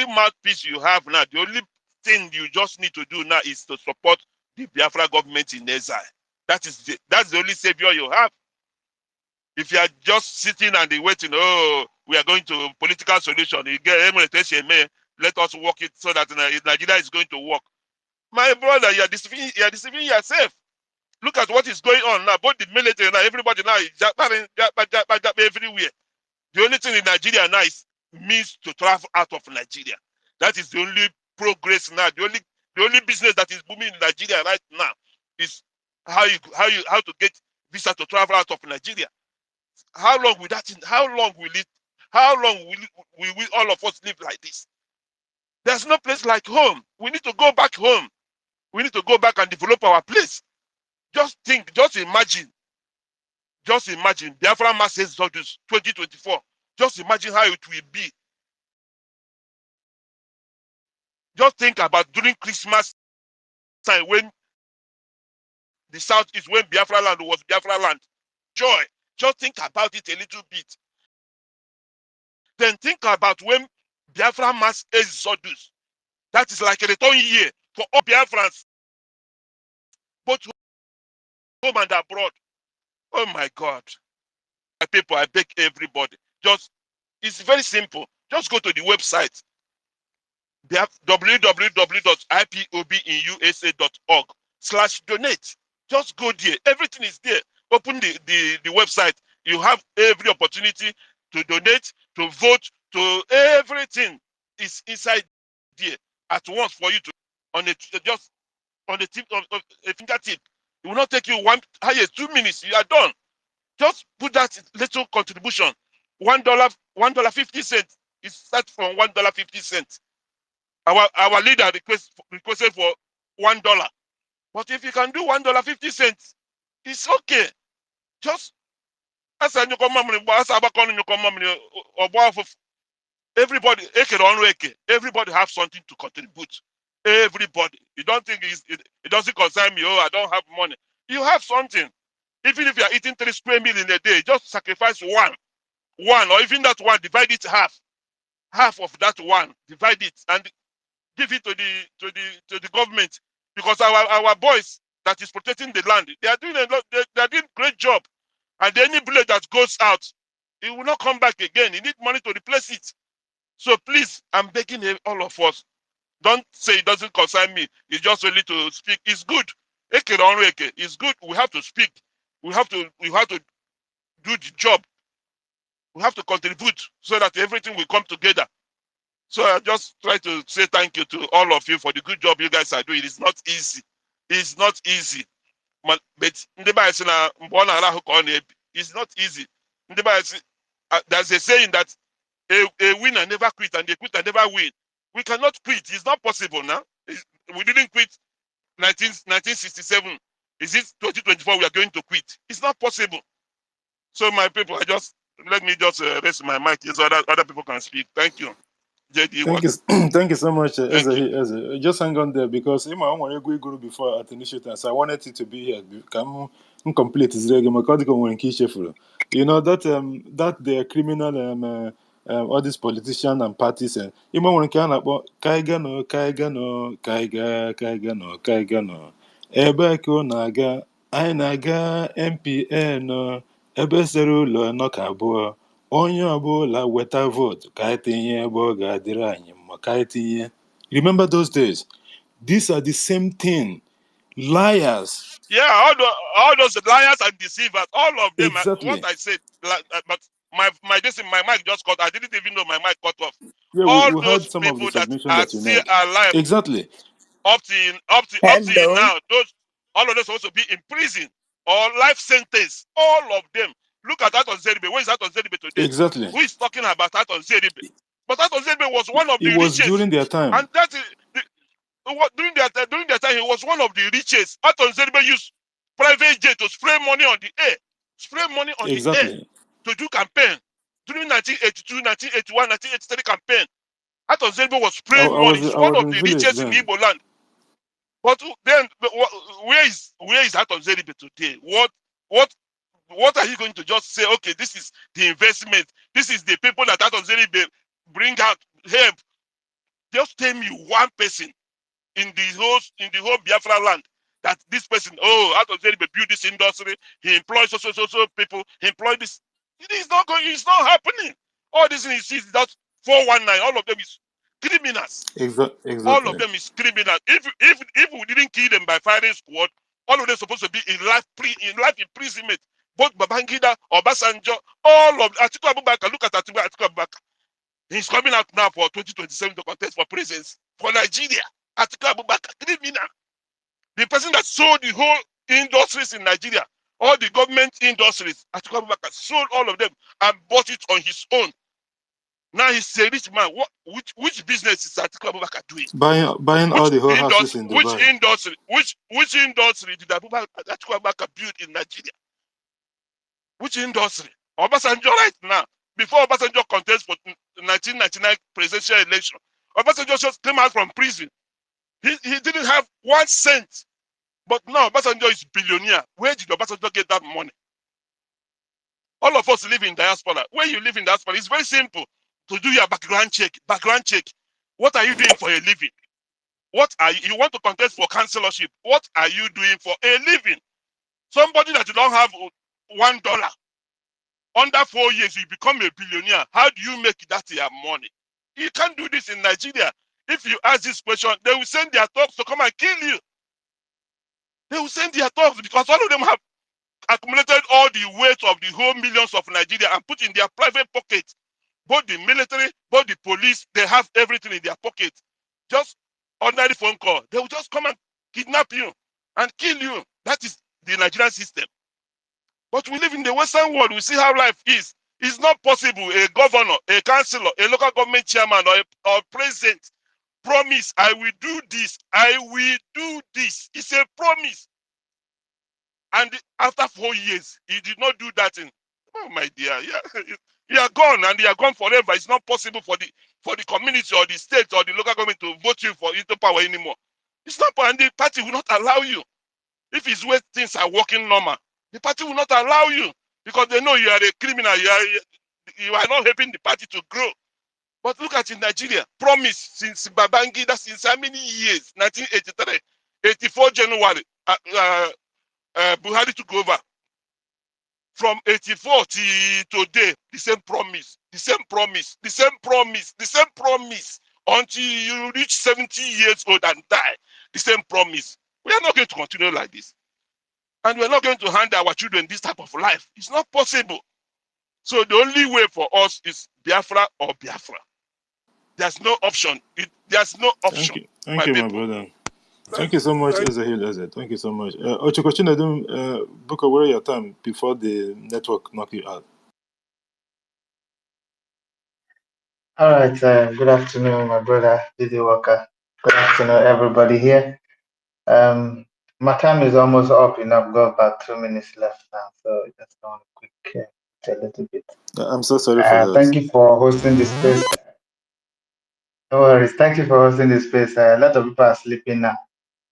mouthpiece you have now, the only thing you just need to do now is to support the Biafra government in exile. That's the only savior you have. If you are just sitting and waiting, oh, we are going to political solution, you get let us work it so that Nigeria is going to work. My brother, you are deceiving yourself. Look at what is going on now. Both the military now, everybody now is everywhere. The only thing in Nigeria now is means to travel out of Nigeria. That is the only progress now. The only business that is booming in Nigeria right now is how to get visa to travel out of Nigeria. How long will we all of us live like this? There's no place like home. We need to go back home. We need to go back and develop our place. Just imagine Biafra mass exodus 2024. Just imagine how it will be. Just think about during Christmas time when the South is when Biafra land was Biafra land. Joy. Just think about it a little bit. Then think about when Biafra mass exodus. That is like a return year for all Biafrans, both home and abroad. Oh my God. My people, I beg everybody. It's very simple. Just go to the website. They have www.ipobinusa.org/donate. Just go there. Everything is there. Open the website. You have every opportunity to donate, to vote, to everything is inside there at once for you to just on the tip of a fingertip. It will not take you 2 minutes. You are done. Just put that little contribution. $1.50. It starts from $1.50. Our leader requested for $1. But if you can do $1.50, it's okay. Just as everybody, everybody have something to contribute. Everybody. You don't think it doesn't concern me. Oh, I don't have money. You have something. Even if you are eating 3 square meals in a day, just sacrifice one, or even that one, divide it half of that one, divide it and give it to the government, because our boys that is protecting the land, they are doing they are doing great job, and any bullet that goes out, it will not come back again. You need money to replace it. So please, I'm begging all of us, don't say it doesn't concern me. It's just only to speak. It's good. It's good. We have to speak. We have to do the job. We have to contribute so that everything will come together. So I just try to say thank you to all of you for the good job you guys are doing. It's not easy. It's not easy. But it's not easy. There's a saying that a winner never quit and a quitter never win. We cannot quit. It's not possible now. We didn't quit 1967. Is it 2024 we are going to quit? It's not possible. So my people, let me just raise my mic so other people can speak. Thank you. JD Thank one. you, thank you so much, Thank you. Eze. Just hang on there because I want to go before at initiative, so I wanted it to be here. Come complete is regular. You know that that the criminal all these politicians and parties and you want to kaigano ebe ko naga anyị na-aga MPN ebe sere ụlọ nọ ka abụọ onye ọbụla weta vote ka anyị tinye ebe ọ ga-adịrị anyị mma ka anyị tinye. Remember those days? These are the same thing. Liars. Yeah, all those liars and deceivers, all of them. What Exactly. I said, but my mic just cut. I didn't even know my mic cut off. Yeah, All we heard those some of the people that submission are that you still made. alive Exactly. up to Hello. now, all of them supposed to be in prison or life sentence. All of them. Look at that on Zeribe. Where is that on Zeribe today? Exactly. Who is talking about that on Zeribe? But that on Zeribe was one of It the was richest, during their time. and that is during their time, he was one of the richest. Aton Zeribe used private jet to spray money on the air, Exactly. to do campaign during 1982, 1981, 1983 campaign. Aton Zeribe was spraying money. He's I one was of in the village richest in then. Igbo land. But then, where is Aton Zeribe today? What are you going to just say? Okay, this is the investment. This is the people that Aton Zeribe bring out help. Just tell me one person in the whole Biafra land that this person, out of Zeribe build this industry, he employs so people, he employed this. It is not going, it's not happening. All this is that 419, all of them is criminals. All of Exactly. them is criminals. If we didn't kill them by firing squad, all of them supposed to be in life imprisonment. Both Babangida, Obasanjo, all of Atiku Abubakar. Look at Atiku Abubakar. He's coming out now for 2027 to contest for presence for Nigeria. Atiku Abubakar, criminal. The person that sold the whole industries in Nigeria, all the government industries, Atiku Abubakar sold all of them and bought it on his own. Now he's a rich man. Which business is Atiku Abubakar doing? Buying all Which the whole houses industry? in Dubai. Which industry did Atiku Abubakar build in Nigeria? Which industry? Obasanjo right now, before Obasanjo contest for 1999 presidential election, Obasanjo just came out from prison. He didn't have 1 cent. But now Obasanjo is billionaire. Where did Obasanjo get that money? All of us live in diaspora. Where you live in diaspora, it's very simple to do your background check. What are you doing for a living? You want to contest for councillorship? What are you doing for a living? Somebody that you don't have $1, under 4 years, you become a billionaire. How do you make that your money? You can't do this in Nigeria. If you ask this question, they will send their thugs to come and kill you. They will send their thugs because all of them have accumulated all the weight of the whole millions of Nigeria and put in their private pockets. Both the military, both the police, they have everything in their pocket. Just ordinary phone call. They will just come and kidnap you and kill you. That is the Nigerian system. But we live in the Western world. We see how life is. It's not possible a governor, a councillor, a local government chairman, or president promise, I will do this. I will do this. It's a promise. And after 4 years, he did not do that thing. Oh my dear, yeah, you are gone, and you are gone forever. It's not possible for the community or the state or the local government to vote you for into power anymore. It's not, and the party will not allow you. If it's where things are working normal, the party will not allow you because they know you are a criminal. You are not helping the party to grow. But look at in Nigeria, promise since Babangida, since how many years? 1983, 84 January. Buhari took over. From 84 to today, the same promise, until you reach 70 years old and die. The same promise. We are not going to continue like this. And we're not going to hand our children this type of life. It's not possible. So the only way for us is Biafra or Biafra. There's no option. There's no option. Thank you, my brother. Thank you so much, Ezehil. Thank you so much. Ochokochine, book away your time before the network knock you out. All right. Good afternoon, my brother Didi Walker. Good afternoon, everybody here. My time is almost up. I've got about 2 minutes left now, so I just want to quick a little bit. I'm so sorry for that. Thank you for hosting this space. No worries. Thank you for hosting this space. A lot of people are sleeping now,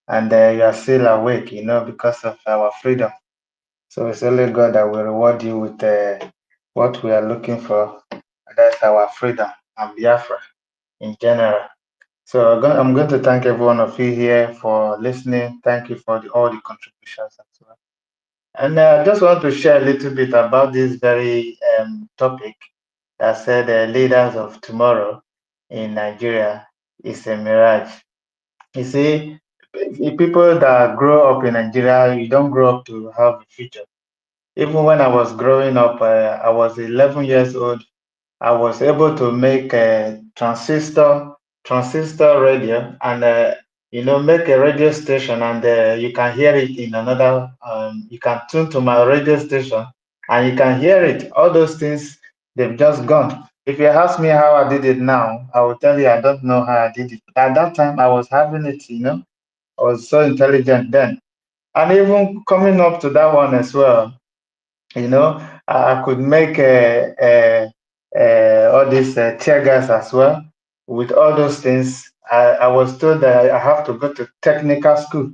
and you are still awake, because of our freedom. So it's only God that will reward you with what we are looking for. That's our freedom and Biafra in general. So I'm going to thank every one of you here for listening. Thank you for all the contributions as well. And I just want to share a little bit about this very topic that said leaders of tomorrow in Nigeria is a mirage. You see, people that grow up in Nigeria, you don't grow up to have a future. Even when I was growing up, I was 11 years old. I was able to make a transistor radio and make a radio station, and you can hear it in another. You can tune to my radio station and you can hear it. All those things, they've just gone. If you ask me how I did it now, I will tell you I don't know how I did it. At that time, I was having it. I was so intelligent then, and even coming up to that one as well. I could make all these tear gas as well. With all those things, I was told that I have to go to technical school.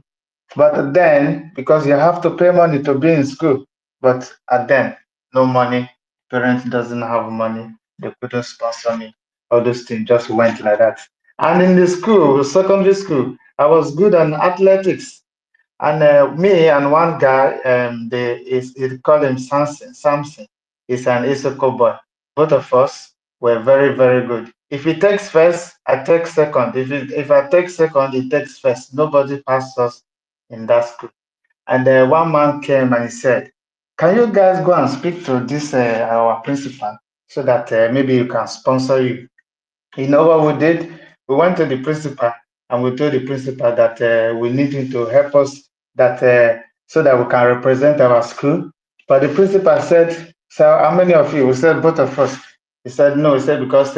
But then, because you have to pay money to be in school, but then, no money, parents doesn't have money, they couldn't sponsor me. All those things just went like that. And in the school, secondary school, I was good on athletics. And me and one guy, they call him Samson. Samson. He's an Isoko boy. Both of us were very, very good. If he takes first, I take second. If I take second, he takes first. Nobody passed us in that school. And one man came and he said, "Can you guys go and speak to this our principal so that maybe you can sponsor you?" You know what we did? We went to the principal and we told the principal that we need him to help us so that we can represent our school. But the principal said, "So how many of you?" We said, "Both of us." He said, "No." He said, "Because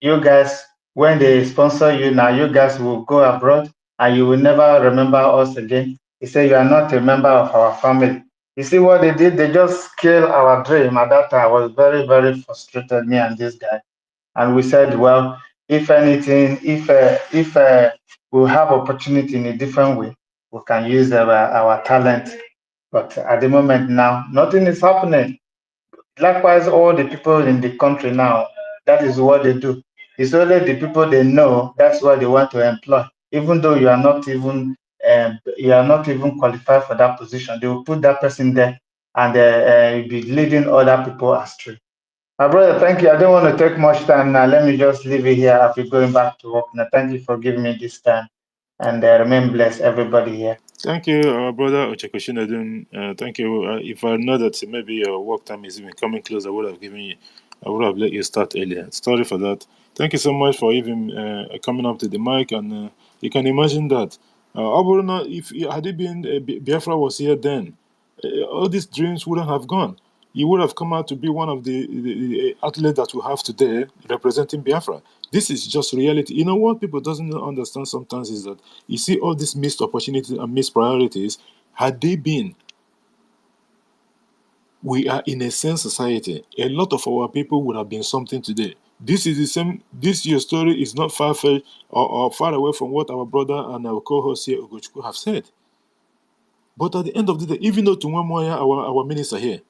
you guys, when they sponsor you now, you guys will go abroad and you will never remember us again." He said, "You are not a member of our family." You see what they did? They just killed our dream. At that time, I was very, very frustrated, me and this guy. And we said, well, if anything, if we have opportunity in a different way, we can use our talent. But at the moment now, nothing is happening. Likewise, all the people in the country now, that is what they do. It's only the people they know, that's what they want to employ. Even though you are not even qualified for that position, they will put that person there and be leading other people astray. My brother, thank you. I don't want to take much time now. Let me just leave it here. I'll be going back to work now. Thank you for giving me this time. And remain blessed, everybody here. Thank you, brother Ochekoshine. Thank you. If I know that maybe your work time is even coming close, I would have let you start earlier. Sorry for that. Thank you so much for even coming up to the mic, and you can imagine that. Aburuna, if had it been Biafra was here then, all these dreams wouldn't have gone. You would have come out to be one of the athletes that we have today representing Biafra. This is just reality. You know what people doesn't understand sometimes is that you see all these missed opportunities and missed priorities. Had they been, we are in a sane society. A lot of our people would have been something today. This is the same. This your story is not far-fetched or far away from what our brother and our co-host here, Ugochukwu, have said. But at the end of the day, even though Tumwemoya, our minister here,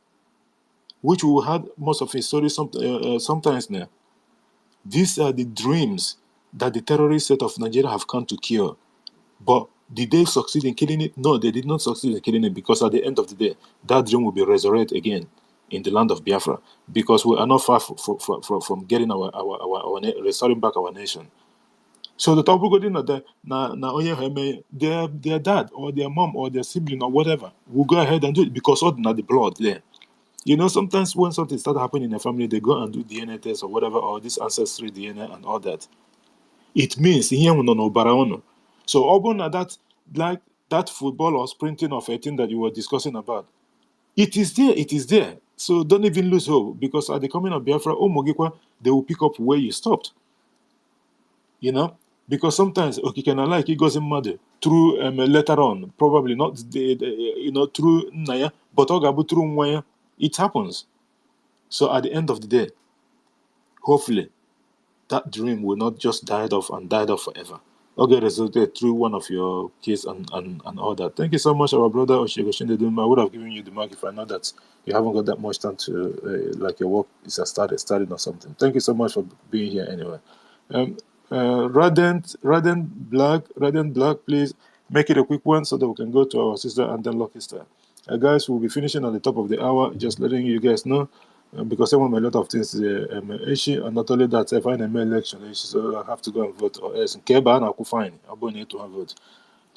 which we had most of his stories sometimes now, these are the dreams that the terrorist set of Nigeria have come to kill. But did they succeed in killing it? No, they did not succeed in killing it, because at the end of the day, that dream will be resurrected again in the land of Biafra, because we are not far from getting our restoring back our nation. So the top go na their dad or their mom or their sibling or whatever will go ahead and do it because of the blood there. You know, sometimes when something starts happening in a family, they go and do DNA test or whatever, or this ancestry DNA and all that. It means here no baraono. So open that like that football or sprinting of 18 that you were discussing about. It is there, it is there. So don't even lose hope because at the coming of Biafra, they will pick up where you stopped. You know? Because sometimes like it goes in mother through later on, probably not through Naya, but Ogabu through Nwaya. It happens. So at the end of the day, hopefully, that dream will not just die off and die off forever. Okay, resulted through one of your kids and all that. Thank you so much, our brother Oshigoshin. I would have given you the mic if I know that you haven't got that much time to, like your work is started or something. Thank you so much for being here anyway. Um, Radent Black, please make it a quick one so that we can go to our sister and then Lucky Star. Guys, we'll be finishing at the top of the hour, just letting you guys know. Because someone made a lot of things issue, and not only that, if I am election issue, so I have to go and vote or else. Keba and I could find. I will need to have vote.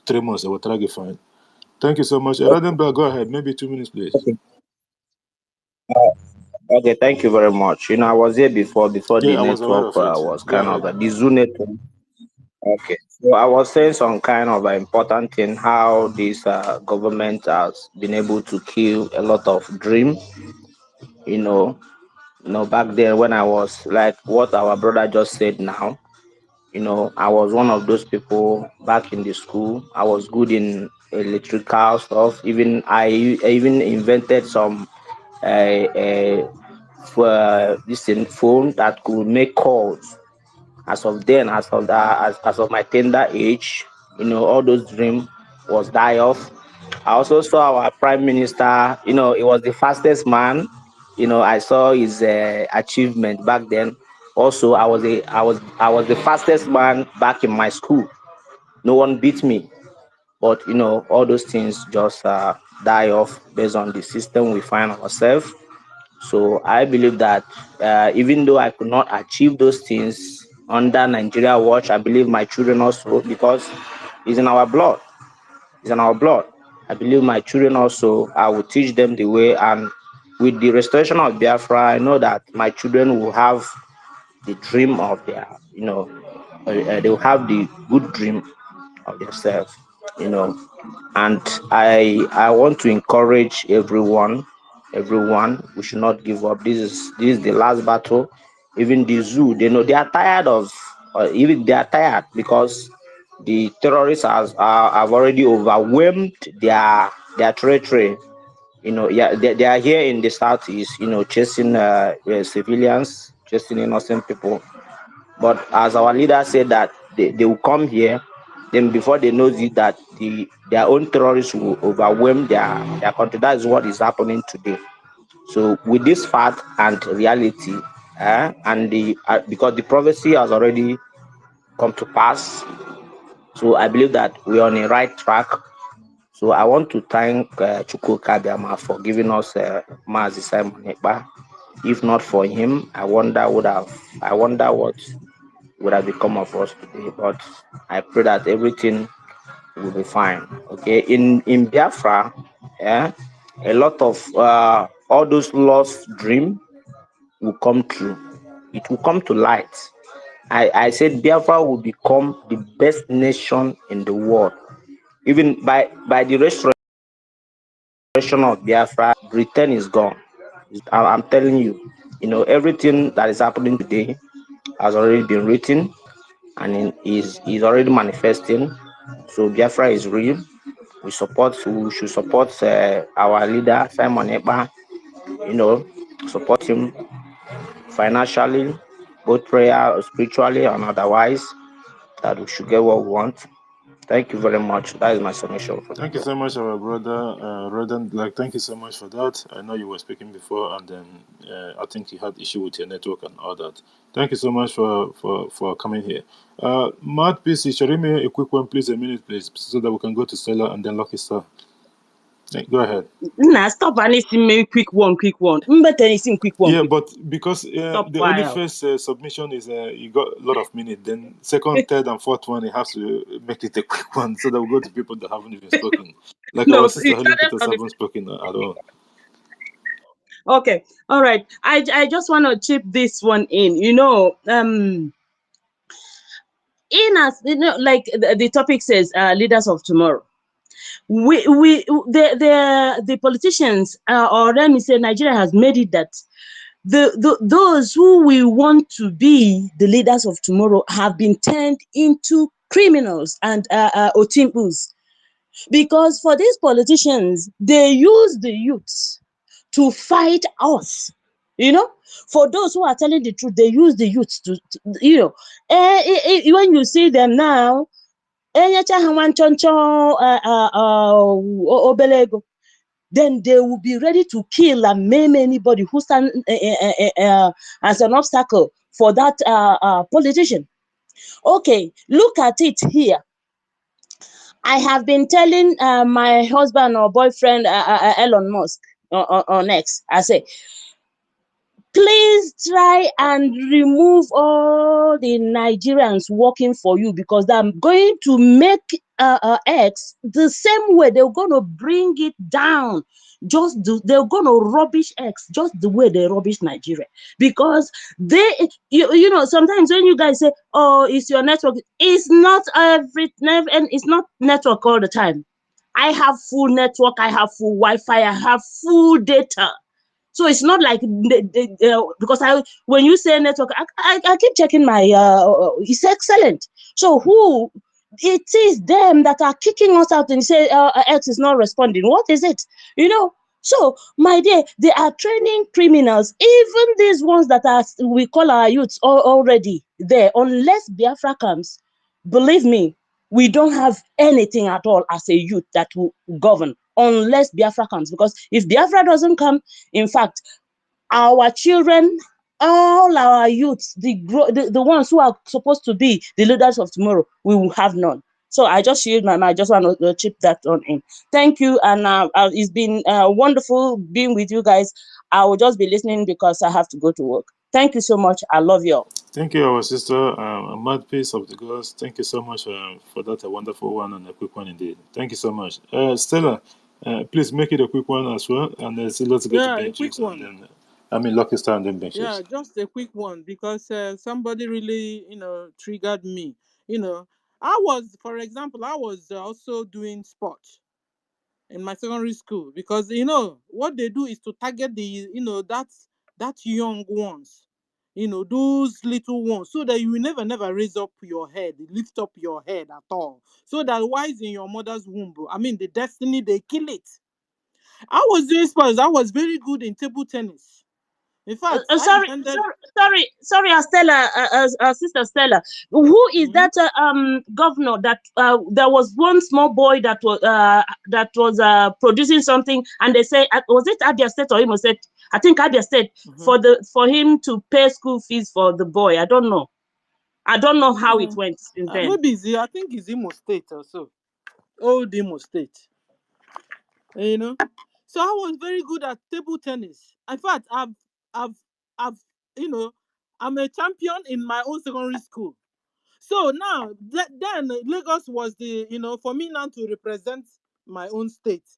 3 months, I will try to find. Thank you so much. Radenberg, go ahead. Maybe 2 minutes, please. Okay. Okay, thank you very much. I was here before the Yeah, I was aware network of it. was Go kind ahead. of the Zoo network. Okay, so I was saying some kind of important thing how this government has been able to kill a lot of dream. You know, back then when I was like what our brother just said now. I was one of those people back in the school. I was good in electrical stuff. I even invented some this thing, phone that could make calls. As of then, as of my tender age, all those dreams was die off. I also saw our prime minister. He was the fastest man. I saw his achievement back then. Also, I was the fastest man back in my school. No one beat me. But all those things just die off based on the system we find ourselves. So I believe that even though I could not achieve those things under Nigeria watch, I believe my children also, because it's in our blood. It's in our blood. I believe my children also, I will teach them the way. And with the restoration of Biafra, I know that my children will have the dream of their, they will have the good dream of themselves, and I want to encourage everyone. We should not give up. This is the last battle. Even the zoo, they are tired of, even they are tired because the terrorists have already overwhelmed their territory. Yeah, they are here in the southeast, chasing civilians, chasing innocent people. But as our leader said that they will come here, then before they know it, that their own terrorists will overwhelm their country. That is what is happening today. So with this fact and reality, and because the prophecy has already come to pass, so I believe that we are on the right track. So I want to thank Chukwu Kabiama for giving us Mazi Simon Ekpa. If not for him, I wonder what would have become of us today. But I pray that everything will be fine. Okay, in Biafra, a lot of all those lost dreams will come true. It will come to light. I said Biafra will become the best nation in the world. Even by the restoration of Biafra, Britain is gone. I'm telling you, everything that is happening today has already been written and is already manifesting. So Biafra is real. We should support our leader Simon Ekpa. Support him financially, both prayer, spiritually, and otherwise. That we should get what we want. Thank you very much. That is my submission for Thank you today. so much, our brother Rodan Black. Thank you so much for that. I know you were speaking before, and then I think you had issue with your network and all that. Thank you so much for coming here. Matt PC, show me a quick one, please, a minute, please, so that we can go to Stella and then Lucky Star. Go ahead. Nah, stop anything, me quick one. Better anything quick one. Yeah, but because Stop the only while. first submission is you got a lot of minutes, then second, third, and fourth one, you have to make it a quick one so that we go to people that haven't even spoken. Like No, our so sister you Helen started Peters on the haven't spoken at all. okay. All right. I just want to chip this one in. In as like the topic says, leaders of tomorrow. The politicians, or let me say, Nigeria has made it that those who we want to be the leaders of tomorrow have been turned into criminals and otimpus. Because for these politicians, they use the youth to fight us. For those who are telling the truth, they use the youth when you see them now, then they will be ready to kill and maim anybody who stand as an obstacle for that politician. Okay, look at it here. I have been telling my husband or boyfriend, Elon Musk, on X, I say, please try and remove all the Nigerians working for you, because I'm going to make X the same way. They're going to bring it down. They're going to rubbish X just the way they rubbish Nigeria. Because sometimes when you guys say, oh, it's your network, it's not and it's not network all the time. I have full network, I have full Wi-Fi, I have full data. So it's not like because when you say network, I keep checking my. It's excellent. So who it is them that are kicking us out and say X is not responding? What is it? So my dear, they are training criminals. Even these ones that we call our youths already there. Unless Biafra comes, believe me, we don't have anything at all as a youth that will govern unless Biafra comes. Because if Biafra doesn't come, in fact, our children, all our youths, the ones who are supposed to be the leaders of tomorrow, we will have none. So I just shield my mind. I just want to chip that on in. Thank you, and it's been wonderful being with you guys. I will just be listening because I have to go to work. Thank you so much. I love you all. Thank you, our sister, a mad piece of the girls. Thank you so much for that, a wonderful one and a quick one indeed. Thank you so much. Stella, please make it a quick one as well, and then let's get to Yeah, a quick benches, and one. then, Lucky Star and then benches. Yeah, just a quick one because somebody really, triggered me. You know, for example, I was also doing sport in my secondary school because what they do is to target the that young ones, those little ones, so that you will never raise up your head, lift up your head at all, so that while in your mother's womb, I mean the destiny, they kill it. I was doing sports. I was very good in table tennis. In fact, I Sorry, defended. Stella, sister Stella. Who is Mhm. that governor that there was one small boy that was producing something, and they say was it Abia State or Imo State? I think Abia State Mhm. for him to pay school fees for the boy. I don't know. I don't know how it Uh, went since then. Maybe I think it's Imo State or so. Old Imo State. You know. So I was very good at table tennis. In fact, I've, you know, I'm a champion in my own secondary school. So now, then Lagos was for me now to represent my own state,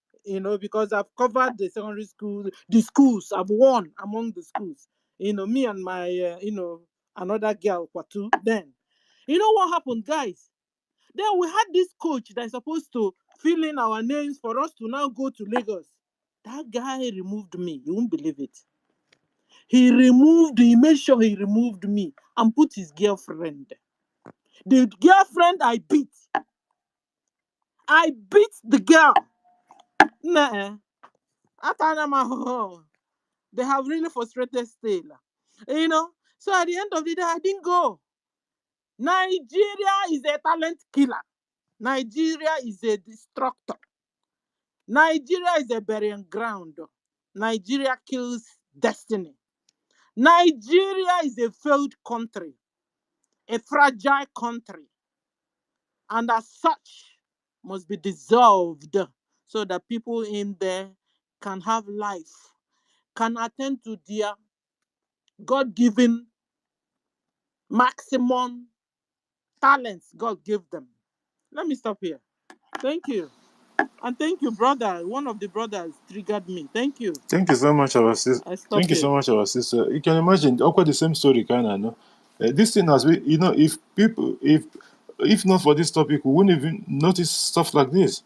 because I've covered the secondary school, the schools, I've won among the schools. Me and my, another girl, Kwatu, then. You know what happened, guys? Then we had this coach that is supposed to fill in our names for us to now go to Lagos. That guy removed me. You won't believe it. He made sure he removed me and put his girlfriend. The girlfriend I beat the girl. Nah, they have really frustrated still. So at the end of the day, I didn't go. Nigeria is a talent killer. Nigeria is a destructor. Nigeria is a burying ground. Nigeria kills destiny. Nigeria is a failed country, a fragile country, and as such must be dissolved so that people in there can have life, can attend to their God-given maximum talents God gave them. Let me stop here. Thank you. And thank you, brother. One of the brothers triggered me. Thank you. Thank you so much, our sister. I stop Thank you here. so much, our sister. You can imagine, quite the same story, kind of. No? This thing has been, if people, if not for this topic, we wouldn't even notice stuff like this.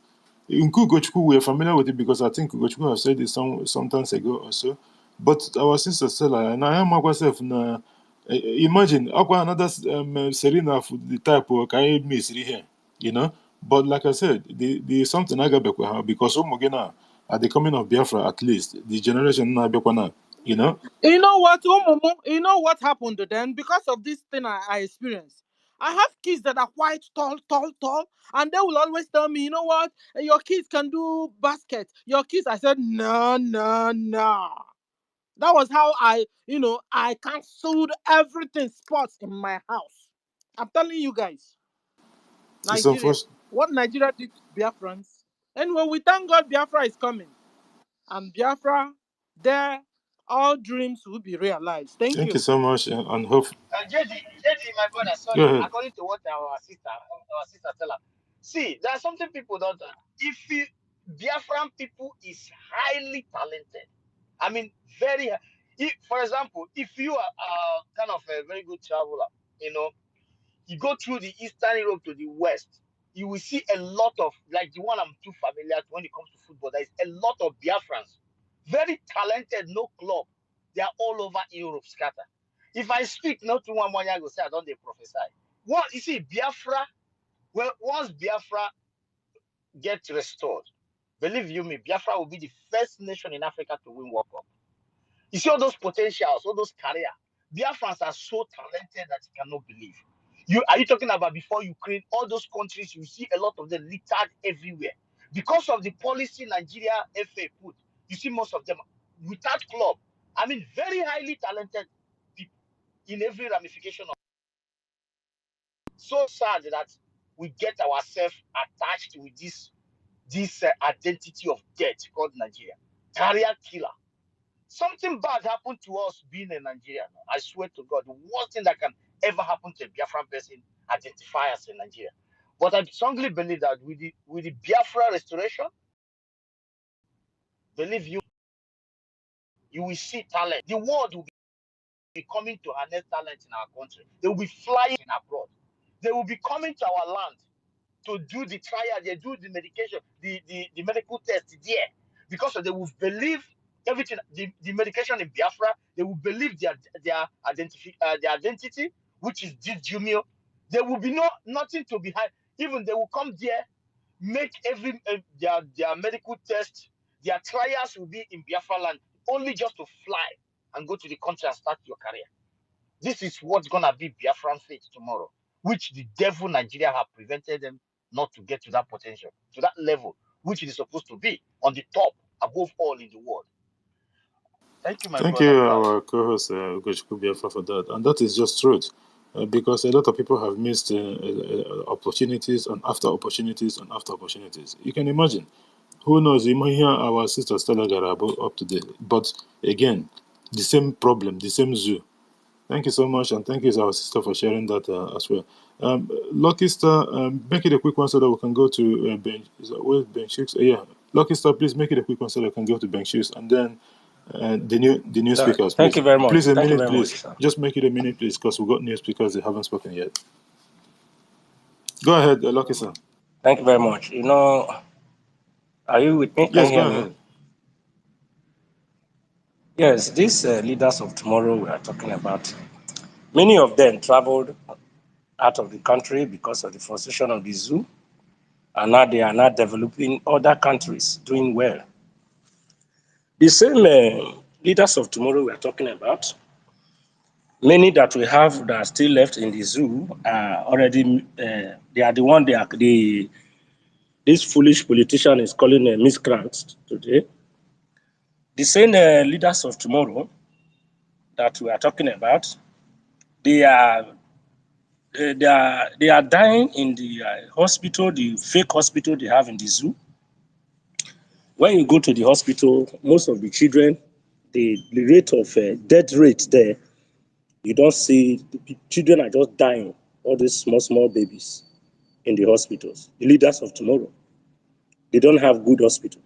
In Kugochku, we are familiar with it because I think Kugochku have said it sometimes ago or so. But our sister Stella, and I am myself, imagine, another Serena for the type of I miss here, you know. But like I said, the something I got back because at the coming of Biafra, at least the generation now, you know. You know what, Umumu? You know what happened then? Because of this thing I experienced. I have kids that are quite tall, and they will always tell me, you know what, your kids can do basket. Your kids, I said, no, no, no. That was how I cancelled everything sports in my house. I'm telling you guys, It's Nigeria, unfortunate. what Nigeria did to Biafrans. Anyway, we thank God Biafra is coming. And Biafra, there, all dreams will be realized. Thank Thank you you. so much, and hope. JD, my brother, Go sorry. ahead. According to what our sister tell her, see, there are something people don't. If you, Biafran people is highly talented. I mean, very. If, for example, if you are kind of a very good traveler, you know, you go through the Eastern Europe to the West, you will see a lot of, like the one I'm too familiar to when it comes to football. There is a lot of Biafrans, very talented, no club. They are all over Europe, scatter. If I speak not to one year ago, say I don't they prophesy. What you see, Biafra, well, once Biafra gets restored, believe you me, Biafra will be the first nation in Africa to win World Cup. You see all those potentials, all those career. Biafrans are so talented that you cannot believe. Are you talking about before Ukraine? All those countries, you see a lot of them littered everywhere because of the policy Nigeria FA put. You see most of them without club. I mean, very highly talented people in every ramification of. So sad that we get ourselves attached with this identity of death called Nigeria, career killer. Something bad happened to us being in Nigeria. I swear to God, the worst thing that can ever happen to a Biafran person identify as in Nigeria. But I strongly believe that with the Biafra restoration, believe you will see talent. The world will be coming to harness talent in our country. They will be flying abroad. They will be coming to our land to do the trial, they do the medication, the medical test there. Because they will believe everything, the medication in Biafra, they will believe their identity, which is this Jumio. There will be nothing to be hide. Even they will come there, make every their medical test, their trials will be in Biafra land, only just to fly and go to the country and start your career. This is what's gonna be Biafran fate tomorrow, which the devil Nigeria have prevented them not to get to that potential, to that level, which it is supposed to be on the top, above all in the world. Thank you, my Thank brother. you, Go ahead. our co-host Ugochukwu Biafra, for that, and that is just truth, because a lot of people have missed opportunities and after opportunities and after opportunities. You can imagine. Who knows? You might hear our sister Stella Garabo up to date, but again, the same problem, the same zoo. Thank you so much, and thank you to our sister for sharing that as well. Lucky Star, make it a quick one so that we can go to Ben. Is that where Ben Shooks? Yeah, Lucky Star, please make it a quick one so that we can go to Ben Shooks, and then the new No, speakers, thank please. you very much. Please a Thank you minute, very much, please. sir. Just make it a minute, please, because we got new speakers that haven't spoken yet. Go ahead, Lucky Star. Thank you very much. You know, are you with me? Can Yes, you go hear me? ahead. Yes, these leaders of tomorrow we are talking about, many of them traveled out of the country because of the frustration of the zoo, and now they are not developing other countries, doing well. The same leaders of tomorrow we are talking about, many that we have that are still left in the zoo are already, they are the one this foolish politician is calling miscreants today. The same leaders of tomorrow that we are talking about, they are they are dying in the hospital, the fake hospital they have in the zoo. When you go to the hospital, most of the children, the rate of death rate there, you don't see, children are just dying, all these small babies in the hospitals. The leaders of tomorrow, they don't have good hospital.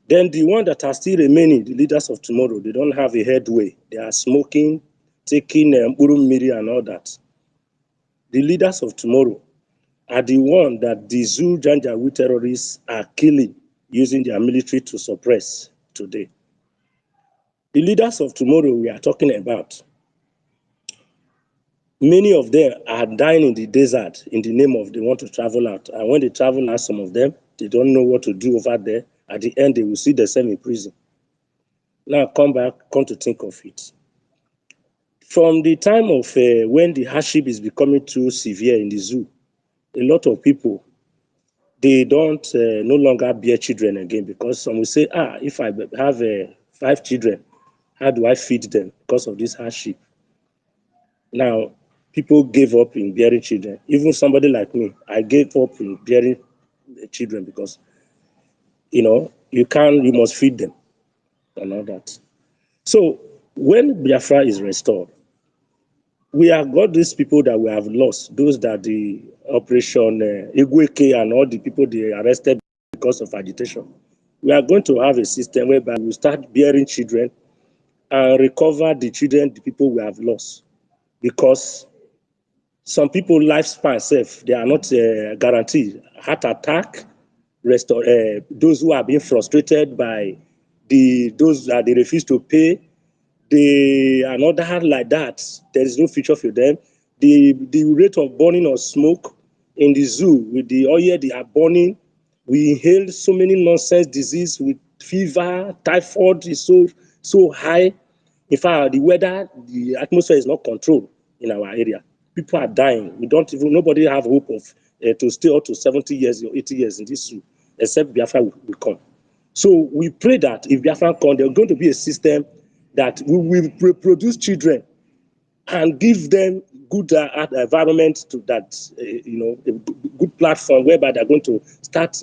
Then the one that are still remaining, the leaders of tomorrow, they don't have a headway. They are smoking, taking urumiri and all that. The leaders of tomorrow are the one that the Zoo Janjaweed terrorists are killing using their military to suppress today. The leaders of tomorrow we are talking about, many of them are dying in the desert in the name of they want to travel out. And when they travel out, some of them, they don't know what to do over there. At the end, they will see themselves in prison. Now come to think of it. From the time of when the hardship is becoming too severe in the zoo, a lot of people, they don't no longer bear children again, because some will say, if I have 5 children, how do I feed them because of this hardship? Now, people gave up in bearing children. Even somebody like me, I gave up in bearing children because, you must feed them and all that. So when Biafra is restored, we have got these people that we have lost, those that the Operation Igweke and all the people they arrested because of agitation. We are going to have a system whereby we start bearing children and recover the children, the people we have lost. Because some people lifespan safe, they are not guaranteed. Heart attack, those who are being frustrated by those that they refuse to pay, another hand like that, there is no future for them. The rate of burning of smoke in the zoo with the oil they are burning, we inhale so many nonsense disease with fever, typhoid is so high. In fact, the weather, the atmosphere is not controlled in our area. People are dying. Nobody have hope of to stay up to 70 years or 80 years in this zoo, except Biafra will come. So we pray that if Biafra come, there's going to be a system that we will produce children and give them good environment to that, a good platform whereby they're going to start,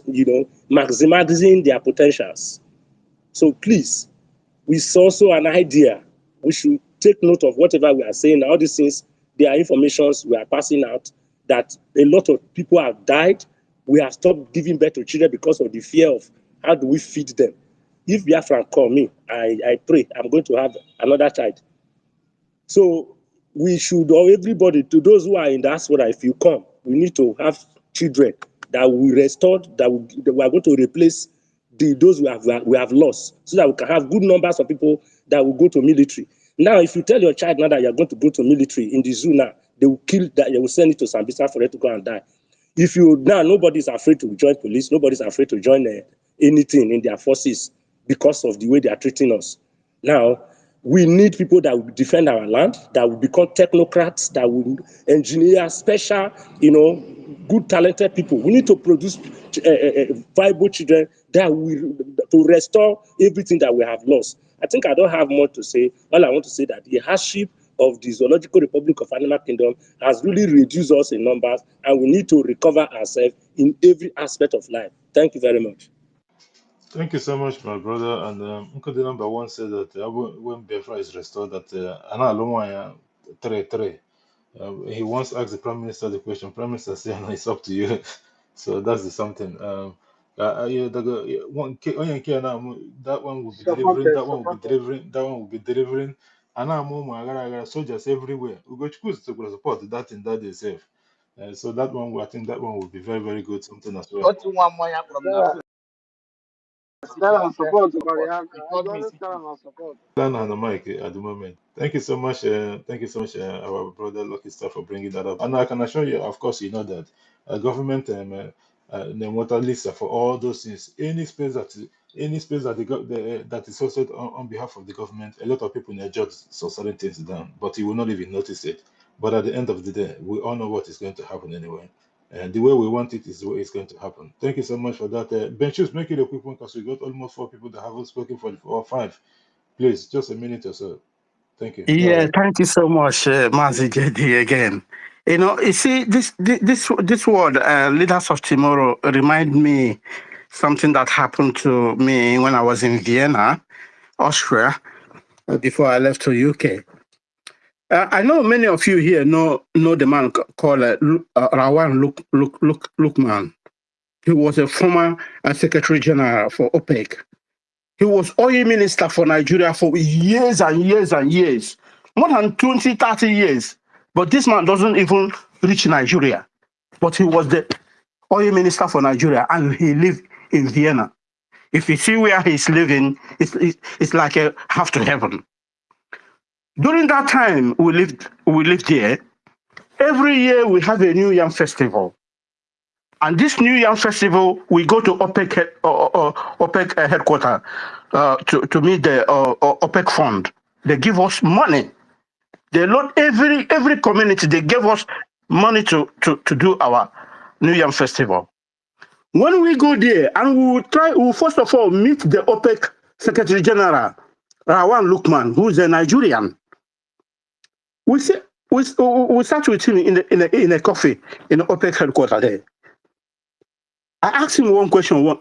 maximizing their potentials. So please, it's also an idea. We should take note of whatever we are saying. All these things, they are informations we are passing out, that a lot of people have died. We have stopped giving birth to children because of the fear of how do we feed them. If Biafra call me, I pray I'm going to have another child. So we should, or everybody, to those who are in diaspora, if you come, we need to have children that we restored, that we are going to replace those we have lost, so that we can have good numbers of people that will go to military. Now, if you tell your child now that you're going to go to military in the zoo now, they will kill that, they will send it to Sambisa for it to go and die. If you now, nobody's afraid to join police, nobody's afraid to join anything in their forces because of the way they are treating us. Now, we need people that will defend our land, that will become technocrats, that will engineer special, good talented people. We need to produce viable children that will to restore everything that we have lost. I think I don't have more to say. All I want to say that the hardship of the Zoological Republic of Animal Kingdom has really reduced us in numbers, and we need to recover ourselves in every aspect of life. Thank you very much. Thank you so much, my brother. And Uncle the number one said that when Biafra is restored, that Ana Alomaya 3-3. He once asked the Prime Minister the question. Prime Minister said, "No, it's up to you." So that's the something. Yeah, that one will be delivering. That one will be delivering. That one will be delivering. And I'm soldiers everywhere. We go to support that in that day safe. So that one, I think that one will be very, very good. Something as well. Got to one more from Yeah, Nasu. tell and support, Support. Mariaka. He I called me always CK. tell and support. Plan on the mic at the moment. Thank you so much. Thank you so much, our brother Lucky Star, for bringing that up. And I can assure you, of course, you know that government the water list for all those things. Any space that that is hosted on behalf of the government, a lot of people in their jobs so certain things down, but you will not even notice it. But at the end of the day, we all know what is going to happen anyway. And the way we want it is the way it's going to happen. Thank you so much for that. Benchus, make it a quick one because we got almost 4 people that haven't spoken for or 5. Please, just a minute or so. Thank you. Go Yeah, ahead. thank you so much, Mazi JD again. You see, this word, leaders of tomorrow, remind me something that happened to me when I was in Vienna, Austria, before I left to UK. I know many of you here know the man called Rawan Lukman. He was a former Secretary General for OPEC. He was oil minister for Nigeria for years and years and years, more than 20, 30 years. But this man doesn't even reach Nigeria. But he was the oil minister for Nigeria, and he lived in Vienna. If you see where he's living, it's like a half to heaven. During that time we lived there. Every year we have a New Yam festival. And this New Yam festival, we go to OPEC headquarters to meet the OPEC fund. They give us money. They load every community. They give us money to do our New Yam festival. When we go there, and we will first of all meet the OPEC Secretary General, Rawan Lukman, who is a Nigerian. We sat with him in a coffee in the OPEC headquarters there. I asked him one question.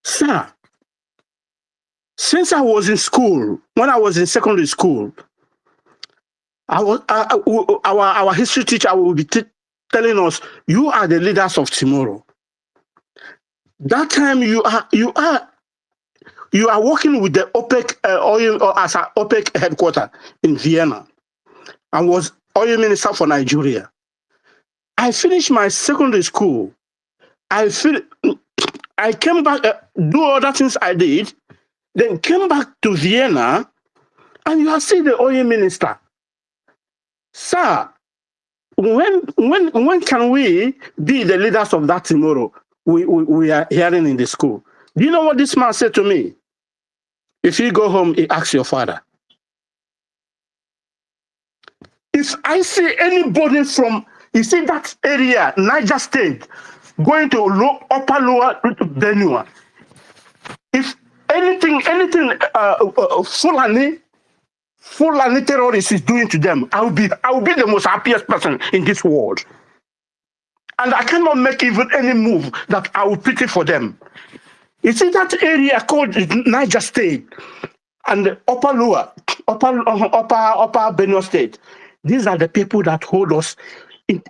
Sir, since I was in school, when I was in secondary school, our history teacher will be telling us, you are the leaders of tomorrow. That time you are working with the OPEC oil, or as an OPEC headquarters in Vienna, and was oil minister for Nigeria. I finished my secondary school. I came back, do other things I did, then came back to Vienna, and you are still the oil minister. Sir, when can we be the leaders of that tomorrow we are hearing in the school? Do you know what this man said to me? If you go home, he asks your father. If I see anybody from, you see that area, Niger State, going to upper lower Benue, if anything Fulani terrorists is doing to them, I will be the most happiest person in this world. And I cannot make even any move that I will pity for them. You see that area called Niger State and upper Benue State. These are the people that hold us in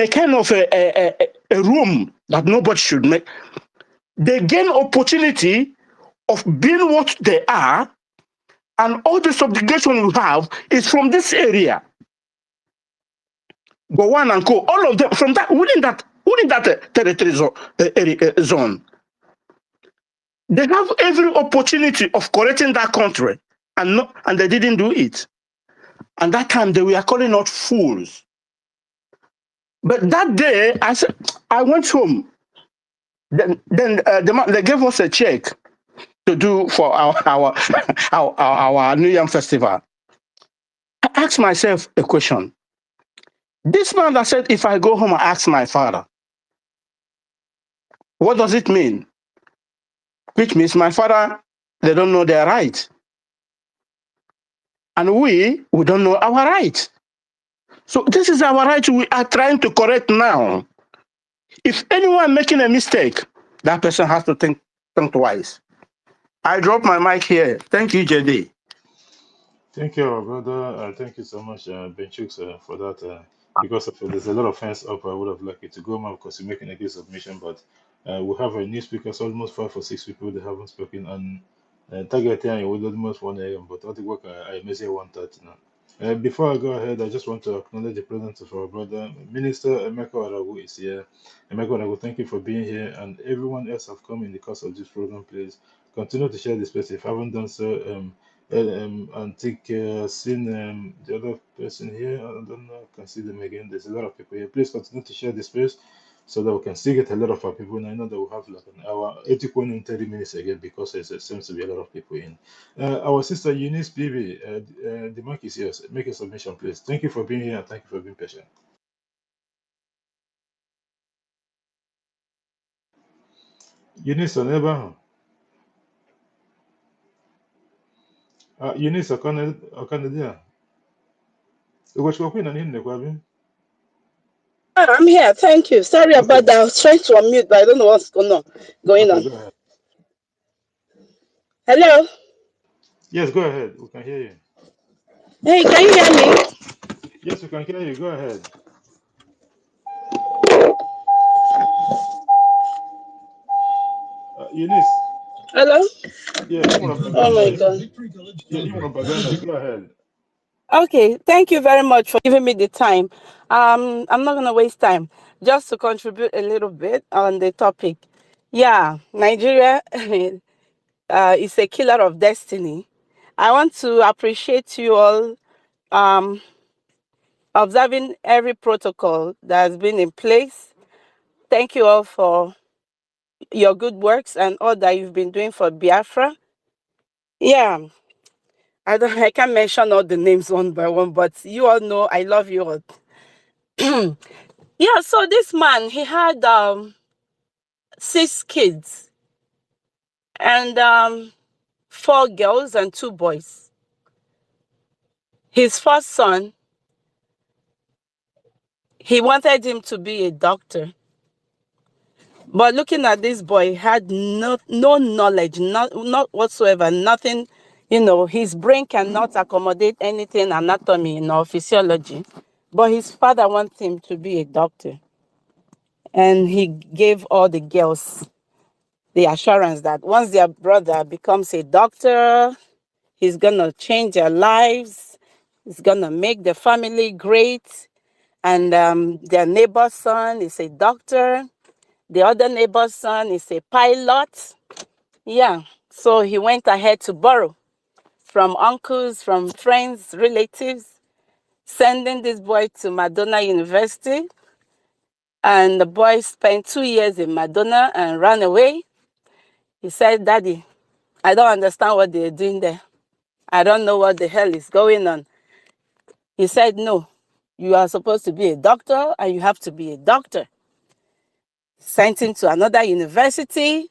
a kind of a room that nobody should make. They gain opportunity of being what they are, and all the subjugation we have is from this area. Gowan and Co. All of them from that within that territory zone. They have every opportunity of correcting that country, and they didn't do it. And that time they were calling us fools. But that day, I went home. Then they gave us a check to do for our New Year festival. I asked myself a question. This man that said, if I go home and ask my father, what does it mean? Which means my father, they don't know their right. And we don't know our right. So this is our right we are trying to correct now. If anyone making a mistake, that person has to think twice. I drop my mic here. Thank you, JD. Thank you, brother. Thank you so much, Benchuk, for that. Because there's a lot of hands up, I would have liked it to go more because you're making a good submission. But we have a new speakers, almost 5 or 6 people that haven't spoken. And target time with almost 1 a.m. But I think work I measure 1:30 now. Before I go ahead, I just want to acknowledge the presence of our brother, Minister Emeka Aragu is here. Emeka Aragu, thank you for being here, and everyone else have come in the course of this program. Please continue to share the space if you haven't done so. And take seen the other person here. I don't know. I can see them again. There's a lot of people here. Please continue to share the space so that we can still get a lot of our people. And I know that we have like an hour, 81 and 30 minutes again because there seems to be a lot of people in. Our sister Eunice BB, the mic is yours. Make a submission, please. Thank you for being here and thank you for being patient. Eunice, neighbor. Eunice, Canada. It was working on him, the I'm here. Thank you. Sorry Okay. about that. I was trying to unmute, but I don't know what's going on. Okay, go ahead. Hello. Yes, go ahead. We can hear you. Hey, can you hear me? Yes, we can hear you. Go ahead. Eunice. Hello. Yeah, you want to Oh my Baganda. God. Yeah, you want to Baganda. Go ahead. Okay. Thank you very much for giving me the time. I'm not gonna waste time. Just to contribute a little bit on the topic. Yeah, Nigeria is a killer of destiny. I want to appreciate you all observing every protocol that has been in place. Thank you all for your good works and all that you've been doing for Biafra. Yeah, I can't mention all the names one by one, but you all know I love you all. Yeah, so this man, he had 6 kids and 4 girls and 2 boys. His first son, he wanted him to be a doctor. But looking at this boy, he had no knowledge, not whatsoever, nothing. His brain cannot accommodate anything anatomy nor physiology. But his father wants him to be a doctor. And he gave all the girls the assurance that once their brother becomes a doctor, he's going to change their lives. He's going to make the family great. And their neighbor's son is a doctor. The other neighbor's son is a pilot. Yeah. So he went ahead to borrow from uncles, from friends, relatives, sending this boy to Madonna University. And the boy spent 2 years in Madonna and ran away. He said, Daddy, I don't understand what they're doing there. I don't know what the hell is going on. He said, no, you are supposed to be a doctor and you have to be a doctor. Sent him to another university.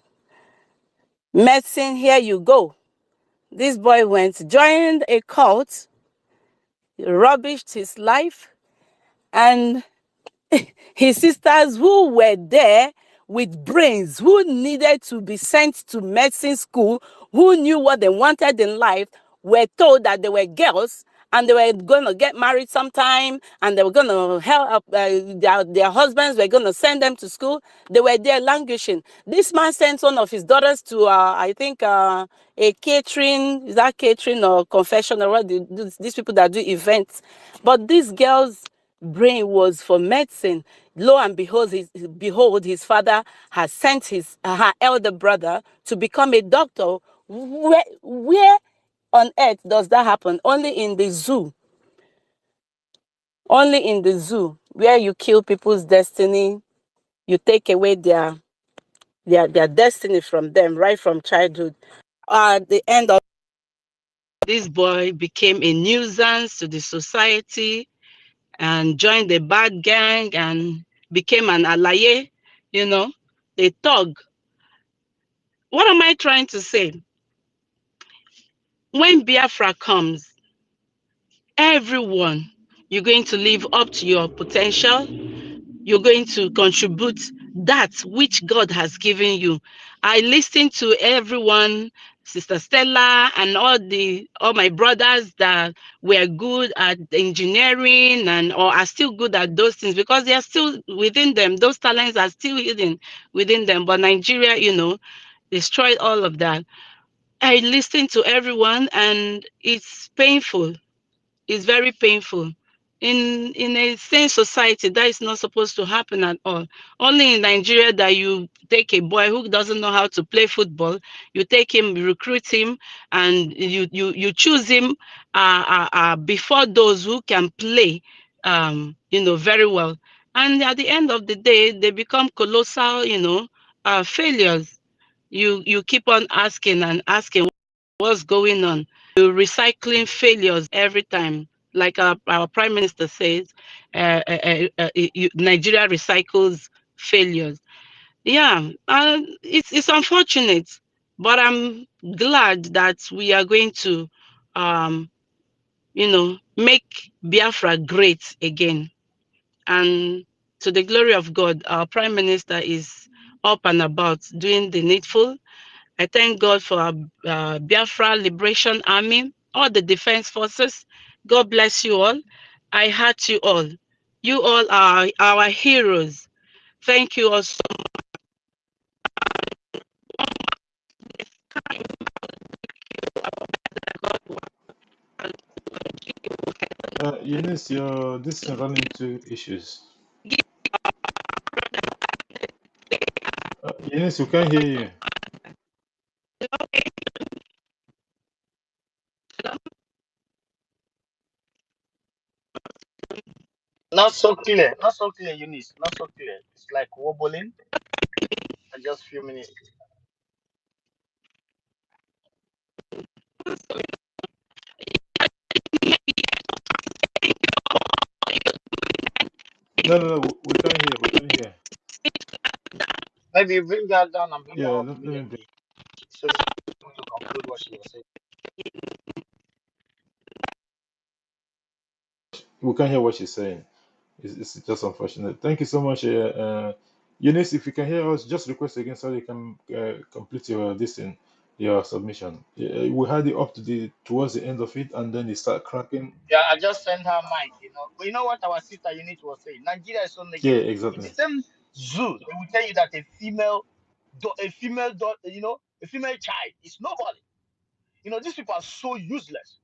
Medicine, here you go. This boy went, joined a cult, rubbished his life, and his sisters who were there with brains, who needed to be sent to medicine school, who knew what they wanted in life, were told that they were girls and they were going to get married sometime and they were going to help their husbands were going to send them to school. They were there languishing. This man sent one of his daughters to I think a catering, is that catering or confession or what these people that do events. But these girls brain was for medicine. Lo and behold, his father has sent her elder brother to become a doctor. Where on earth does that happen? Only in the zoo. Only in the zoo, where you kill people's destiny, you take away their destiny from them right from childhood. At the end of this boy became a nuisance to the society and joined the bad gang and became an alaye, a thug. What am I trying to say? When Biafra comes, everyone, you're going to live up to your potential. You're going to contribute that which God has given you. I listened to everyone, Sister Stella, and all my brothers that were good at engineering and or are still good at those things because they are still within them. Those talents are still hidden within them. But Nigeria, destroyed all of that. I listened to everyone, and it's painful. It's very painful. In a sane society, that is not supposed to happen at all. Only in Nigeria that you take a boy who doesn't know how to play football, you take him, recruit him, and you choose him before those who can play, very well. And at the end of the day, they become colossal, failures. You keep on asking and asking what's going on. You're recycling failures every time. Like our prime minister says, Nigeria recycles failures. Yeah, it's unfortunate, but I'm glad that we are going to, make Biafra great again. And to the glory of God, our Prime Minister is up and about doing the needful. I thank God for our Biafra Liberation Army, all the defense forces. God bless you all. I heart you all. You all are our heroes. Thank you all so Eunice, this is running into issues. Eunice, we can't hear you. Not so clear. Not so clear, Eunice. Not so clear. It's like wobbling. Just a few minutes. No, we can't hear. We can't hear. Maybe bring that down and bring Yeah, her up let me bring. immediately so she's able to conclude what she was saying. We can't hear what she's saying. It's just unfortunate. Thank you so much, Eunice. If you can hear us, just request again so you can complete your your submission. We had it up to towards the end of it, and then it start cracking. Yeah, I just sent her mic, you know. But you know what our sister Unit was saying? Nigeria is so Yeah, negative. In the exactly. same zoo, they will tell you that a female child is nobody. You know, these people are so useless.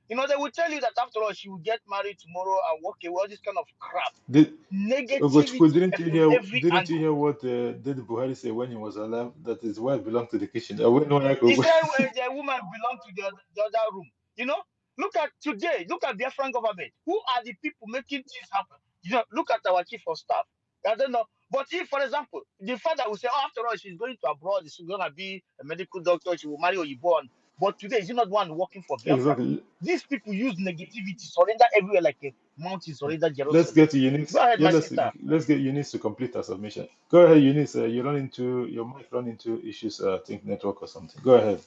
You know, they will tell you that after all, she will get married tomorrow and walk away, all this kind of crap. Ogochukwu, Negativity from every didn't you angle. hear what David Buhari said when he was alive, that his wife belonged to the kitchen? I wouldn't know He said the woman belonged to the other room. You know, look at today, look at the Biafran government. Who are the people making things happen? You know, look at our chief of staff. I don't know. But if, for example, the father will say, oh, after all, she's going to abroad, she's going to be a medical doctor, she will marry Oyibo. But today, is he not one working for Biafra? exactly. These people use negativity, surrender everywhere like a mountain, surrender Let's Jerusalem. get to Eunice. Go ahead, Yeah, my sister. let's get Eunice to complete her submission. Go ahead, Eunice. You run into your mic run into issues. I think network or something. Go ahead,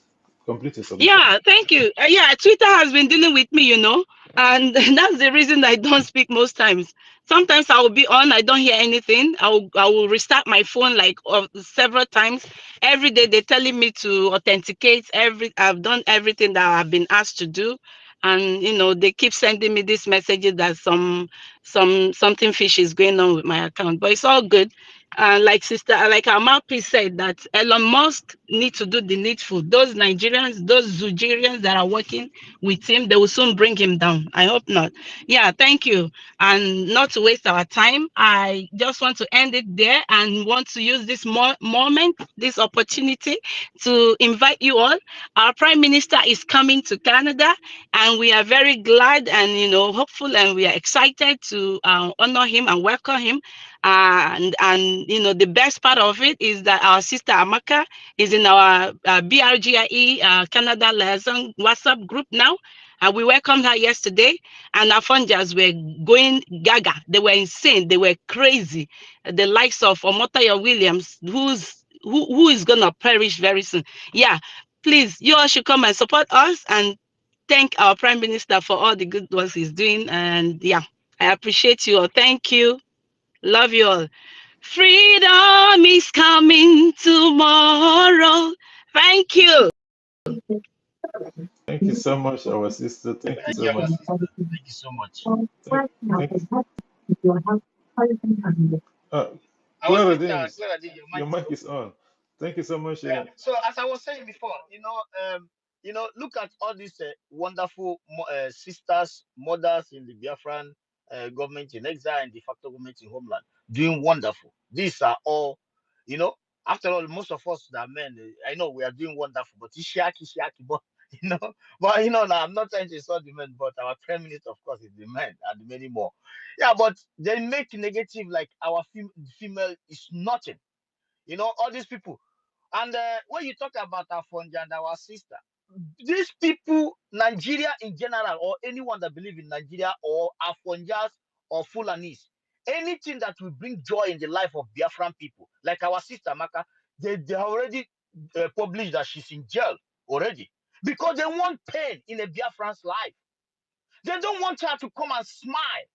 complete your submission. Yeah, thank you. Yeah, Twitter has been dealing with me, and that's the reason I don't speak most times. Sometimes I will be on, I don't hear anything. I will restart my phone like several times. Every day they're telling me to authenticate. I've done everything that I've been asked to do, and they keep sending me these messages that something fish is going on with my account, but it's all good. Like our mouthpiece said, that Elon Musk need to do the needful. Those Nigerians, those Nigerians that are working with him, they will soon bring him down. I hope not. Yeah, thank you. And not to waste our time, I just want to end it there and want to use this moment, this opportunity to invite you all. Our Prime Minister is coming to Canada, and we are very glad and hopeful, and we are excited to honor him and welcome him. And the best part of it is that our sister Amaka is in our BRGIE Canada liaison WhatsApp group now. We welcomed her yesterday, and our Fonjas were going gaga. They were insane. They were crazy. The likes of Omotayo Williams, who is gonna perish very soon. Yeah, please, you all should come and support us and thank our Prime Minister for all the good work he's doing. And yeah, I appreciate you all. Thank you. Love you all. Freedom is coming tomorrow. Thank you. Thank you so much, our sister. Thank you Thank so you, our much. sister. Thank you so much. Thank you. Uh, Our Clara sister, James, Clara, your your mic is mic is open. on. Thank you so much. Yeah. So as I was saying before, look at all these wonderful sisters, mothers in the Biafran government in exile and de facto government in homeland, doing wonderful. These are all, you know. After all, most of us that are men, I know we are doing wonderful, but Ishiaki, but now I'm not trying to insult the men, but our prime minister, of course, is the man and many more. Yeah, but they make negative like our female is nothing. All these people. And when you talk about our Fonja and our sister, these people, Nigeria in general, or anyone that believe in Nigeria, or Afonjas or Fulanis, anything that will bring joy in the life of Biafran people, like our sister Maka, they already published that she's in jail already because they want pain in a Biafran's life. They don't want her to come and smile.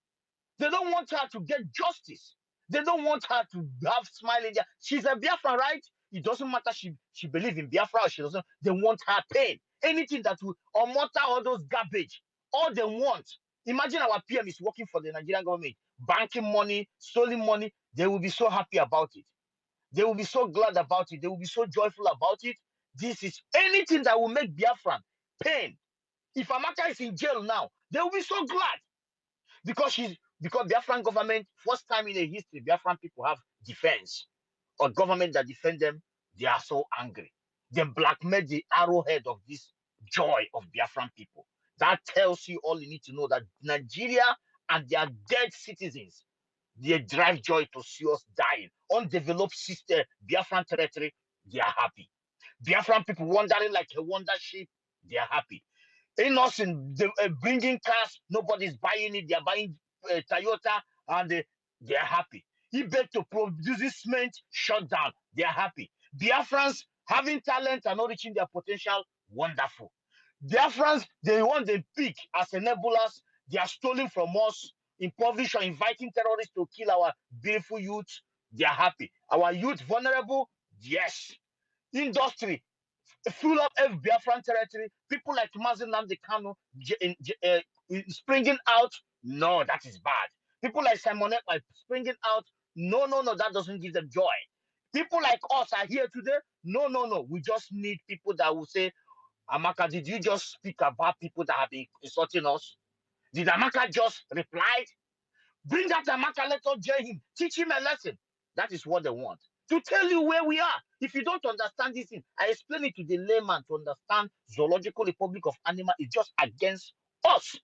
They don't want her to get justice. They don't want her to have smile in there. She's a Biafra, right? It doesn't matter she believes in Biafra or she doesn't. They want her pain. Anything that will or mortar all those garbage. All they want. Imagine our PM is working for the Nigerian government, banking money, stealing money. They will be so happy about it. They will be so glad about it. They will be so joyful about it. This is anything that will make Biafran pain. If Amaka is in jail now, they will be so glad because Biafran government, first time in the history, Biafran people have defense or government that defend them. They are so angry. They blackmail the arrowhead of this joy of Biafran people. That tells you all you need to know that Nigeria and their dead citizens, they drive joy to see us dying. Undeveloped system, Biafran territory, they are happy. Biafran people wandering like a wonder sheep, they are happy. Innocent, bringing cars, nobody's buying it. They are buying Toyota and they are happy. eBay to produce cement shut down. They are happy. Biafrans having talent and not reaching their potential, wonderful. Biafrans, they want them pick as enablers. They are stealing from us, impoverish or inviting terrorists to kill our beautiful youth. They are happy. Our youth vulnerable, yes. Industry, full up every Biafran territory. People like Mazen Namdi Kano springing out. No, that is bad. People like Simon Ekpa springing out. No, no, no, that doesn't give them joy. People like us are here today. No, no, no. We just need people that will say, Amaka, did you just speak about people that have been insulting us? Did Amaka just reply? Bring that Amaka, let us jail him. Teach him a lesson. That is what they want. To tell you where we are. If you don't understand this thing, I explain it to the layman to understand Zoological Republic of Animal is just against us.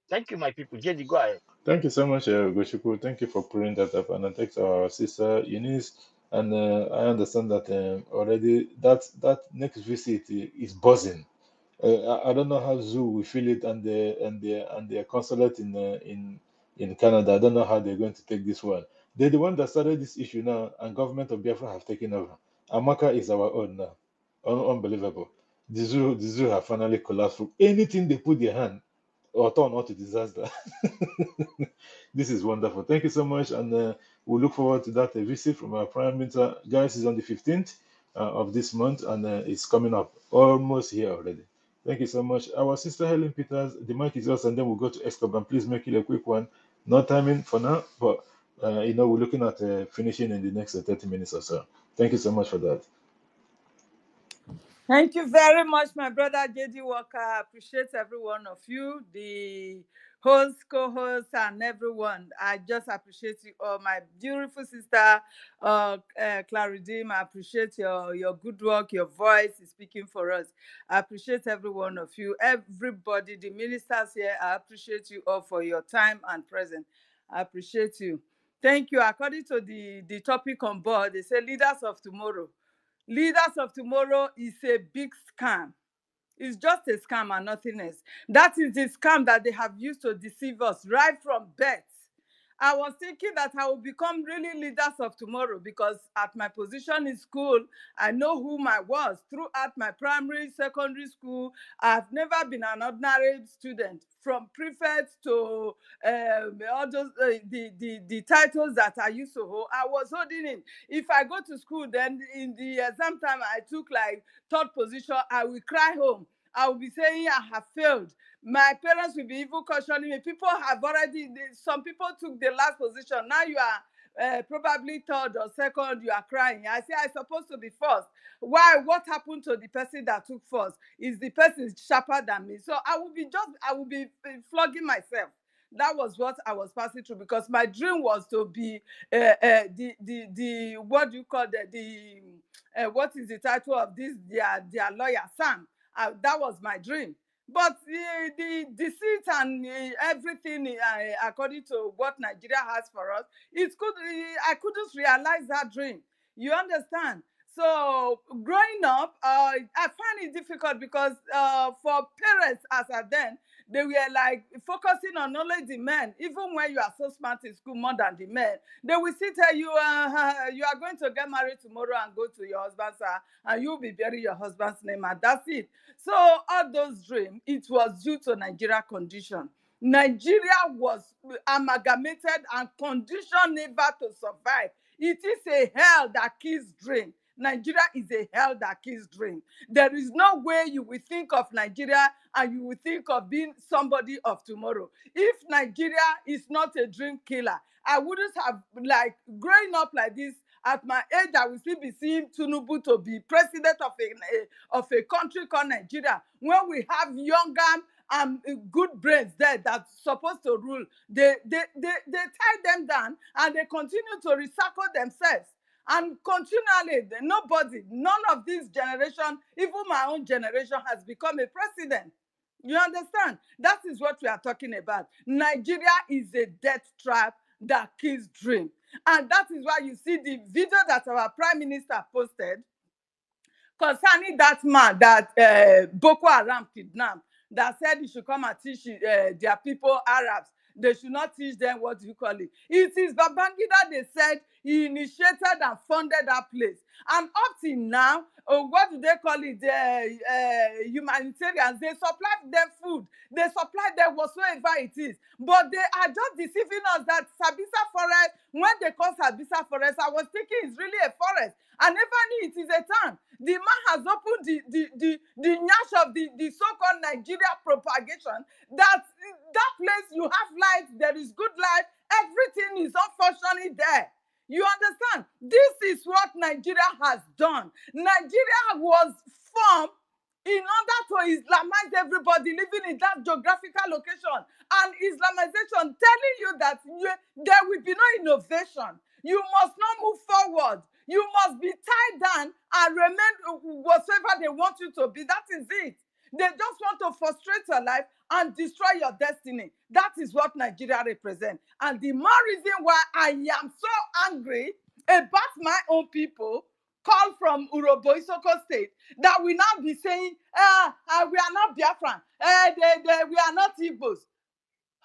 Thank you, my people. JD, go ahead. Thank you so much, Goshiku. Thank you for pulling that up. And thanks our sister Eunice. And I understand that already that next visit is buzzing. I don't know how Zoo will feel it, and their consulate in Canada. I don't know how they're going to take this one. They're the one that started this issue now, and government of Biafra have taken over. Amaka is our own now. Unbelievable. The zoo have finally collapsed. From anything they put their hand or turn out to disaster. This is wonderful. Thank you so much, and we look forward to that visit from our Prime Minister. Guys, is on the 15th of this month, and it's coming up almost here already. Thank you so much. Our sister Helen Peters, the mic is yours, and then we'll go to Escobar. Please make it a quick one. No timing for now, but we're looking at finishing in the next 30 minutes or so. Thank you so much for that. Thank you very much, my brother JD Walker. I appreciate every one of you, the hosts, co-hosts, and everyone. I just appreciate you all. My beautiful sister, Claridim, I appreciate your good work. Your voice is speaking for us. I appreciate every one of you. Everybody, the ministers here, I appreciate you all for your time and presence. I appreciate you. Thank you. According to the topic on board, they say leaders of tomorrow. Leaders of tomorrow is a big scam. It's just a scam and nothing else. That is the scam that they have used to deceive us right from birth. I was thinking that I will become really leaders of tomorrow because at my position in school, I know whom I was. Throughout my primary, secondary school, I've never been an ordinary student. From prefect to all those the titles that I used to hold, I was holding in. If I go to school, then in the exam time, I took like third position. I will cry home. I will be saying I have failed. My parents will be even cautioning me. People have already, some people took the last position. Now you are probably third or second, you are crying. I say, I'm supposed to be first. Why? What happened to the person that took first? Is the person sharper than me? So I will be flogging myself. That was what I was passing through because my dream was to be the what do you call the what is the title of this their lawyer Sam. That was my dream. But the deceit and everything, according to what Nigeria has for us, I couldn't realize that dream. You understand? So growing up, I find it difficult because for parents as at then, they were like focusing on only the men. Even when you are so smart in school more than the men, they will still tell you, you are going to get married tomorrow and go to your husband's house, and you'll be burying your husband's name, and that's it. So all those dreams, it was due to Nigeria condition. Nigeria was amalgamated and conditioned never to survive. It is a hell that kills dream. Nigeria is a hell that kills dream. There is no way you will think of Nigeria and you will think of being somebody of tomorrow. If Nigeria is not a dream killer, I wouldn't have, like, growing up like this. At my age, I will still be seeing Tinubu to be president of a country called Nigeria, when we have younger and good brains there that's supposed to rule. They tie them down and they continue to recycle themselves. And continually, none of this generation, even my own generation, has become a president. You understand? That is what we are talking about. Nigeria is a death trap that kills dream. And that is why you see the video that our prime minister posted concerning that man that Boko Haram kidnapped, that said he should come and teach their people Arabs. They should not teach them, what do you call it? It is Babangida, they said, he initiated and funded that place. And up till now, what do they call it? Humanitarians, they supply them food. They supply them whatsoever it is. But they are just deceiving us that Sabisa Forest, when they call Sabisa Forest, I was thinking it's really a forest. I never knew it is a town. The man has opened the nyash of the so-called Nigeria propagation, that place, you have light, there is good light, everything is unfortunately there. You understand? This is what Nigeria has done. Nigeria was formed in order to Islamize everybody living in that geographical location. And Islamization telling you that there will be no innovation. You must not move forward. You must be tied down and remain whatever they want you to be. That is it. They just want to frustrate your life and destroy your destiny. That is what Nigeria represents. And the more reason why I am so angry about my own people, called from Urobo Isoko State, that we now be saying, we are not Biafran, we are not Igbos.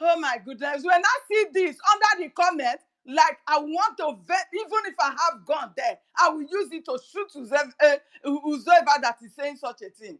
Oh my goodness. When I see this under the comment, like, I want to vet, even if I have gone there, I will use it to shoot whoever that is saying such a thing.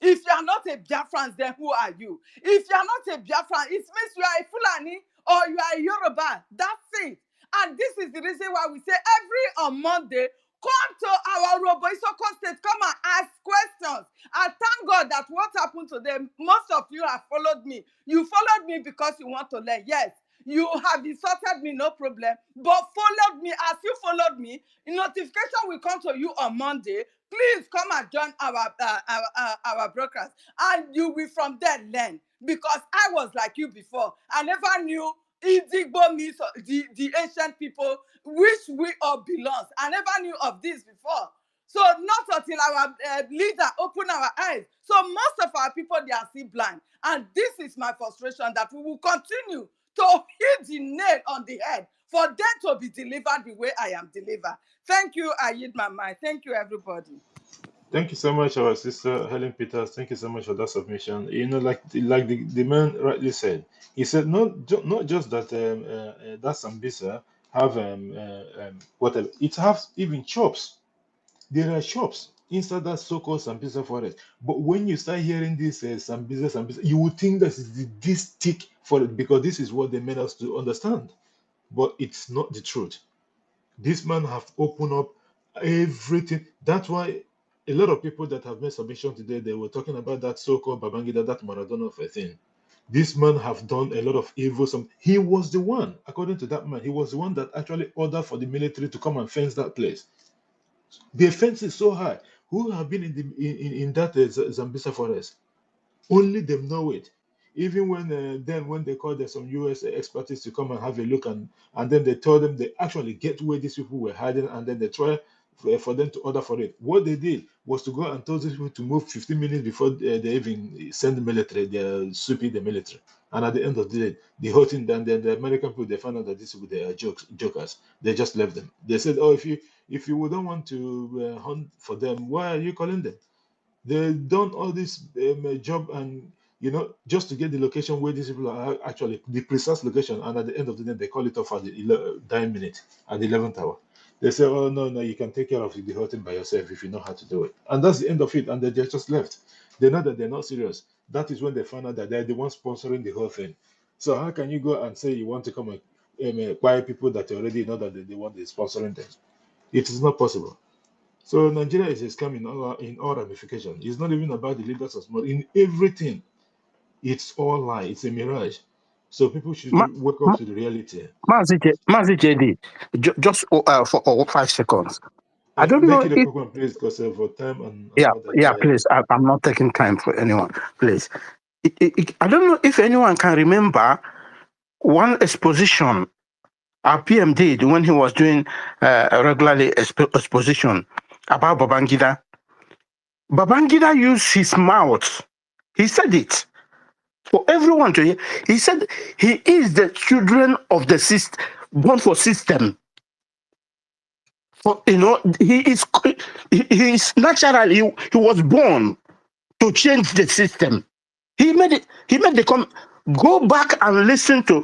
If you are not a Biafran, then who are you? If you are not a Biafran, it means you are a Fulani or you are a Yoruba. That's it. And this is the reason why we say every on Monday, come to our Robo Isoko State, come and ask questions. I thank God that what happened to them, most of you have followed me. You followed me because you want to learn. Yes, you have insulted me, no problem. But followed me, as you followed me, notification will come to you on Monday. Please come and join our broadcast, and you will from there learn. Because I was like you before. I never knew Idigbo means the ancient people which we all belong. I never knew of this before. So not until our leader opened our eyes. So most of our people, they are still blind. And this is my frustration, that we will continue to hit the nail on the head for them to be delivered the way I am delivered. Thank you. I yield my mind. Thank you, everybody. Thank you so much, our sister Helen Peters. Thank you so much for that submission. You know, like the man rightly said, he said not just that that Sambisa have whatever, it has even shops. There are shops inside that so-called Sambisa forest. But when you start hearing this Sambisa, you would think that it's this thick forest, because this is what they made us to understand. But it's not the truth. This man have opened up everything. That's why a lot of people that have made submission today, they were talking about that so-called Babangida, that Maradona of a thing. This man have done a lot of evil. He was the one, according to that man, he was the one that actually ordered for the military to come and fence that place. The fence is so high. Who have been in that Zambisa forest? Only them know it. Even when they called some US experts to come and have a look, and then they told them they actually get where these people were hiding, and then they try for them to order for it. What they did was to go and tell these people to move 15 minutes before they even send the military. They're sweeping the military. And at the end of the day, the whole thing, then the American people, they found out that these people, they are jokers. They just left them. They said, oh, if you don't want to hunt for them, why are you calling them? They've done all this job, and just to get the location where these people are, actually the precise location, and at the end of the day they call it off at the dying minute, at the 11th hour. They say, oh no, you can take care of the whole thing by yourself if you know how to do it. And that's the end of it, and they just left. They know that they're not serious. That is when they found out that they're the ones sponsoring the whole thing. So how can you go and say you want to come and acquire people that you already know that they want to sponsoring them? It is not possible. So Nigeria is a scam in all ramifications. It's not even about the leaders of small. In everything, it's all lie. It's a mirage. So people should Ma, wake up to the reality. Mazi JD, just for 5 seconds. I don't Make know it a if, quick one, please, because for time and yeah, all that. yeah, please. I'm not taking time for anyone, please. I don't know if anyone can remember one exposition our PM did when he was doing regularly exposition about Babangida. Babangida used his mouth. He said it for everyone to hear. He said he is the children of the system, born for system. For, he is naturally he was born to change the system. He made it. He made the comment. Go back and listen to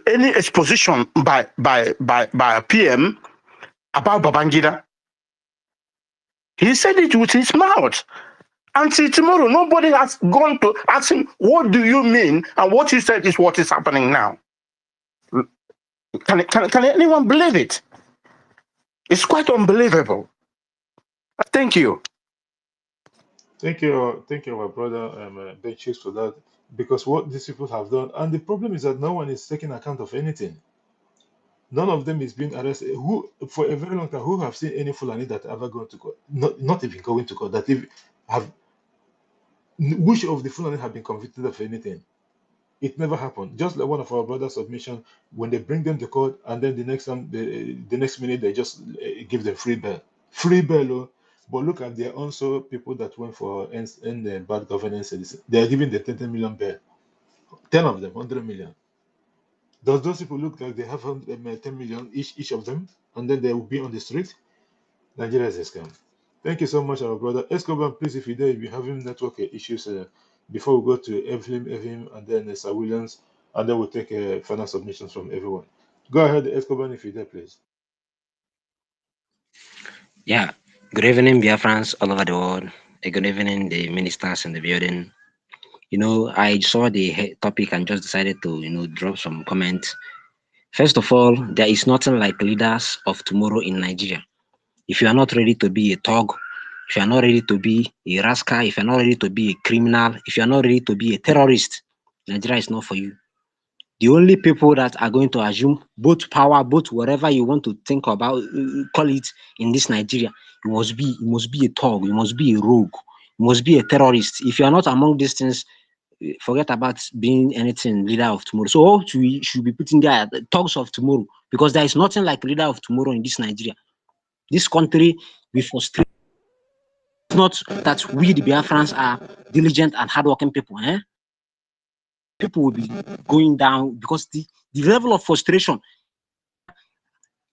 any exposition by a PM about Babangida. He said it with his mouth. Until tomorrow, nobody has gone to ask him, what do you mean? And what he said is what is happening now. Can anyone believe it? It's quite unbelievable. Thank you. Thank you, my brother, Ben Chicks, for that. Because what these people have done, and the problem is that no one is taking account of anything. None of them is being arrested. Who, for a very long time, who have seen any Fulani that ever gone to court? Not even going to court. That even have, which of the Fulani have been convicted of anything? It never happened. Just like one of our brothers' submission, when they bring them to court, and then the next time, the next minute, they just give them free bail. Free bail. Oh. But look at, there are also people that went for bad governance. They are giving the 10 million bail. 10 of them, 100 million. Does those people look like they have 10 million each of them, and then they will be on the street? Nigeria is a scam. Thank you so much, our brother. Escobar, please, if you're having network issues, before we go to Evelyn, and then Sir Williams, and then we'll take final submissions from everyone. Go ahead, Escobar, if you're there, please. Yeah, good evening, Biafrans all over the world. Good evening, the ministers in the building. I saw the topic and just decided to, drop some comments. First of all, there is nothing like leaders of tomorrow in Nigeria. If you are not ready to be a thug, if you are not ready to be a rascal, if you are not ready to be a criminal, if you are not ready to be a terrorist, Nigeria is not for you. The only people that are going to assume both power, both whatever you want to think about, call it in this Nigeria, you must be a thug, you must be a rogue, you must be a terrorist. If you are not among these things, forget about being anything leader of tomorrow. So all we should be putting there the thugs of tomorrow, because there is nothing like leader of tomorrow in this Nigeria. This country, we frustrate. It's not that we the Biafrans are diligent and hardworking people. People will be going down because the level of frustration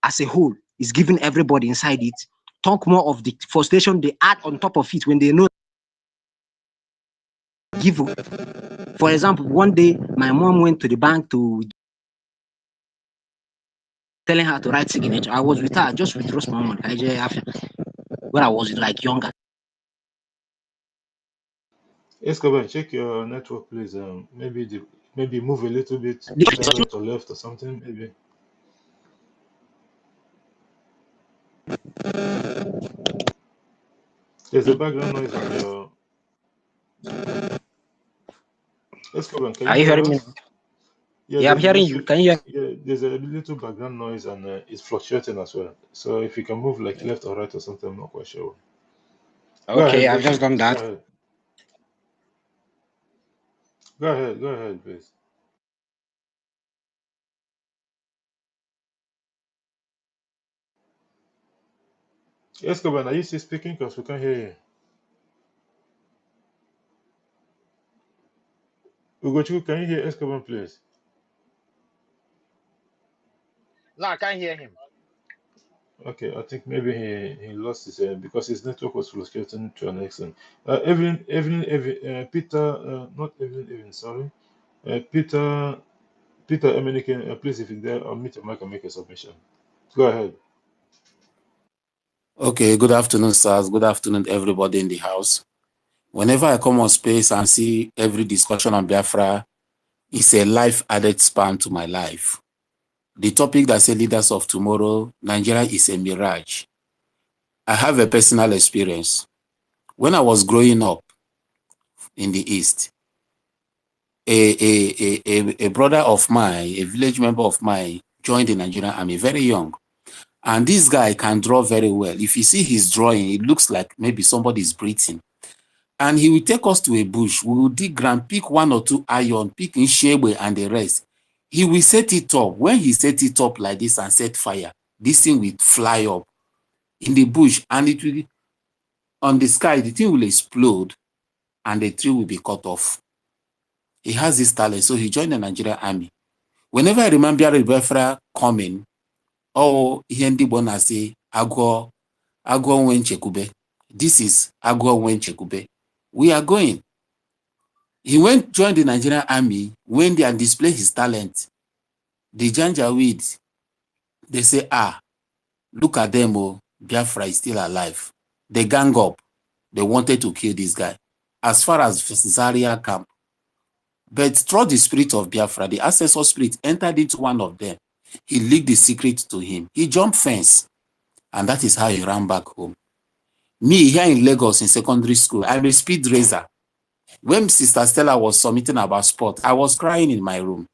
as a whole is giving everybody inside it. Talk more of the frustration they add on top of it when they know. Give, for example, one day my mom went to the bank to telling her to write signature. I was with her, just withdraw my money. When I was like younger. Escobar, check your network, please. Maybe move a little bit right or left or something, maybe. There's a background noise on your. Escobar, can Are you you hear hearing me? us? Yeah, I'm hearing you. Can you hear? Yeah, there's a little background noise, and it's fluctuating as well. So if you can move like left or right or something, I'm not quite sure. Go Okay, ahead, I've just done that. Go ahead, please. Escobar, are you still speaking? Because we can't hear you. Ugochu, can you hear Escobar, please? No, I can't hear him. Okay, I think maybe he lost his because his network was fluctuating to an extent. Evelyn, Peter, not Evelyn, sorry. Peter Emeniken, please, if you're there, unmute your mic and make a submission. Go ahead. Okay, good afternoon, sirs. Good afternoon, everybody in the house. Whenever I come on space and see every discussion on Biafra, is a life added span to my life. The topic that says leaders of tomorrow, Nigeria is a mirage. I have a personal experience. When I was growing up in the East, a brother of mine, a village member of mine, joined the Nigerian army very young. And this guy can draw very well. If you see his drawing, it looks like maybe somebody is breathing. And he will take us to a bush. We will dig ground, pick one or two iron, pick in shebe and the rest. He will set it up. When he set it up like this and set fire, this thing will fly up in the bush and it will, on the sky, the thing will explode and the tree will be cut off. He has this talent, so he joined the Nigerian army. Whenever I remember Biafra coming, oh, ihe ndị Igbo na-asị agụọ nwe nchekwube. This is agụọ nwe nchekwube. We are going. He went joined the Nigerian army, went there and displayed his talent. The Janjaweed, they say, look at them, oh, Biafra is still alive. They gang up. They wanted to kill this guy. As far as Zaria camp. But through the spirit of Biafra, the ancestor spirit entered into one of them. He leaked the secret to him. He jumped fence. And that is how he ran back home. Me, here in Lagos in secondary school, I'm a speed racer. When Sister Stella was submitting about sport, I was crying in my room.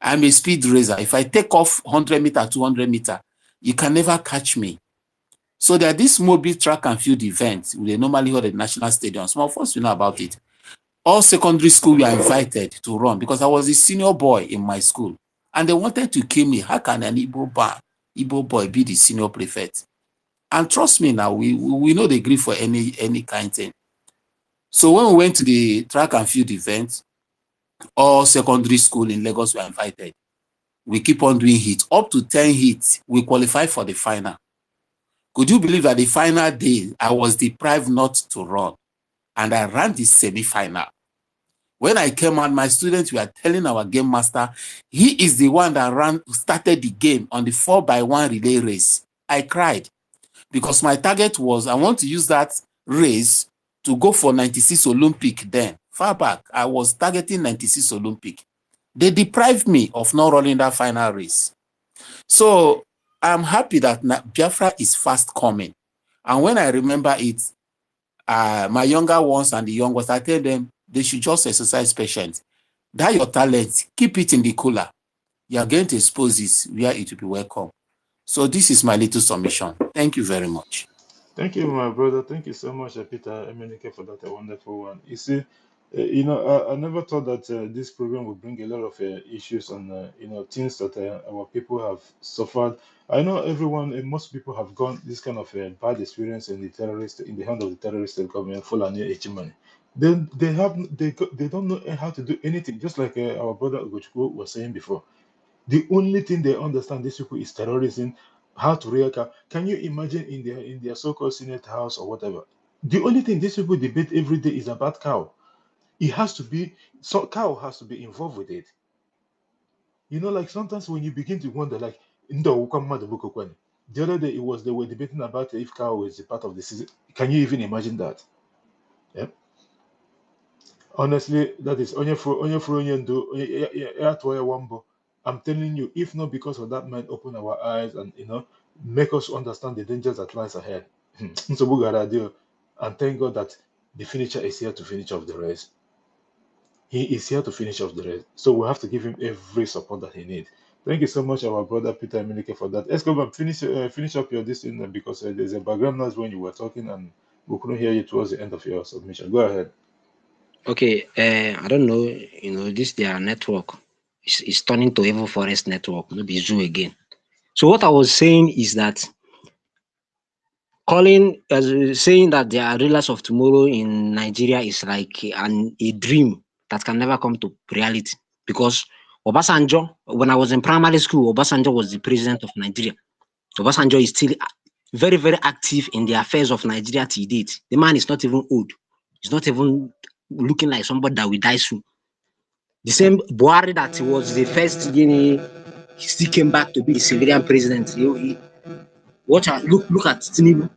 I'm a speed racer. If I take off 100 meter, 200 meter, you can never catch me. So there are these mobile track and field events. They normally hold at national stadiums. Some of us, we know about it. All secondary school were invited to run because I was a senior boy in my school. And they wanted to kill me. How can an Igbo boy be the senior prefect? And trust me now, we know they agree for any kind of thing. So when we went to the track and field event, all secondary school in Lagos were invited. We keep on doing hits. Up to 10 hits, we qualify for the final. Could you believe that the final day, I was deprived not to run? And I ran the semi-final. When I came out, my students were telling our game master, he is the one that started the game on the 4x1 relay race. I cried because my target was, I want to use that race to go for 96 Olympic then. Far back, I was targeting 96 Olympic. They deprived me of not running that final race. So I'm happy that Biafra is fast coming. And when I remember it, my younger ones and the young ones, I tell them they should just exercise patience. That your talent, keep it in the cooler. You are going to expose this where it will be welcome. So this is my little submission. Thank you very much. Thank you, my brother. Thank you so much, Peter Emenike, for that wonderful one. You see, I never thought that this program would bring a lot of issues and things that our people have suffered. I know everyone, most people have gone this kind of bad experience in the hand of the terrorist government, Fulani Echimani. They don't know how to do anything. Just like our brother Ugochukwu was saying before. The only thing they understand, these people, is terrorism, how to react. Can you imagine in their so-called Senate House or whatever? The only thing these people debate every day is about cow. It has to be, so cow has to be involved with it. Like sometimes when you begin to wonder, like the other day they were debating about if cow is a part of the season. Can you even imagine that? Yeah. Honestly, that is onye for onye ndo wambo. I'm telling you, if not because of that man open our eyes and make us understand the dangers that lies ahead. Nsogbu gara adị o. And thank God that the finisher is here to finish off the race. He is here to finish off the race. So we have to give him every support that he needs. Thank you so much, our brother Peter Emenike, for that. Let's go back, finish up your this thing because there's a background noise when you were talking and we couldn't hear you towards the end of your submission. Go ahead. Okay, I don't know, this their network is turning to Evil Forest network, maybe Zoo again. So what I was saying is that saying that there are rulers of tomorrow in Nigeria is like a dream that can never come to reality. Because Obasanjo, when I was in primary school, Obasanjo was the president of Nigeria. Obasanjo is still very, very active in the affairs of Nigeria till date. The man is not even old. He's not even looking like somebody that will die soon. The same Buhari that was the first Guinea, he still came back to be the civilian president. Look at Tinubu.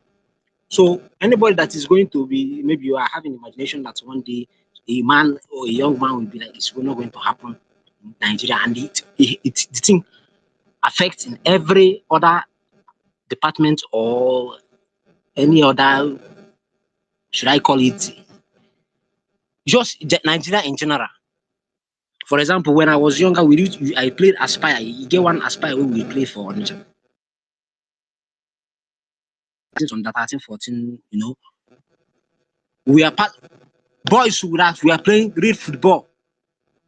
So anybody that is going to be, maybe you are having imagination that one day a man or a young man will be like this, we're not going to happen. Nigeria, and the thing affects in every other department or any other, should I call it, just Nigeria in general. For example, when I was younger, I played Aspire. You get one Aspire where we play for Onitsha. On that 13, 14, we are boys who we are playing real football.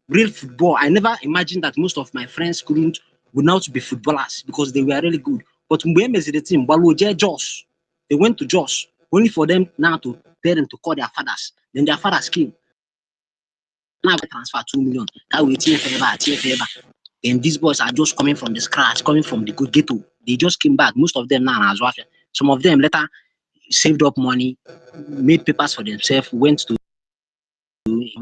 Real football. I never imagined that most of my friends would not be footballers because they were really good. But when the team, Jos, they went to Jos only for them now to tell them to call their fathers. Then their fathers came. Now we transfer 2 million. That will TFA. And these boys are just coming from the scratch, coming from the good ghetto. They just came back. Most of them now as well. Some of them later saved up money, made papers for themselves, went to.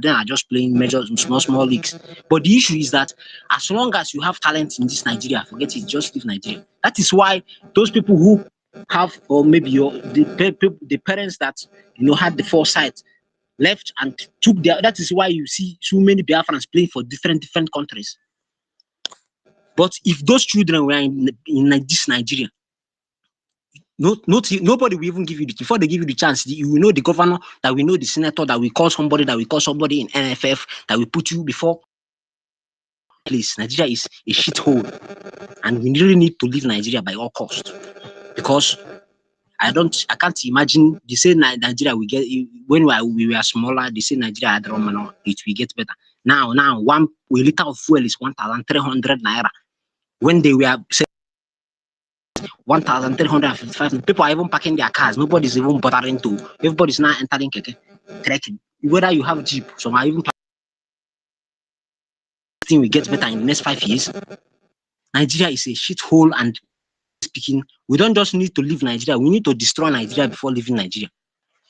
Then are just playing major small leagues. But the issue is that as long as you have talent in this Nigeria, forget it, just leave Nigeria. That is why those people who have, or maybe the parents that had the foresight left and took their. That is why you see so many Biafrans playing for different countries. But if those children were in this Nigeria, nobody will even give you before they give you the chance. You will know the governor, that we know the senator, that we call somebody, in NFF, that we put you before. Please, Nigeria is a shithole, and we really need to leave Nigeria by all cost. Because I can't imagine. They say Nigeria we get when we were smaller. They say Nigeria had Romano, it will get better. Now a liter of fuel is 1,300 naira. When they were 1,355, people are even parking their cars. Nobody's even bothering to. Everybody's now entering trekking. Whether you have Jeep, some are even think we get better in the next 5 years. Nigeria is a shithole, and speaking, we don't just need to leave Nigeria. We need to destroy Nigeria before leaving Nigeria,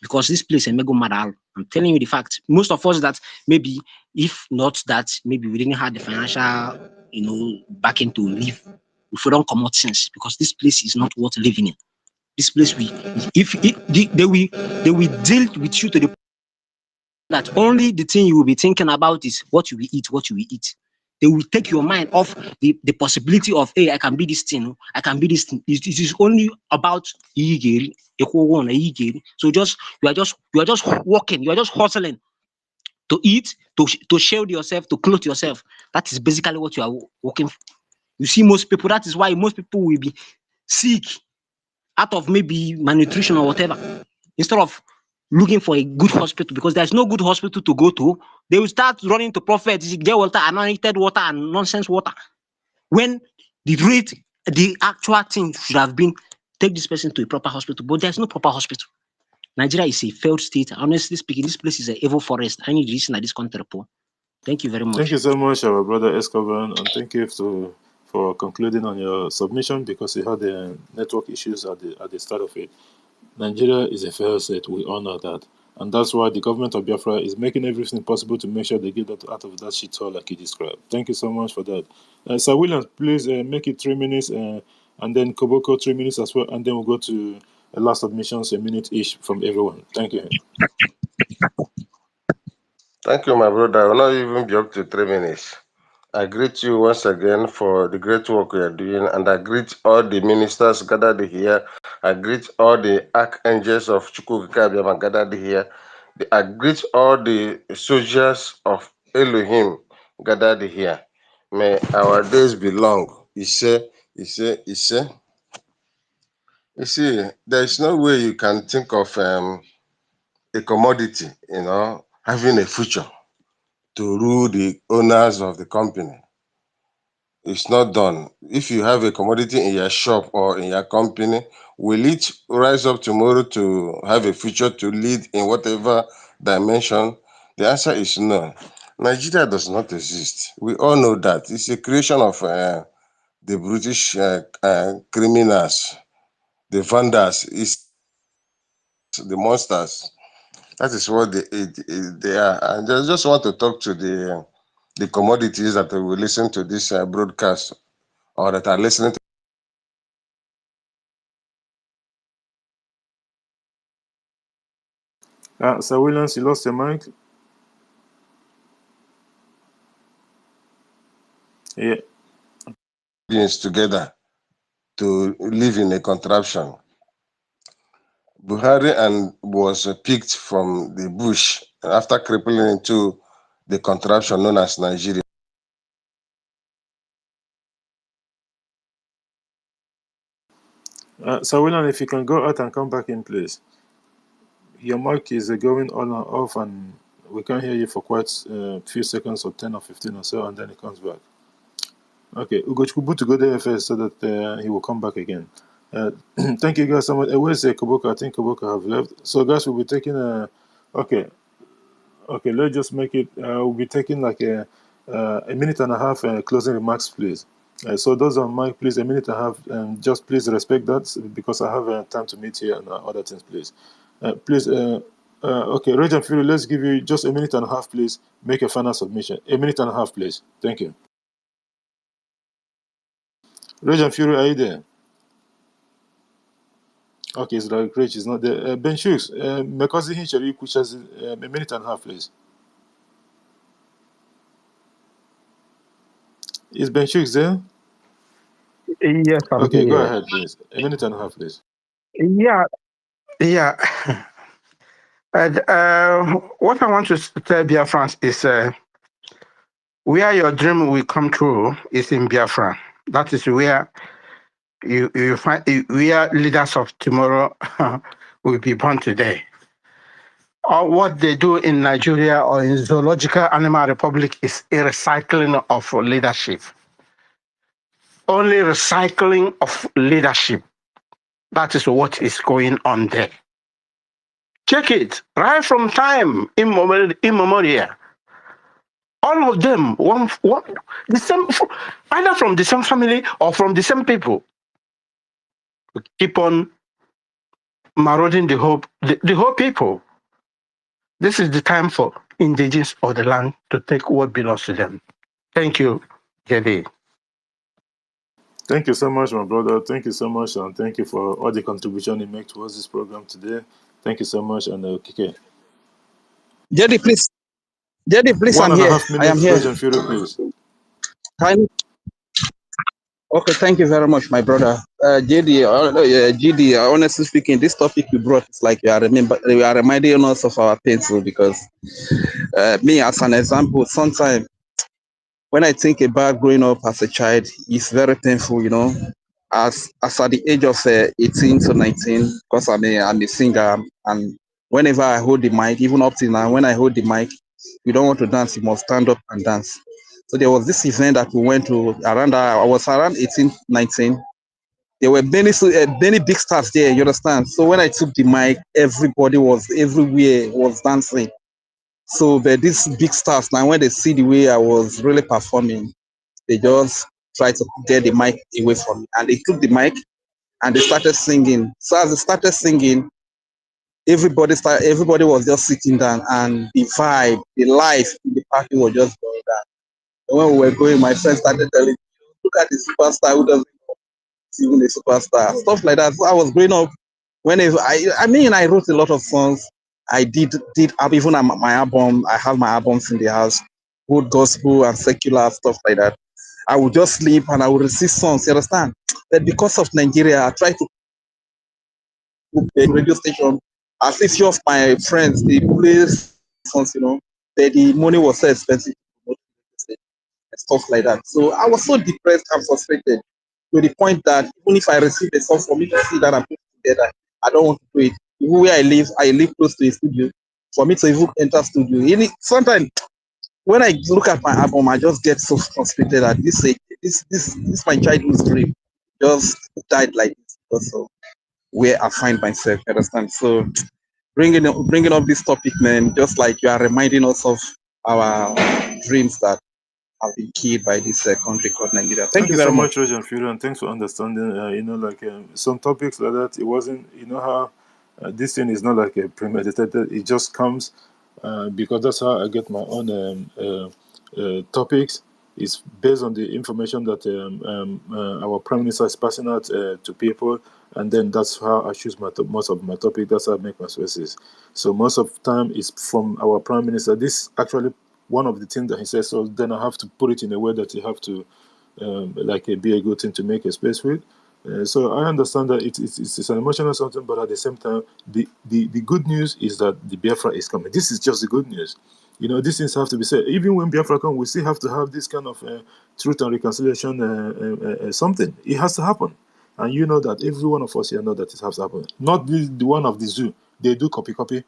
because this place is mega madal. I'm telling you the fact. Most of us that maybe, if not that, maybe we didn't have the financial, backing to live. If we don't come out since, because this place is not worth living in. This place, they will deal with you to the that only the thing you will be thinking about is what you will eat. They will take your mind off the possibility of, hey, I can be this thing, I can be this thing. It is only about Igeri. So you are just working, you are just hustling to eat, to shield yourself, to clothe yourself. That is basically what you are working for. You see, most people, that is why most people will be sick out of maybe malnutrition or whatever, instead of looking for a good hospital, because there's no good hospital to go to. They will start running to Prophets, get water, anointed water, and nonsense water. When the actual thing should have been, take this person to a proper hospital, but there's no proper hospital. Nigeria is a failed state. Honestly speaking, this place is an evil forest. I need to listen to this country. Thank you very much. Thank you so much, our brother Escobar, and thank you for concluding on your submission, because you had the network issues at the start of it. Nigeria is a failed state. We all know that. And that's why the government of Biafra is making everything possible to make sure they get out of that shithole like you described. Thank you so much for that. Sir Williams, please make it 3 minutes, and then Koboko 3 minutes as well, and then we'll go to last submissions, a minute each from everyone. Thank you. Thank you, my brother. I will not even be up to 3 minutes. I greet you once again for the great work we are doing, and I greet all the ministers gathered here. I greet all the archangels of Chukwukabiyama gathered here. I greet all the soldiers of Elohim gathered here. May our days be long. You see, there is no way you can think of a commodity, having a future to rule the owners of the company. It's not done. If you have a commodity in your shop or in your company, will it rise up tomorrow to have a future to lead in whatever dimension? The answer is no. Nigeria does not exist. We all know that. It's a creation of the British criminals, the vandals, it's the monsters. That is what they are. And I just want to talk to the commodities that will listen to this broadcast, or that are listening to. Sir Williams, you lost your mic. Yeah. Beings together to live in a contraption. Buhari was picked from the bush after crippling into the contraption known as Nigeria. So, William, if you can go out and come back in, please. Your mic is going on and off, and we can't hear you for quite a few seconds, or 10 or 15 or so, and then it comes back. Okay, Ugochukwu to go there first so that he will come back again. Thank you guys so much. Where's Koboka? I think Koboka have left. So, guys, we'll be taking a. Okay, let's just make it. We'll be taking like a minute and a half closing remarks, please. So those on mic, please, a minute and a half. Just please respect that because I have time to meet here and other things, please. Please, okay, Regent Fury, let's give you just a minute and a half, please. Make a final submission. A minute and a half, please. Thank you. Regent Fury, are you there? Okay, it's like Rich is not there. Ben Shooks, Mekosi Hinchari Kuchas, a minute and a half, please. Is Ben Shooks there? Yes, I'm Okay, go here. ahead, please. A minute and a half, please. Yeah, yeah. And, what I want to tell Biafrans is where your dream will come true is in Biafra. That is where you find where leaders of tomorrow will be born today. Or what they do in Nigeria or in Zoological Animal Republic is a recycling of leadership. Only recycling of leadership. That is what is going on there. Check it right from time immemorial. All of them, the same, either from the same family or from the same people, keep on marauding the whole people. This is the time for indigenous of the land to take what belongs to them. Thank you, JD. Thank you so much, my brother. Thank you so much, and thank you for all the contribution you make towards this program today. Thank you so much, and Kike. Jerry, please. Jerry, please, I'm here. 1.5 I am minutes, here. Regent Fury, please. Okay, thank you very much, my brother. GD, honestly speaking, this topic you brought is like you are reminding us of our pains, because me, as an example, sometimes when I think about growing up as a child, it's very painful, As at the age of 18 to 19, because I'm a singer, and whenever I hold the mic, even up till now, when I hold the mic, you don't want to dance, you must stand up and dance. So there was this event that we went to I was around 18, 19. There were many big stars there, you understand? So when I took the mic, everybody was everywhere, was dancing. So but these big stars, now when they see the way I was really performing, they just try to get the mic away from me. And they took the mic and they started singing. So as they started singing, everybody was just sitting down, and the vibe, the life in the party was just going down. And when we were going, my friends started telling me, look at the superstar who doesn't know he's even a superstar. Stuff like that. So I was growing up, whenever I wrote a lot of songs. I did even my album, I have my albums in the house, both gospel and secular, stuff like that. I would just sleep and I would receive songs, you understand? But because of Nigeria, I tried to book a radio station. As if few of my friends, they play songs, but the money was so expensive and stuff like that. So I was so depressed and frustrated to the point that even if I receive a song for me to see that and put it together, I don't want to do it. Even where I live close to a studio. For me to even enter studio, sometimes when I look at my album, I just get so frustrated that this my childhood dream just died like this because of where I find myself. You understand? So bringing up this topic, man, just like you are reminding us of our dreams that have been killed by this country called Nigeria. Thank Thank you you very so much. much, Regent Fury, and thanks for understanding. Some topics like that, it wasn't, how this thing is not like a premeditated, it just comes because that's how I get my own topics. It's based on the information that our Prime Minister is passing out to people, and then that's how I choose most of my topic. That's how I make my choices. So most of the time, it's from our Prime Minister. This actually one of the things that he says. So then I have to put it in a way that you have to be a good thing to make a space with. So I understand that it's an emotional something, but at the same time, the good news is that the Biafra is coming. This is just the good news. These things have to be said. Even when Biafra comes, we still have to have this kind of truth and reconciliation something. It has to happen. And you know that every one of us here know that it has to happen. Not the one of the zoo. They do copy.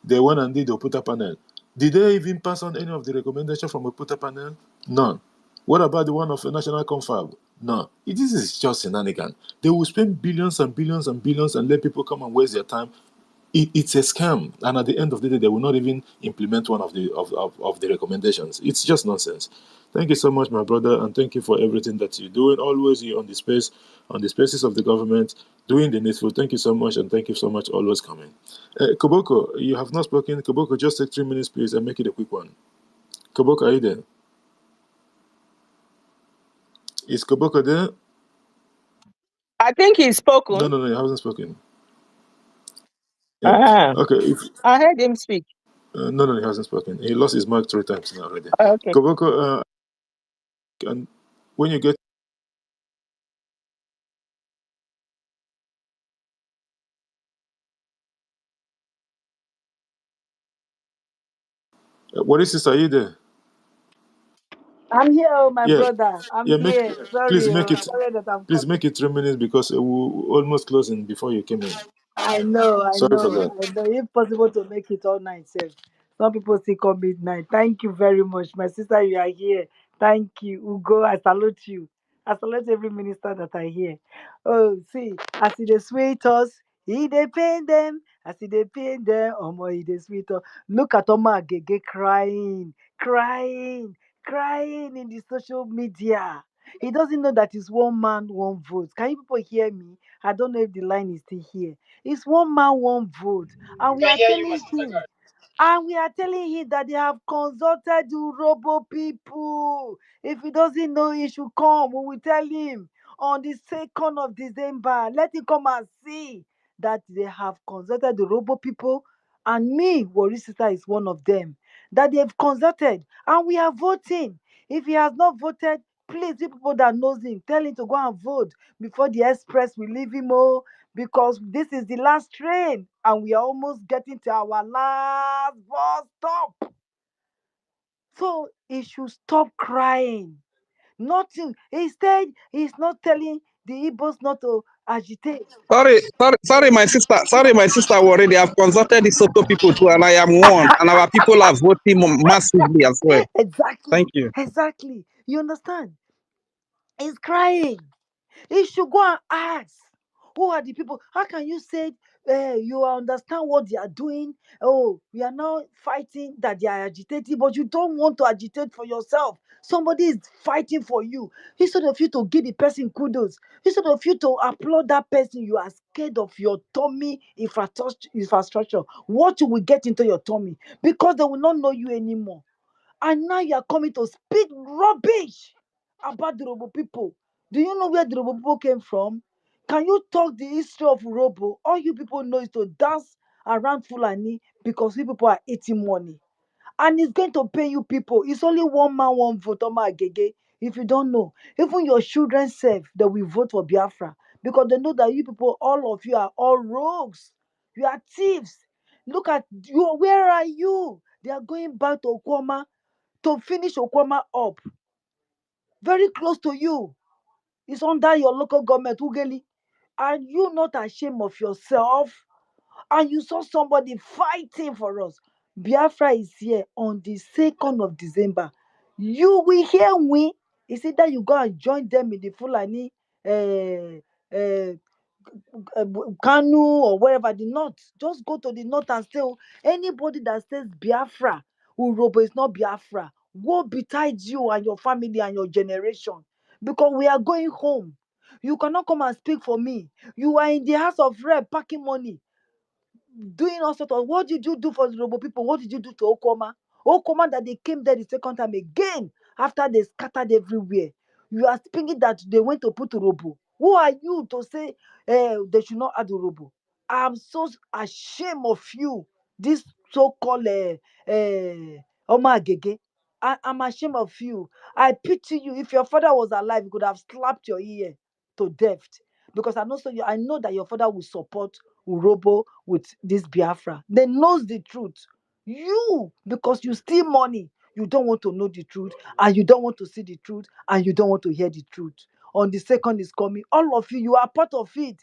They went and did the Oputa panel. Did they even pass on any of the recommendation from Oputa panel? None. What about the one of the National Confab? No. This is just shenanigan. They will spend billions and billions and billions and let people come and waste their time. It's a scam, and at the end of the day, they will not even implement one of the recommendations. It's just nonsense. Thank you so much, my brother, and thank you for everything that you're doing. Always here on the spaces of the government, doing the needful. Thank you so much, and thank you so much. Always coming. Koboko, you have not spoken. Koboko, just take 3 minutes, please, and make it a quick one. Koboko, are you there? Is Koboko there? I think he's spoken. No, he hasn't spoken. Yeah. Uh-huh. Okay. I heard him speak. No, he hasn't spoken. He lost his mic 3 times now already. Okay. Koboko, and when you get what is this? Are you there? I'm here, oh, my Yeah, brother. I'm yeah. here. Please Sorry, make oh, it. sorry that I'm Please coming. make it 3 minutes because we almost closing before you came in. I know, I Sorry for know, that. I know. If possible to make it all night, sir. Some people still come midnight. Thank you very much, my sister. You are here. Thank you, Ugo. I salute you. I salute every minister that I hear. Oh, see, as they sweet us, he they pain them. As they pain them, oh my, he they sweet us. Look at Oma Agege crying in the social media. He doesn't know that it's one man, one vote. Can you people hear me? I don't know if the line is still here. It's one man, one vote. And we Can are hear you, my telling sister. him, and we are telling him that they have consulted the robo people. If he doesn't know he should come, we will tell him on the 2nd of December. Let him come and see that they have consulted the robo people. And me, Wari sister, is one of them. That they've consulted and we are voting. If he has not voted, please, you people that knows him, tell him to go and vote before the express will leave him. Oh, because this is the last train and we are almost getting to our last bus stop. So he should stop crying. Nothing. Instead, he's not telling the Igbos not to agitate. Sorry, my sister. Sorry, my sister. Already, I've consulted the Soto people too, and I am one. And our people are voting massively as well. Exactly. Thank you. Exactly. You understand? He's crying. He should go and ask. Who are the people? How can you say you understand what they are doing? Oh, we are now fighting that they are agitating, but you don't want to agitate for yourself. Somebody is fighting for you. Instead of you to give the person kudos, instead of you to applaud that person, you are scared of your tummy infrastructure. What you will get into your tummy because they will not know you anymore. And now you are coming to speak rubbish about the Robo people. Do you know where the Robo people came from? Can you talk the history of Robo? All you people know is to dance around Fulani because you people are eating money. And it's going to pay you people. It's only one man, one vote. Oma Agege. If you don't know, even your children say that we vote for Biafra because they know that you people, all of you are all rogues. You are thieves. Look at you. Where are you? They are going back to Okwama to finish Okwama up. Very close to you. It's under your local government, Ugeli. Are you not ashamed of yourself? And you saw somebody fighting for us. Biafra is here on the 2nd of December. You will hear we. It's either you go and join them in the Fulani uh, Kanu or wherever the north. Just go to the north and say, oh, anybody that says Biafra, Urobo is not Biafra. Go betide you and your family and your generation. Because we are going home. You cannot come and speak for me. You are in the house of rep packing money, doing all sorts of. What did you do for the Robo people? What did you do to Okoma? Okoma that they came there the second time again after they scattered everywhere. You are speaking that they went to put Robo. Who are you to say they should not add Robo? I'm so ashamed of you, this so-called Oma Agege. I'm ashamed of you. I pity you. If your father was alive, he could have slapped your ear to death. Because I know that your father will support Urobo with this Biafra. They knows the truth. You, because you steal money, you don't want to know the truth, and you don't want to see the truth, and you don't want to hear the truth. On the second is coming. All of you, you are part of it.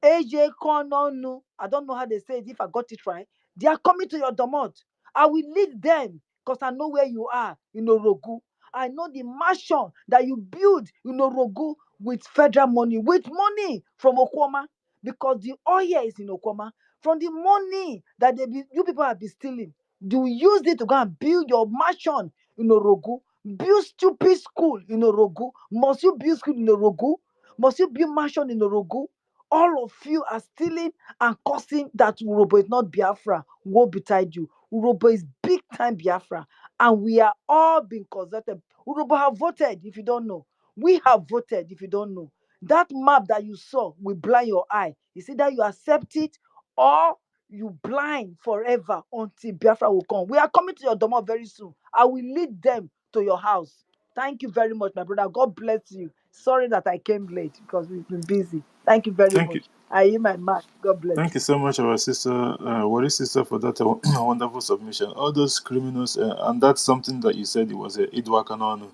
AJ Kononu, I don't know how they say it if I got it right. They are coming to your domot. I will lead them because I know where you are in Orogu. I know the mansion that you build in Orogu with federal money, with money from Okwama, because the oil is in Okwama. From the money that you people have been stealing, you use it to go and build your mansion in Orogu, build stupid school in Orogu. Must you build school in Orogu? Must you build mansion in Orogu? All of you are stealing and causing that Urobo is not Biafra. Woe betide you. Urobo is big time Biafra. And we are all being consulted. Urobo have voted, if you don't know. We have voted, if you don't know. That map that you saw will blind your eye. It's either you accept it or you blind forever until Biafra will come. We are coming to your domo very soon. I will lead them to your house. Thank you very much, my brother. God bless you. Sorry that I came late because we've been busy. Thank you very Thank you. much. I hear my mark. God bless. Thank you so much, our sister, Wari sister, for that wonderful submission. All those criminals, and that's something that you said it was a Idwakanon,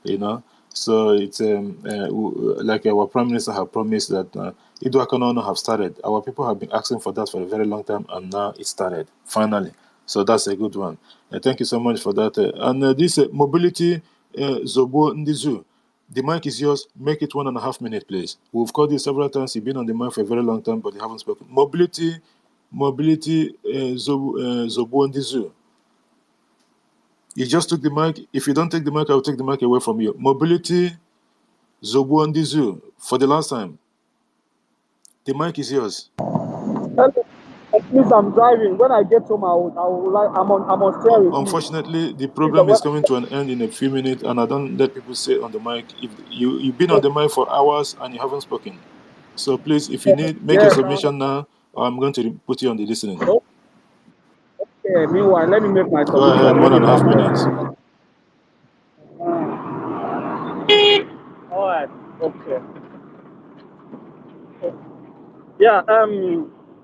you know. So it's like our prime minister have promised that Idwakanon have started. Our people have been asking for that for a very long time, and now it started finally. So that's a good one. Thank you so much for that. And this mobility Zobo Ndizu. The mic is yours. Make it 1.5 minutes, please. We've called you several times. You've been on the mic for a very long time, but you haven't spoken. Mobility, Zobuondizu. You just took the mic. If you don't take the mic, I'll take the mic away from you. Mobility, Zobuondizu. For the last time, the mic is yours. Hello. Please, I'm driving. When I get home, I'm on steering, please. Unfortunately, the program is coming to an end in a few minutes, and I don't let people say on the mic. If you've been on the mic for hours and you haven't spoken, so please, if you need, make your submission now, or I'm going to put you on the listening. Okay, meanwhile, let me make my Go ahead, submission. 1.5 minutes. All right. Okay. Yeah.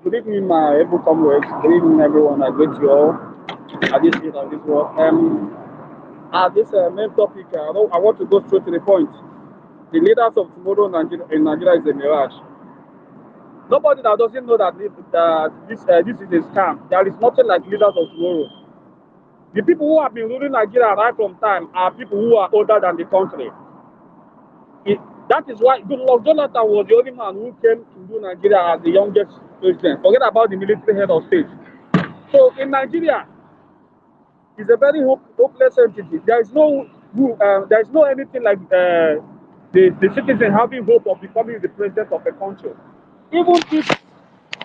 Good evening, my able comrades. Good evening, everyone. I greet you all at this stage of this work. This main topic, I want to go straight to the point. The leaders of tomorrow in Nigeria is a mirage. Nobody that doesn't know that this is a scam. There is nothing like leaders of tomorrow. The people who have been ruling Nigeria right from time are people who are older than the country. That is why Goodluck Jonathan was the only man who came to do Nigeria as the youngest president. Forget about the military head of state. So in Nigeria, it's a very hopeless entity. There is no anything like the citizen having hope of becoming the president of a country. Even if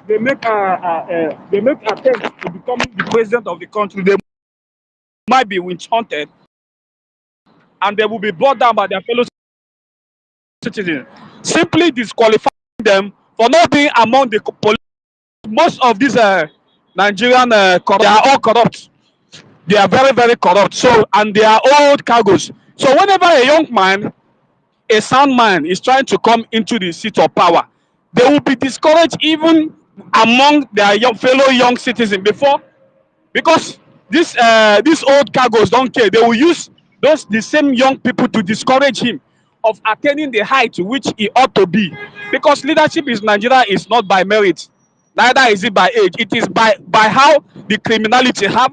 they make attempts to becoming the president of the country, they might be witch hunted, and they will be brought down by their fellow citizens, simply disqualifying them for not being among the police. Most of these Nigerian they are all corrupt. They are very, very corrupt. So, and they are old cargoes. So whenever a young man, a sound man is trying to come into the seat of power, they will be discouraged even among their fellow young citizens before, because these old cargoes don't care. They will use the same young people to discourage him of attaining the height to which he ought to be, because leadership in Nigeria is not by merit, neither is it by age. It is by how the criminality how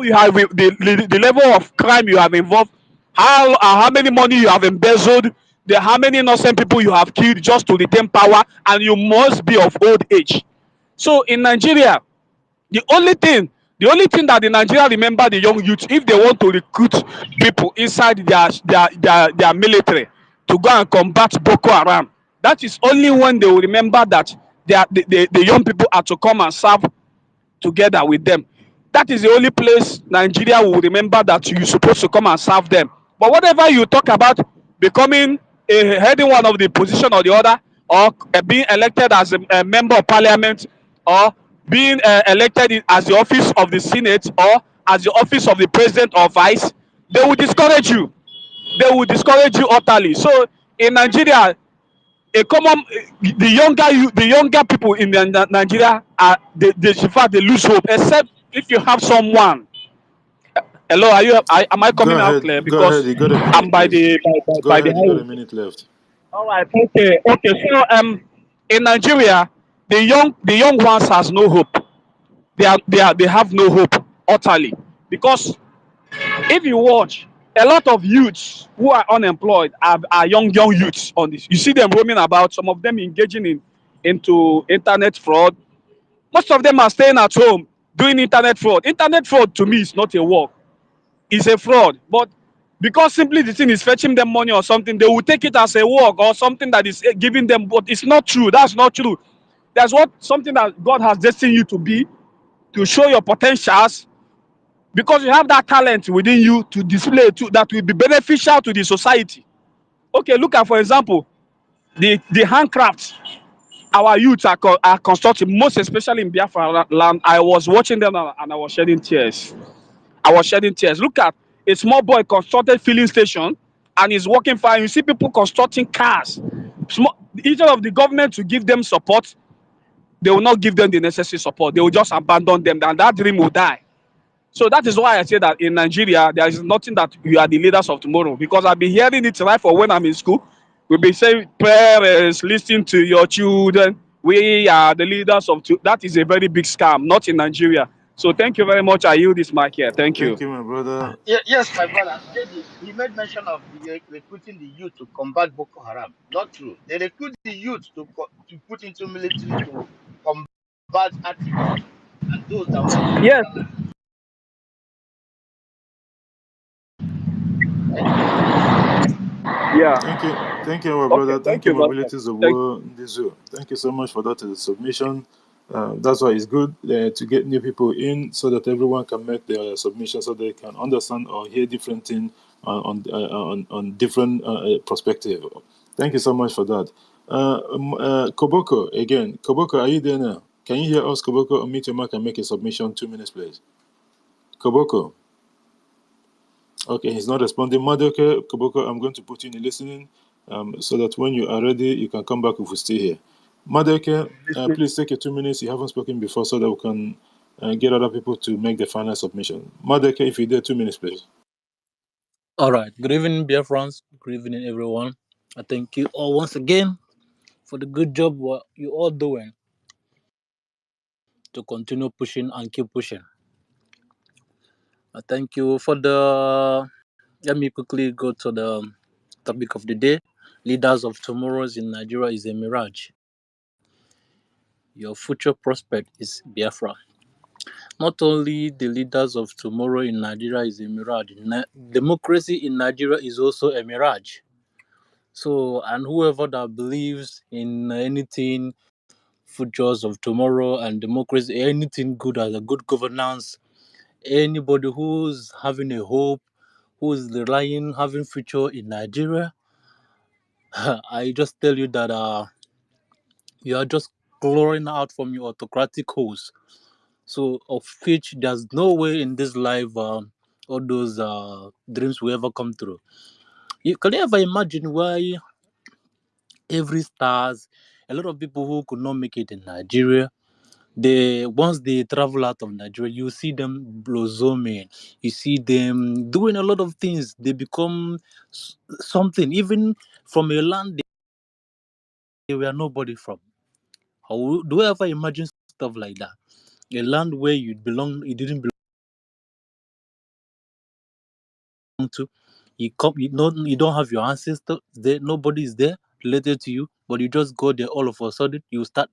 you have the level of crime you have involved, how many money you have embezzled, how many innocent people you have killed just to retain power, and you must be of old age. So in Nigeria, the only thing that the Nigeria remember the young youth, if they want to recruit people inside their military to go and combat Boko Haram, that is only when they will remember that the young people are to come and serve together with them. That is the only place Nigeria will remember that you're supposed to come and serve them. But whatever you talk about becoming heading one of the position or the other, or being elected as a member of parliament, or being elected as the office of the Senate, or as the office of the president or vice, they will discourage you. They will discourage you utterly. So in Nigeria, a common the younger people in Nigeria are they in fact they lose hope, except if you have someone. Hello, am I Go coming out ahead. clear? Go ahead. Because You got a I'm minute, by please. Go the ahead. You got a highway. minute left. All right. Okay. So in Nigeria, the young ones has no hope. They have no hope utterly, because if you watch, a lot of youths who are unemployed are young youths on this. You see them roaming about. Some of them engaging into internet fraud. Most of them are staying at home doing internet fraud. Internet fraud to me is not a work. It's a fraud. But because simply the thing is fetching them money or something, they will take it as a work or something that is giving them. But it's not true. That's not true. That's what something that God has destined you to be, to show your potentials, because you have that talent within you to display to that will be beneficial to the society. Okay, look at, for example, the handcrafts our youth are constructing, most especially in Biafra land. I was watching them and I was shedding tears. I was shedding tears. Look at a small boy constructed filling station and is working fine. You see people constructing cars. Small, instead of the government to give them support, they will not give them the necessary support. They will just abandon them, and that dream will die. So that is why I say that in Nigeria, there is nothing that you are the leaders of tomorrow. Because I've been hearing it right for when I'm in school. We'll be saying, parents, listen to your children. We are the leaders of that is a very big scam, not in Nigeria. So thank you very much. I yield this mic here. Thank you. Thank you, my brother. Yes, my brother. He made mention of the recruiting the youth to combat Boko Haram. Not true. They recruit the youth to put into military to combat activists and those that want to Yes. thank you. Yeah. Thank you, my Okay. brother. Thank Thank you, you very much. mobilities of Thank war in the zoo. Thank you so much for that submission. That's why it's good to get new people in so that everyone can make their submission, so they can understand or hear different things on different perspective. Thank you so much for that. Koboko again. Koboko, are you there now? Can you hear us, Koboko? Unmute your mic and make a submission. 2 minutes, please. Koboko. Okay, he's not responding. Madoke, Koboko, I'm going to put you in listening so that when you are ready, you can come back if we stay here. Madoke, please take your 2 minutes. You haven't spoken before so that we can get other people to make the final submission. Madoke, if you're there, 2 minutes, please. All right. Good evening, Biafrans. Good evening, everyone. I thank you all once again for the good job what you all doing to continue pushing and keep pushing. I thank you for the. Let me quickly go to the topic of the day. Leaders of tomorrows in Nigeria is a mirage. Your future prospect is Biafra. Not only the leaders of tomorrow in Nigeria is a mirage, democracy in Nigeria is also a mirage. So, and whoever that believes in anything, futures of tomorrow and democracy, anything good as a good governance, anybody who's having a hope, who's relying, having future in Nigeria, I just tell you that you are just crawling out from your autocratic holes. So, of which there's no way in this life all those dreams will ever come true. Can you ever imagine why every stars, a lot of people who could not make it in Nigeria, they once they travel out of Nigeria, you see them blossoming. You see them doing a lot of things. They become something, even from a land they were nobody from. Do you ever imagine stuff like that? A land where you didn't belong to. You don't have your ancestors there. Nobody is there related to you, but you just go there all of a sudden. You start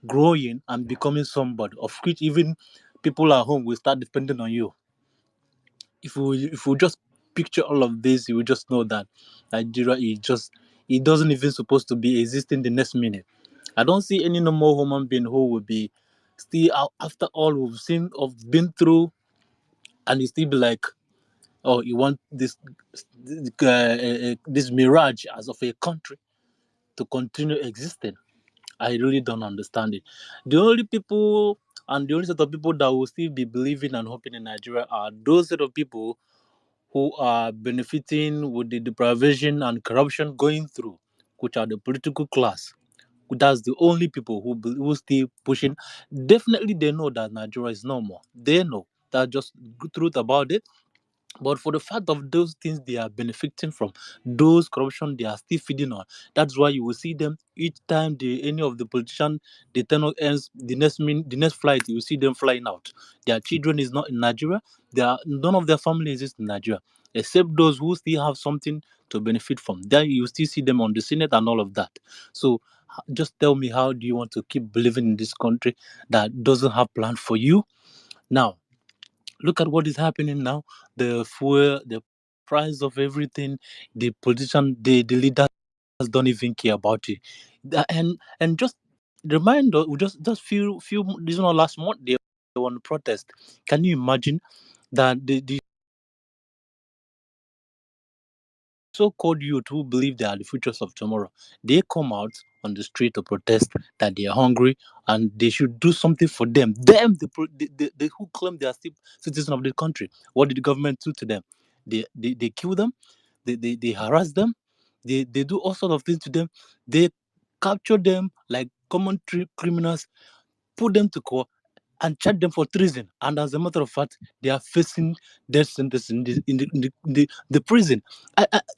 growing and becoming somebody, of which even people at home will start depending on you. If we just picture all of this, you will just know that Nigeria is just, it doesn't even supposed to be existing the next minute. I don't see any normal human being who will be still out after all we've seen of been through, and you still be like, oh, you want this mirage as of a country to continue existing. I really don't understand it. The only people and the only set of people that will still be believing and hoping in Nigeria are those set of people who are benefiting with the deprivation and corruption going through, which are the political class. That's the only people who still pushing. Definitely, they know that Nigeria is no more. They know that's just the truth about it. But for the fact of those things they are benefiting from, those corruption they are still feeding on. That's why you will see them each time any of the politician they turn on ends the next flight you will see them flying out. Their children is not in Nigeria. None of their families is in Nigeria, except those who still have something to benefit from. Then you still see them on the Senate and all of that. So just tell me, how do you want to keep believing in this country that doesn't have plan for you? Now, look at what is happening now. The fuel, the price of everything, the politician, the leaders don't even care about it. And just remind us, just few this one last month they want to protest. Can you imagine that the so-called youth who believe they are the futures of tomorrow, they come out on the street to protest that they are hungry and they should do something for them. They who claim they are still citizens of the country. What did the government do to them? They kill them, they harass them, they do all sorts of things to them. They capture them like common criminals, put them to court, and charge them for treason. And as a matter of fact, they are facing death sentence in the prison.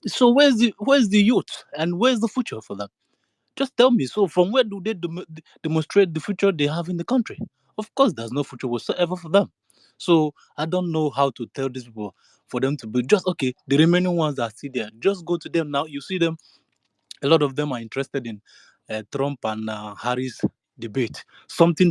So where's the youth and where's the future for them? Just tell me. So from where do they demonstrate the future they have in the country? Of course, there's no future whatsoever for them. So I don't know how to tell these people for them to be just okay. The remaining ones that are still there, just go to them now. You see them, a lot of them are interested in Trump and Harris debate, something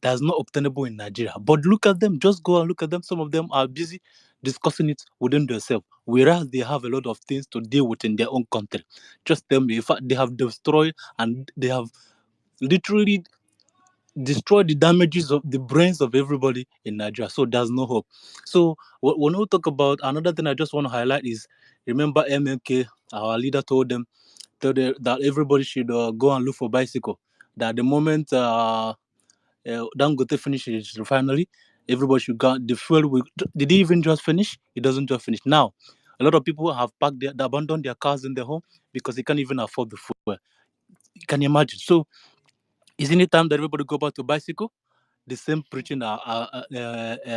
that's not obtainable in Nigeria. But look at them, just go and look at them. Some of them are busy discussing it within themselves, whereas they have a lot of things to deal with in their own country. Just tell me, in fact, they have destroyed and they have literally destroyed the damages of the brains of everybody in Nigeria. So there's no hope. So when we talk about another thing, I just want to highlight is, remember MLK, our leader told that everybody should go and look for bicycle. That the moment Dangote finishes his refinery, everybody should go. The fuel did he even just finish? It doesn't just finish. Now, a lot of people have abandoned their cars in their home because they can't even afford the fuel. Can you imagine? So, isn't it time that everybody go back to bicycle? The same preaching Nnamdi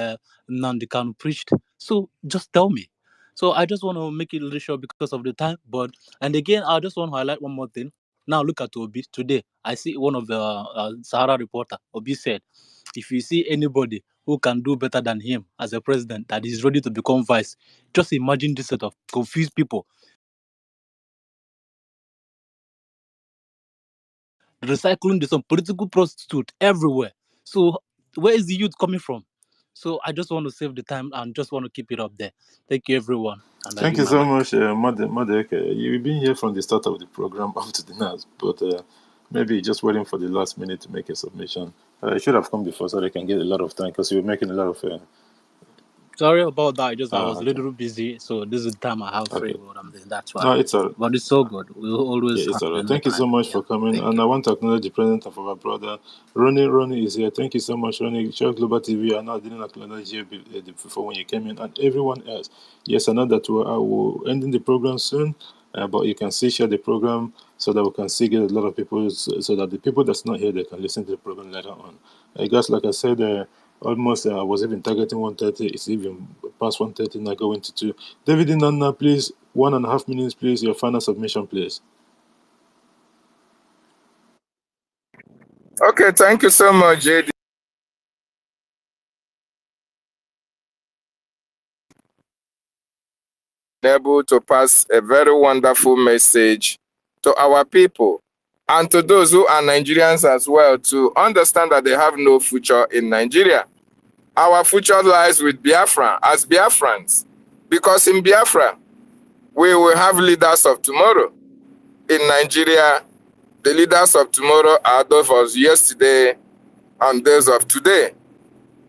Kanu preached. So just tell me. So I just want to make it a little short because of the time. And again, I just want to highlight one more thing. Now look at Obi today. I see one of the Sahara reporter. Obi said, if you see anybody who can do better than him as a president that is ready to become vice, just imagine this set of confused people recycling some political prostitute everywhere. So where is the youth coming from? So I just want to save the time and just want to keep it up there. Thank you, everyone. And I Thank yield you my so mic. much, Madeke. You've been here from the start of the program up to the now, but maybe just waiting for the last minute to make a submission. I should have come before so they can get a lot of time because you were making a lot of. Sorry about that. I was a Okay, little busy, so this is the time I have free. okay. But I'm doing that's why. No, it's all. But it's so good. We Yeah, always it's have all right. enough Thank you so time. much Yeah. for coming. Thank And you. I want to acknowledge the presence of our brother, Ronnie. Ronnie is here. Thank you so much, Ronnie. Share Global TV. I know I didn't acknowledge you before when you came in, and everyone else. Yes, I know that I will ending the program soon, but you can still share the program so that we can still get a lot of people, so that the people that's not here, they can listen to the program later on. Guys, like I said, almost I was even targeting 1:30. It's even past 1:30 now, going to 2. David Nana, please, 1.5 minutes, please. Your final submission, please. Okay, thank you so much, JD. Able to pass a very wonderful message to our people and to those who are Nigerians as well, to understand that they have no future in Nigeria. Our future lies with Biafra as Biafrans, because in Biafra, we will have leaders of tomorrow. In Nigeria, the leaders of tomorrow are those of yesterday and those of today.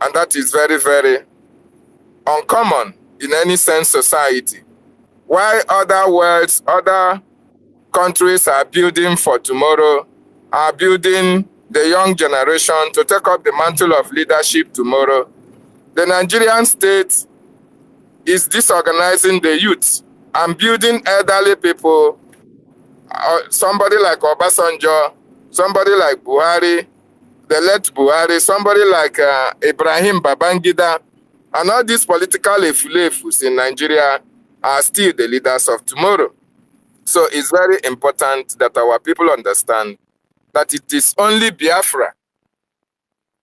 And that is very, very uncommon in any sense society. While other worlds, other countries are building for tomorrow, are building the young generation to take up the mantle of leadership tomorrow, the Nigerian state is disorganizing the youth and building elderly people. Somebody like Obasanjo, somebody like Buhari, the late Buhari, somebody like Ibrahim Babangida, and all these political efulefus in Nigeria are still the leaders of tomorrow. So it's very important that our people understand that it is only Biafra,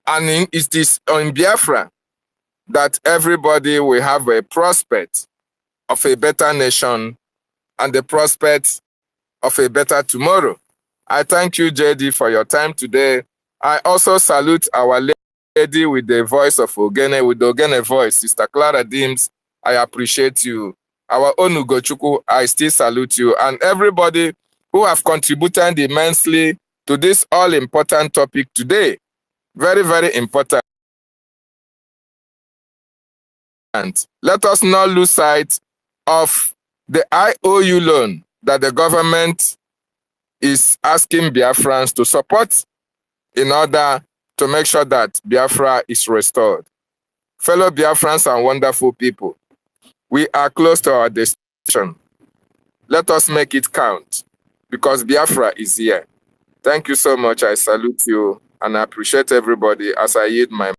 and it is on Biafra that everybody will have a prospect of a better nation and the prospect of a better tomorrow. I thank you, JD, for your time today. I also salute our lady with the voice of Ogene, with the Ogene voice, Sister Clara Dims. I appreciate you. Our own Ugochukwu, I still salute you. And everybody who have contributed immensely to this all-important topic today. Very, very important. Let us not lose sight of the IOU loan that the government is asking Biafrans to support in order to make sure that Biafra is restored. Fellow Biafrans and wonderful people, we are close to our destination. Let us make it count, because Biafra is here. Thank you so much. I salute you and I appreciate everybody as I yield my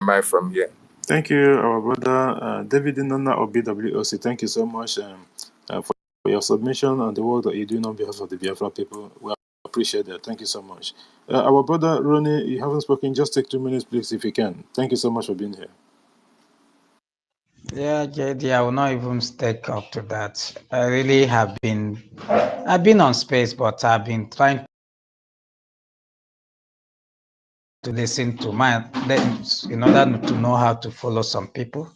mic from here. Thank you, our brother David Inona of BWOC. Thank you so much for your submission and the work that you're doing on behalf of the Biafra people. We appreciate that. Thank you so much. Our brother Ronnie, you haven't spoken. Just take 2 minutes, please, if you can. Thank you so much for being here. Yeah, JD, I will not even stick up to that. I really have been, I've been on space, but I've been trying to listen to in order to know how to follow some people.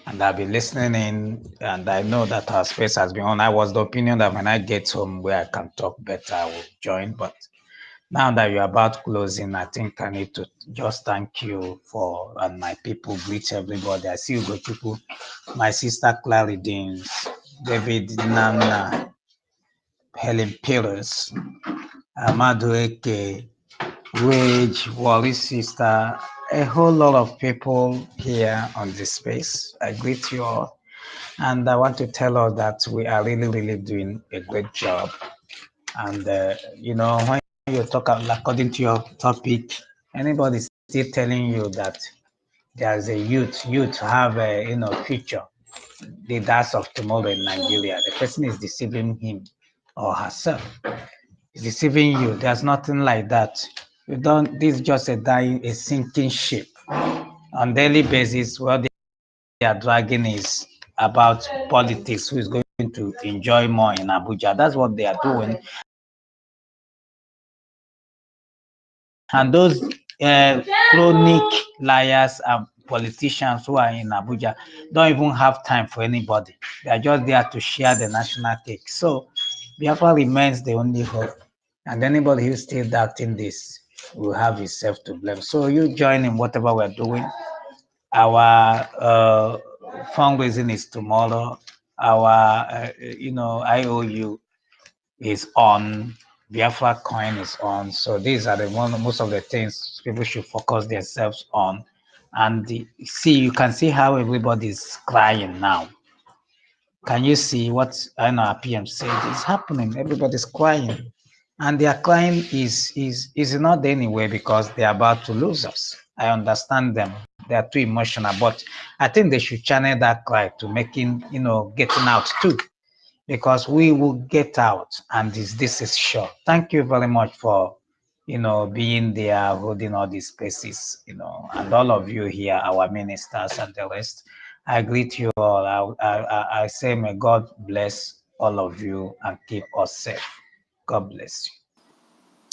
And I've been listening in, and I know that our space has been on. I was the opinion that when I get home where I can talk better, I will join. But now that you're about closing, I think I need to just thank you for, and my people, greet everybody. I see you, Gochuku, my sister Clary Deans, David Nana, Helen Pillars, Amadu Eke, Wage, Wally's sister, a whole lot of people here on this space. I greet you all. And I want to tell us that we are really, really doing a great job. And, when you talk according to your topic, anybody still telling you that there's a youth have a, future, the leaders of tomorrow in Nigeria, the person is deceiving him or herself. It's deceiving you. There's nothing like that. This is just a sinking ship. On daily basis, what they are dragging is about politics, who is going to enjoy more in Abuja. That's what they are doing. And those chronic liars and politicians who are in Abuja don't even have time for anybody. They are just there to share the national cake. So Biafra remains the only hope. And anybody who's still doubting this will have himself to blame. So you join in whatever we're doing. Our fundraising is tomorrow. Our, IOU is on. Biafra coin is on. So these are most of the things people should focus themselves on. And you can see how everybody is crying now. Can you see what I know our PM said is happening? Everybody's crying. And their crying is not anyway because they're about to lose us. I understand them. They are too emotional, but I think they should channel that cry to making, getting out too, because we will get out, and this is sure. Thank you very much for, being there, holding all these spaces, and all of you here, our ministers and the rest. I greet you all. I say, may God bless all of you and keep us safe. God bless you.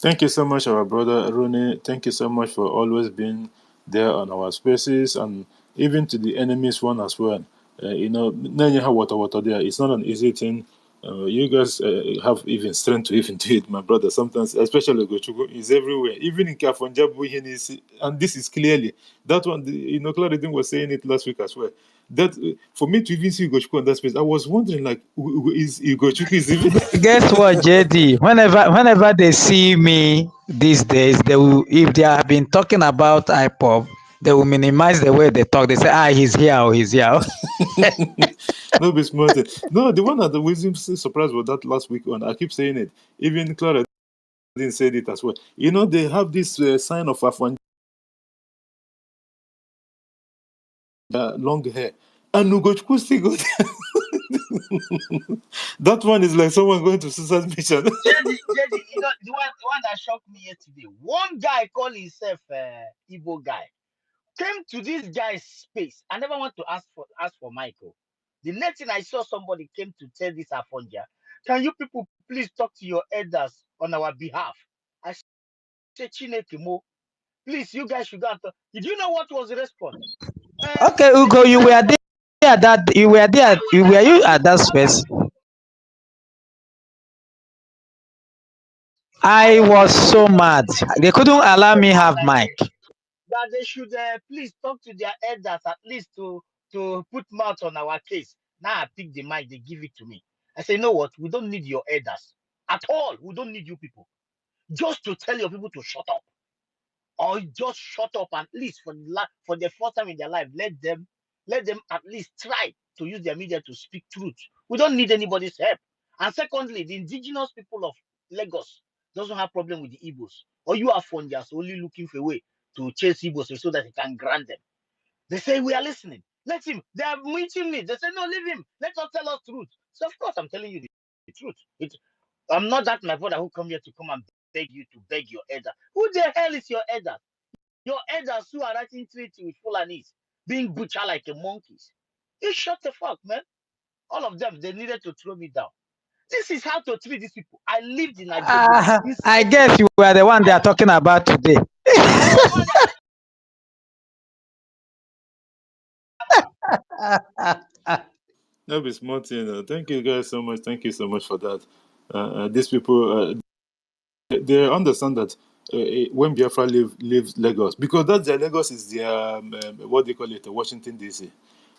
Thank you so much, our brother Rune. Thank you so much for always being there on our spaces, and even to the enemies one as well. Water there. It's not an easy thing. You guys have even strength to even do it, my brother. Sometimes, especially Gochugo, is everywhere. Even in Kafonjabu, and this is clearly that one. Claudine was saying it last week as well. That for me to even see Gochugo on that space, I was wondering, like, is Gochugo is even? Guess what, JD? Whenever they see me these days, they will, if they have been talking about IPOP, they will minimize the way they talk. They say, he's here or he's here. No, be smart. No, the one that the wisdom surprise was that last week on. I keep saying it. Even Clara didn't say it as well. You know, they have this sign of Afwan long hair. And Ugochukwu still go there. That one is like someone going to suicide mission. JD, you know the one that shocked me yesterday. One guy called himself Igbo guy came to this guy's space. I never want to ask for Michael. The next thing I saw somebody came to tell this Afonja, can you people please talk to your elders on our behalf? I said, Chineke Mo, please, you guys should go and talk. Did you know what was the response? Okay, Ugo, you were there you at that space? I was so mad. They couldn't allow me have mic. That they should please talk to their elders at least to put mouth on our case. Now I pick the mic, they give it to me. I say, you know what? We don't need your elders at all. We don't need you people. Just to tell your people to shut up, or just shut up at least for the first time in their life. Let them at least try to use their media to speak truth. We don't need anybody's help. And secondly, the indigenous people of Lagos doesn't have problem with the Igbos. Or you are just only looking for a way to chase Igbos so that he can grant them. They say we are listening. Let him. They are meeting me. They say no, leave him. Let us tell us truth. So of course I'm telling you the truth. I'm not that my brother who come here to come and beg you to beg your elder. Who the hell is your elder? Your elders who are writing treaty with Fulanis, being butchered like a monkeys. You shut the fuck, man. All of them, they needed to throw me down. This is how to treat these people. I lived in Ajegule. I guess you were the one they are talking about today. That'll be smart, you know. Thank you guys so much. Thank you so much for that. These people, they understand that when Biafra leaves Lagos, because that's their Lagos is their what they call it, Washington DC.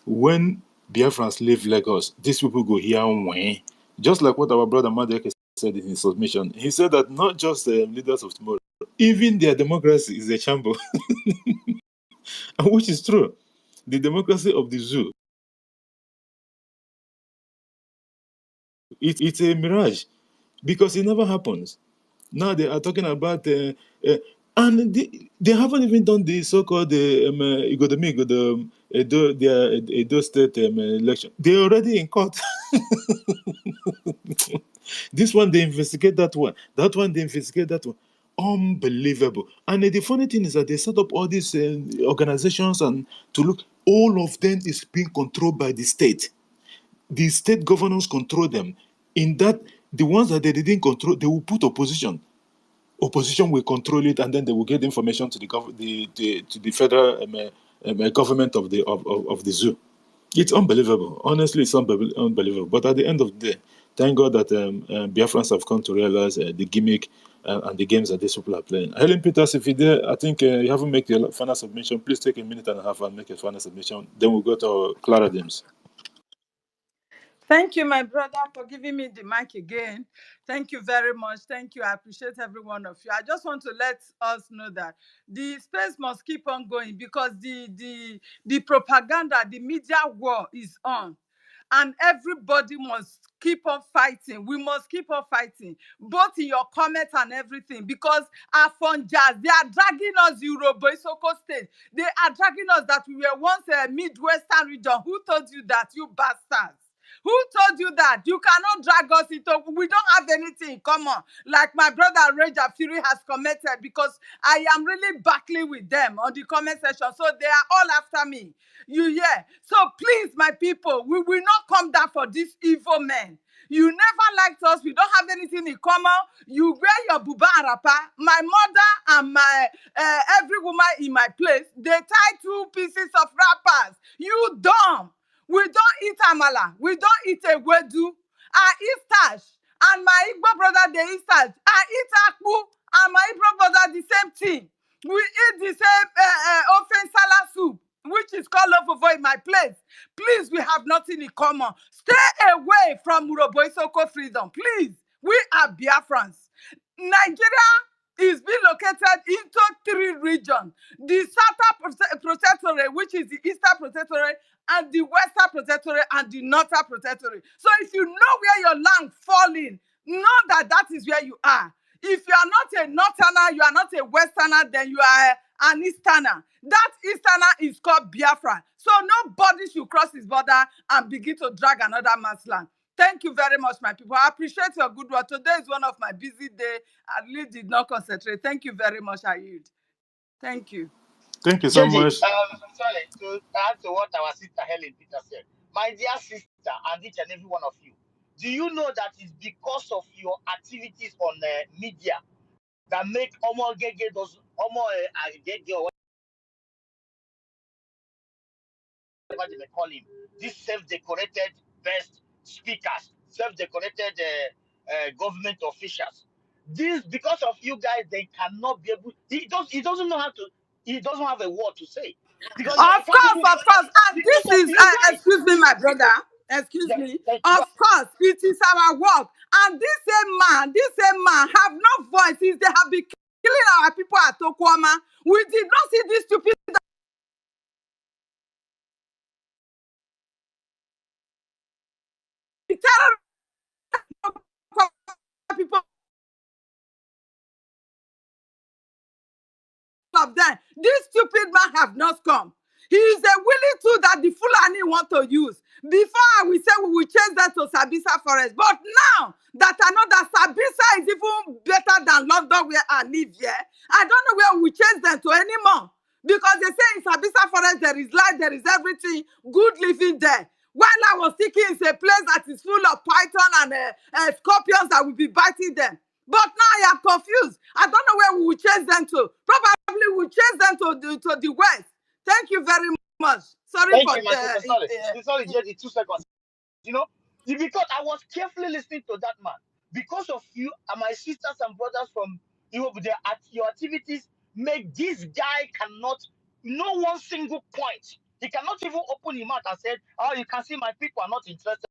When Biafrans leave Lagos, these people go here and when. Just like what our brother Madeke said in his submission, he said that not just leaders of tomorrow, even their democracy is a shambles, which is true. The democracy of the zoo, it's a mirage because it never happens. Now they are talking about, and they haven't even done the so-called Edo State election. They're already in court. This one they investigate that one. That one they investigate that one. Unbelievable. And the funny thing is that they set up all these organizations and to look. All of them is being controlled by the state. The state governors control them. In that, the ones that they didn't control, they will put opposition. Opposition will control it, and then they will get information to the federal government of the zoo. It's unbelievable. Honestly, it's unbelievable. But at the end of the day, thank God that Biafrans have come to realize the gimmick and the games that these people are playing. Helen Peters, if you're there, I think you haven't made your final submission. Please take a minute and a half and make a final submission. Then we'll go to Clara James. Thank you, my brother, for giving me the mic again. Thank you very much. Thank you. I appreciate every one of you. I just want to let us know that the space must keep on going because the propaganda, the media war is on. And everybody must keep on fighting. We must keep on fighting, both in your comments and everything, because our fun jazz, they are dragging us Europe, Isoko State. They are dragging us that we were once a Midwestern region. Who told you that, you bastards? Who told you that? You cannot drag us into. We don't have anything in common. Like my brother Raja Fury has commented, because I am really battling with them on the comment section. So they are all after me. You hear? So please, my people, we will not come down for these evil men. You never liked us. We don't have anything in common. You wear your buba and rapa. My mother and my every woman in my place, they tie 2 pieces of wrappers. You dumb. We don't eat amala. We don't eat ewedu. I eat stash. And my Igbo brother, they eat stash. I eat akpu. And my Igbo brother, the same thing. We eat the same ofen salad soup, which is called love in my place. Please, we have nothing in common. Stay away from Urobo Isoko freedom. Please, we are Biafrans. Nigeria is being located into 3 regions: the Southern Protectorate, which is the Eastern Protectorate, and the Western Protectorate, and the Northern Protectorate. So if you know where your land falls in, know that that is where you are. If you are not a Northerner, you are not a Westerner, then you are an Easterner. That Easterner is called Biafra. So nobody should cross his border and begin to drag another man's land. Thank you very much, my people. I appreciate your good work. Today is one of my busy days. I really did not concentrate. Thank you very much, I yield. Thank you. Thank you so JD, much. sorry, to add to what our sister Helen Peter said. My dear sister, and each and every one of you, do you know that it's because of your activities on media that make Omo Gege does Omo Gege or whatever they may call him, these self-decorated best speakers, self-decorated government officials. This because of you guys, they cannot be able. He doesn't know how to. He doesn't have a word to say because you Of can't course, even of course. And because this of is, you guys. excuse me, my brother. Excuse Yeah, me. thank you. Of course, it is our work. And this same man have no voice. They have been killing our people at Okwama. We did not see this stupid terror people of them. This stupid man have not come. He is a willing tool that the Fulani want to use. Before we say we will change that to Sabisa Forest. But now that I know that Sabisa is even better than London where I live here, I don't know where we change them to anymore. Because they say in Sabisa Forest there is light, there is everything, good living there. While I was thinking it's a place that is full of python and scorpions that will be biting them. But now I am confused. I don't know where we will change them to. Probably we'll change them to the west. Thank you very much. Sorry Thank for you, my sister. Sorry, JD, 2 seconds. You know, because I was carefully listening to that man. Because of you and my sisters and brothers from your activities make this guy cannot, no one single point. He cannot even open his mouth and say, "Oh, you can see my people are not interested."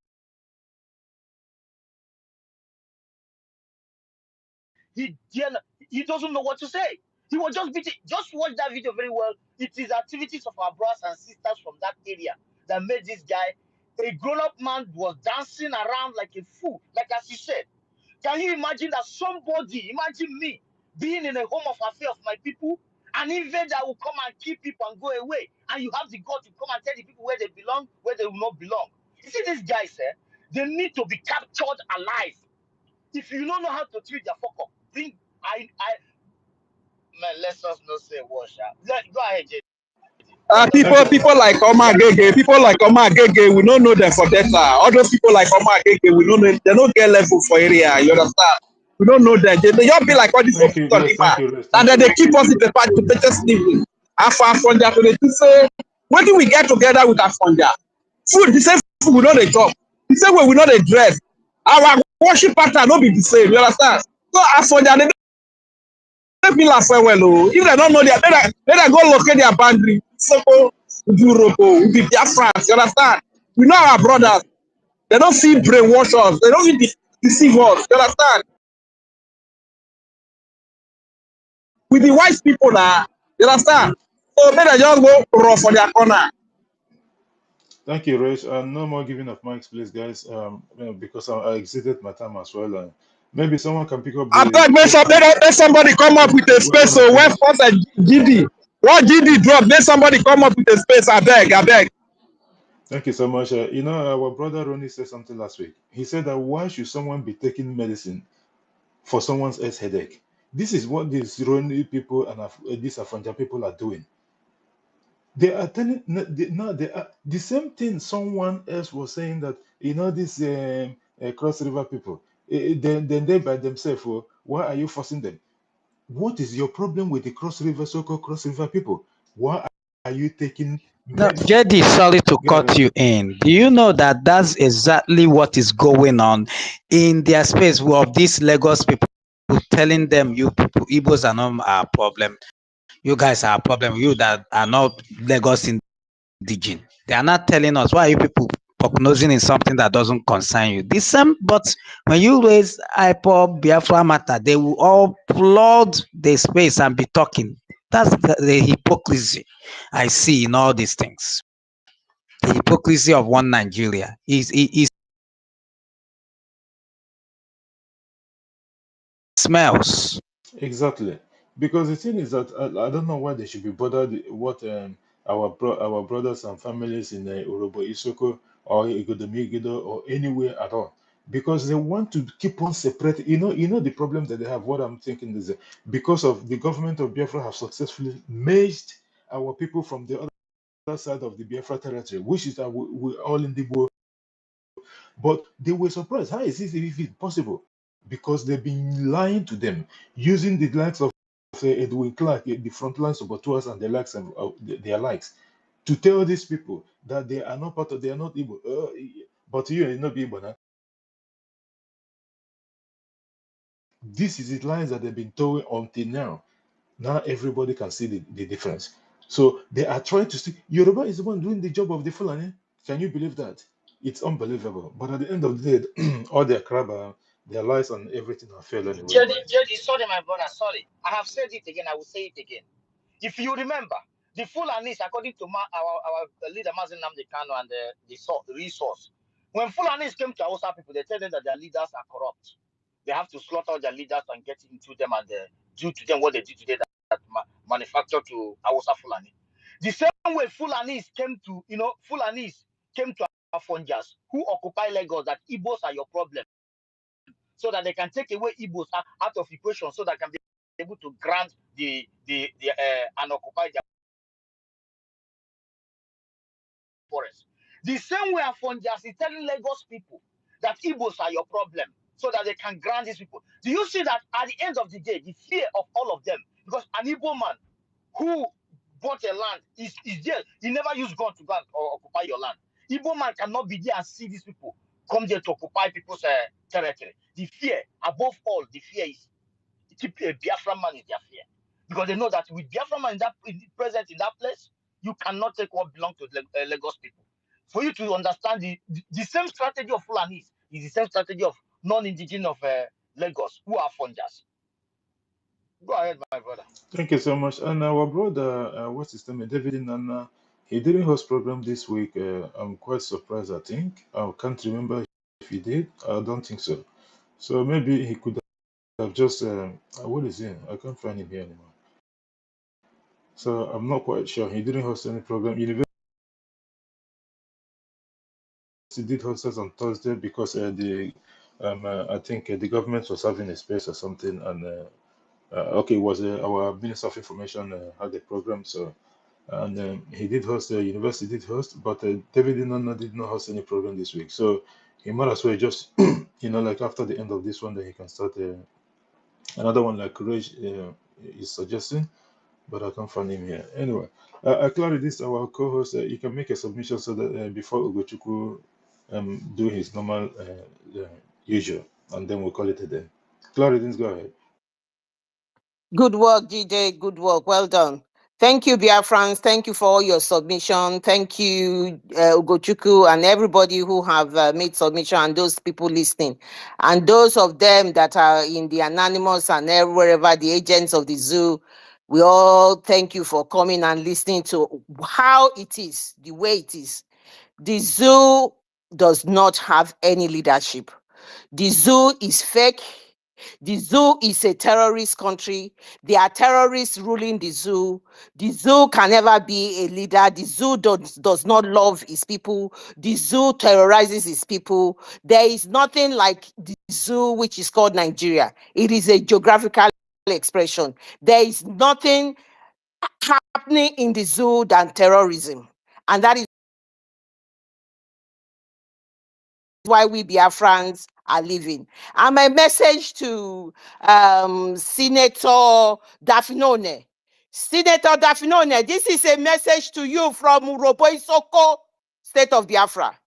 He he doesn't know what to say. He was just beating. Just watch that video very well. It is activities of our brothers and sisters from that area that made this guy, a grown-up man, was dancing around like a fool. Like as you said, can you imagine that somebody, imagine me, being in a home of affair of my people, an invader will come and kill people and go away, and you have the God to come and tell the people where they belong, where they will not belong. You see, these guys, they need to be captured alive. If you don't know how to treat their fuck up, bring man, let's us not say wash out. Go ahead, Jay. Thank you. People like Oma Agege, we don't know them for data. All those people like Oma Agege, we don't know, they don't get level for area, you understand? We don't know them. They just be like all these Thank you, people on Grace. Thank demand. you, Grace. And Thank then they you. keep us in the part to better sleep. Afonja to the say, when do we get together with Afonja? Food, the same food we know they chop. The same way we know they dress. Our worship pattern not be the same, you understand? So Afonja, they make me laugh well. Oh. If they don't know their, they go locate their boundary. So, Europe, we be Biafrans, you understand? We know our brothers. They don't feel brainwash us. They don't feel deceive us, you understand? With the white people now, you understand? So, may they just go raw for their corner. Thank you, Rich. No more giving of mics, please, guys. Because I exited my time as well. And maybe someone can pick up I the beg, question let somebody come up with a when space. I So, when finish. first GD, what GD drop, let somebody come up with a space. I beg. Thank you so much. Our brother Ronnie said something last week. He said that why should someone be taking medicine for someone's headache? This is what these Ronnie people and these Afanja people are doing. They are telling no, they are the same thing. Someone else was saying that these cross river people, then they by themselves. Oh, why are you forcing them? What is your problem with the cross river so-called cross river people? Why are you taking No, medicine? JD, sorry to Go cut ahead. you in. Do you know that that's exactly what is going on in their space of these Lagos people telling them you people, Igbos are not our problem. You guys are a problem. You that are not Lagos indigenous. They are not telling us why you people prognosing in something that doesn't concern you. The same, but when you raise IPOB Biafra matter, they will all flood the space and be talking. That's the hypocrisy I see in all these things. The hypocrisy of one Nigeria is smells. Exactly. Because the thing is that I don't know why they should be bothered what our brothers and families in Urobo Isoko or Igodomigido or anywhere at all. Because they want to keep on separating. You know the problem that they have. What I'm thinking is that because of the government of Biafra have successfully merged our people from the other side of the Biafra territory, which is that we all in the war. But they were surprised. How is this even possible? Because they've been lying to them, using the likes of Edwin Clark, the front lines of Batuas and the likes of their likes, to tell these people that they are not part of, they are not Igbo. But you are not Igbo now. This is the lies that they've been told until now. Now everybody can see the difference. So they are trying to see Yoruba is the one doing the job of the Fulani. Can you believe that? It's unbelievable. But at the end of the day, all their crap, their lies and everything are failed anyway. JD, sorry, my brother, sorry. I have said it again, I will say it again. If you remember, the Fulanis, according to our leader, Mazin Namdi Kano, and the resource, when Fulanis came to Hausa people, they tell them that their leaders are corrupt. They have to slaughter their leaders and get into them and do to them what they did today that manufacture to Hausa Fulani. The same way Fulanis came to, Fulanis came to Afonjas who occupy Lagos, that Igbos are your problem, so that they can take away Igbos out of equation, so that can be able to grant the and occupy their forest. The same way Afonjas is telling Lagos people that Igbos are your problem, so that they can grant these people. Do you see that at the end of the day, the fear of all of them, because an Igbo man who bought a land is there, he never used gun to go and occupy your land. Igbo man cannot be there and see these people come there to occupy people's territory. The fear, above all, the fear is keep a Biafra man is their fear, because they know that with Biafra man present in that place, you cannot take what belongs to Lagos people. For you to understand the same strategy of Fulanis is the same strategy of non-indigenous of Lagos, who are funders. Go ahead, my brother. Thank you so much. And our brother, what's his name, David Nana, he didn't host program this week. I'm quite surprised. I think I can't remember if he did. I don't think so. So maybe he could have just what is it? I can't find him here anymore. So I'm not quite sure. He didn't host any program. University did host us on Thursday because I think the government was having a space or something, and okay, it was our Minister of Information had a program. So and he did host. The university did host, but David did not host any program this week. So he might as well just like after the end of this one, then he can start another one like Courage is suggesting, but I can't find him here. Anyway, Clary, this our co-host. You can make a submission so that before Ugochukwu do his normal usual, and then we'll call it a day. Clary, go ahead. Good work, DJ. Good work. Well done. Thank you, Biafrans. Thank you for all your submission. Thank you, Ugochukwu, and everybody who have made submission, and those people listening. And those of them that are in the anonymous and wherever, the agents of the zoo, we all thank you for coming and listening to how it is, the way it is. The zoo does not have any leadership. The zoo is fake. The zoo is a terrorist country. There are terrorists ruling the zoo. The zoo can never be a leader. The zoo does not love its people. The zoo terrorizes its people. There is nothing like the zoo, which is called Nigeria. It is a geographical expression. There is nothing happening in the zoo than terrorism. And that is why we Biafrans are living. And my message to Senator Dafinone. Senator Dafinone, this is a message to you from Urobo Isoko, state of Biafra.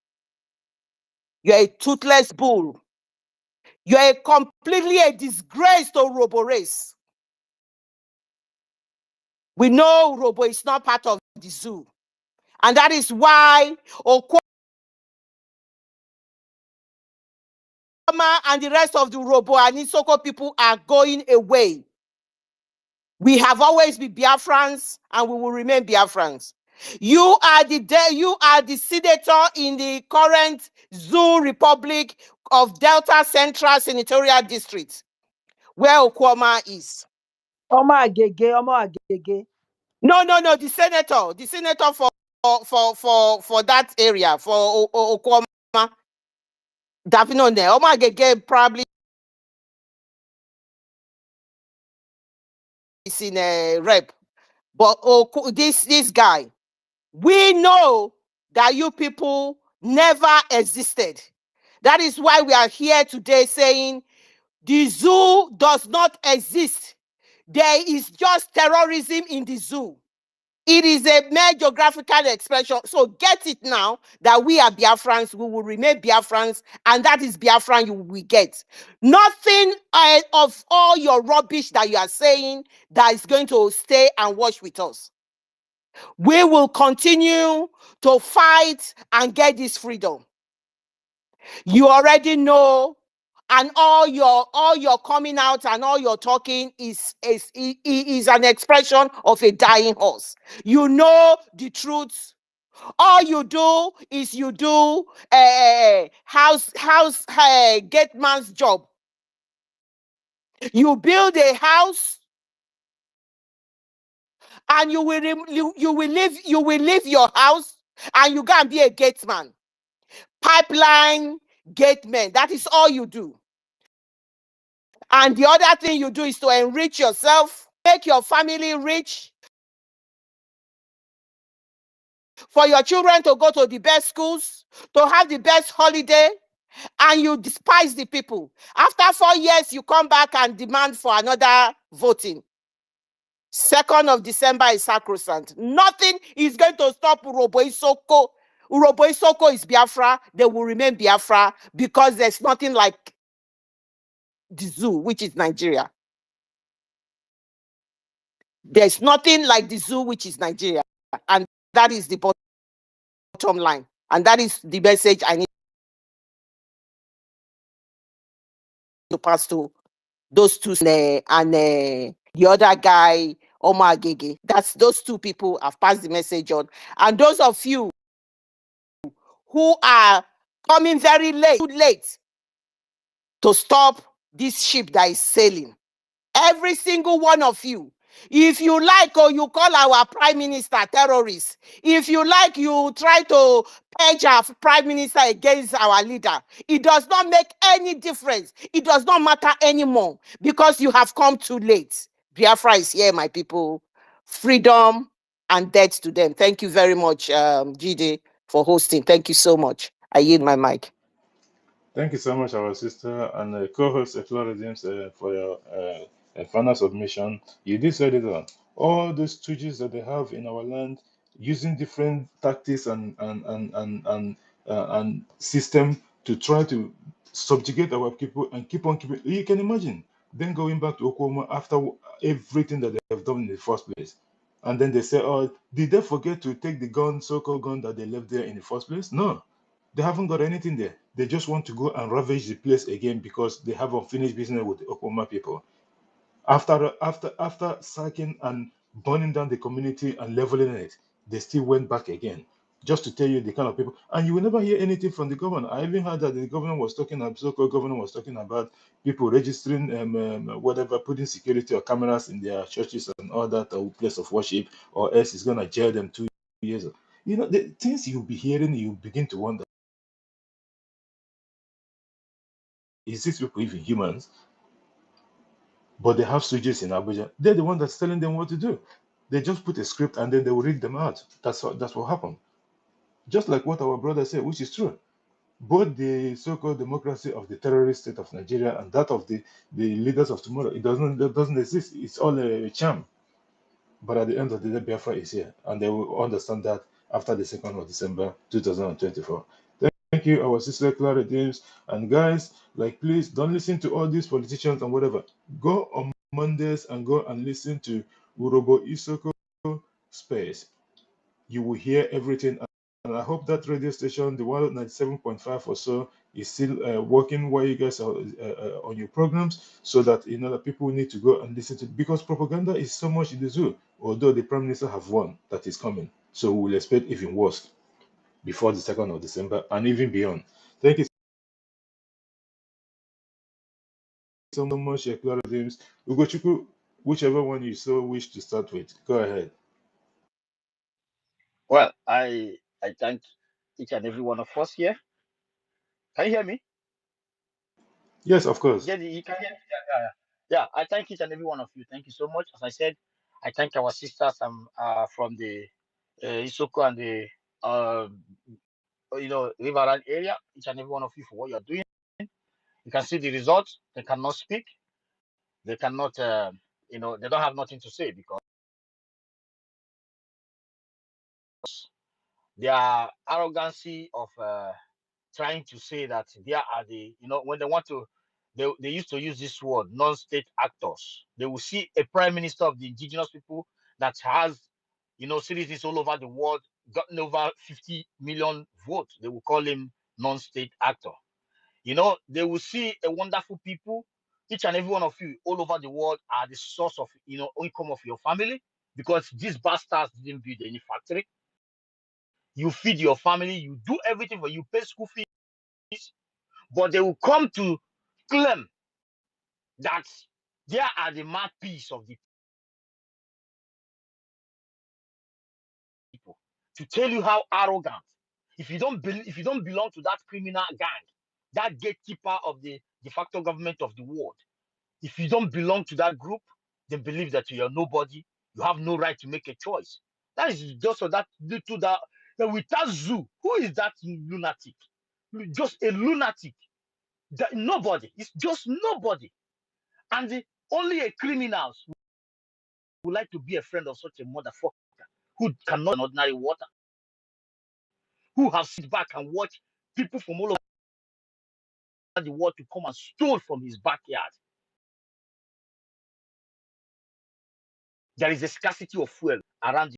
You're a toothless bull. You're completely a disgrace to Urobo race. We know Urobo is not part of the zoo. And that is why Okwama and the rest of the Urobo and Isoko people are going away. We have always been Biafrans and we will remain Biafrans. You are the senator in the current Zoo Republic of Delta Central Senatorial District, where Okwama is. Omo Agege. No, the senator for that area, for Okwama. Definitely, Omo Agege probably is in a rep, but this guy, we know that you people never existed. That is why we are here today saying the zoo does not exist. There is just terrorism in the zoo. It is a mere geographical expression. So get it now that we are Biafrans, we will remain Biafrans, and that is Biafran you will get. Nothing of all your rubbish that you are saying that is going to stay and watch with us. We will continue to fight and get this freedom. You already know, and all your coming out and all your talking is an expression of a dying horse. You know the truth. All you do is you do house gate man's job. You build a house and you will leave your house and you go and be a gate man, pipeline gate man. That is all you do. And the other thing you do is to enrich yourself, make your family rich, for your children to go to the best schools, to have the best holiday, and you despise the people. After 4 years, you come back and demand for another voting. 2nd of December is sacrosanct. Nothing is going to stop Urobo Isoko. Urobo Isoko is Biafra. They will remain Biafra because there's nothing like the zoo, which is Nigeria. There's nothing like the zoo, which is Nigeria. And that is the bottom line. And that is the message I need to pass to those two. And the other guy, Omar Agege. That's those two people have passed the message on. And those of you who are coming very late, too late to stop this ship that is sailing. Every single one of you. If you like, or you call our prime minister terrorist. If you like, you try to purge our prime minister against our leader. It does not make any difference. It does not matter anymore because you have come too late. Biafra is here, my people. Freedom and death to them. Thank you very much, GD, for hosting. Thank you so much. I yield my mic. Thank you so much, our sister and co-host Eflora James, for your final submission. You did say it all. All those stooges that they have in our land, using different tactics and system to try to subjugate our people and keep on keeping. You can imagine then going back to Oklahoma after everything that they have done in the first place. And then they say, oh, did they forget to take the gun, so-called gun that they left there in the first place? No. They haven't got anything there. They just want to go and ravage the place again because they have unfinished business with the Okuma people. After sacking and burning down the community and leveling it, they still went back again. Just to tell you the kind of people. And you will never hear anything from the governor. I even heard that the governor was talking about, so-called governor was talking about people registering whatever, putting security or cameras in their churches and all that, or place of worship, or else it's gonna jail them 2 years. You know, the things you'll be hearing, you begin to wonder. Is these people even humans? But they have soldiers in Abuja. They're the one that's telling them what to do. They just put a script and then they will read them out. That's what happened. Just like what our brother said, which is true. Both the so-called democracy of the terrorist state of Nigeria and that of the leaders of tomorrow, it doesn't exist. It's all a sham. But at the end of the day, Biafra is here, and they will understand that after the 2nd of December 2024. Thank you, our sister Clara James. And guys, like, please don't listen to all these politicians and whatever. Go on Mondays and go and listen to Urobo Isoko Space. You will hear everything And I hope that radio station, the 197.5 or so, is still working while you guys are on your programs, so that that people need to go and listen to, because propaganda is so much in the zoo. Although the prime minister have won, that is coming, so we'll expect even worse before the 2nd of December and even beyond. Thank you so much, Clara James. Ugochukwu, whichever one you so wish to start with, go ahead. Well, I thank each and every one of us here. Can you hear me? Yes, of course. Yeah, you can hear me. Yeah, I thank each and every one of you. Thank you so much. As I said, I thank our sisters from the Isoko and the Riverine area. Each and every one of you for what you're doing. You can see the results. They cannot speak. They cannot. They don't have nothing to say because their arrogancy of trying to say that they are the, when they want to, they used to use this word, non-state actors. They will see a prime minister of the indigenous people that has, citizens all over the world, gotten over 50 million votes. They will call him non-state actor. They will see a wonderful people. Each and every one of you all over the world are the source of, income of your family, because these bastards didn't build any factory. You feed your family, you do everything for you, pay school fees, but they will come to claim that they are the mouthpiece of the people, to tell you how arrogant. If you don't belong to that criminal gang, that gatekeeper of the de facto government of the world, if you don't belong to that group, they believe that you are nobody. You have no right to make a choice. That is just so that with that zoo. Who is that lunatic? Just a lunatic. Nobody. It's just nobody. And only a criminals would like to be a friend of such a motherfucker who cannot an ordinary water, who have sit back and watch people from all over the world to come and steal from his backyard. There is a scarcity of fuel around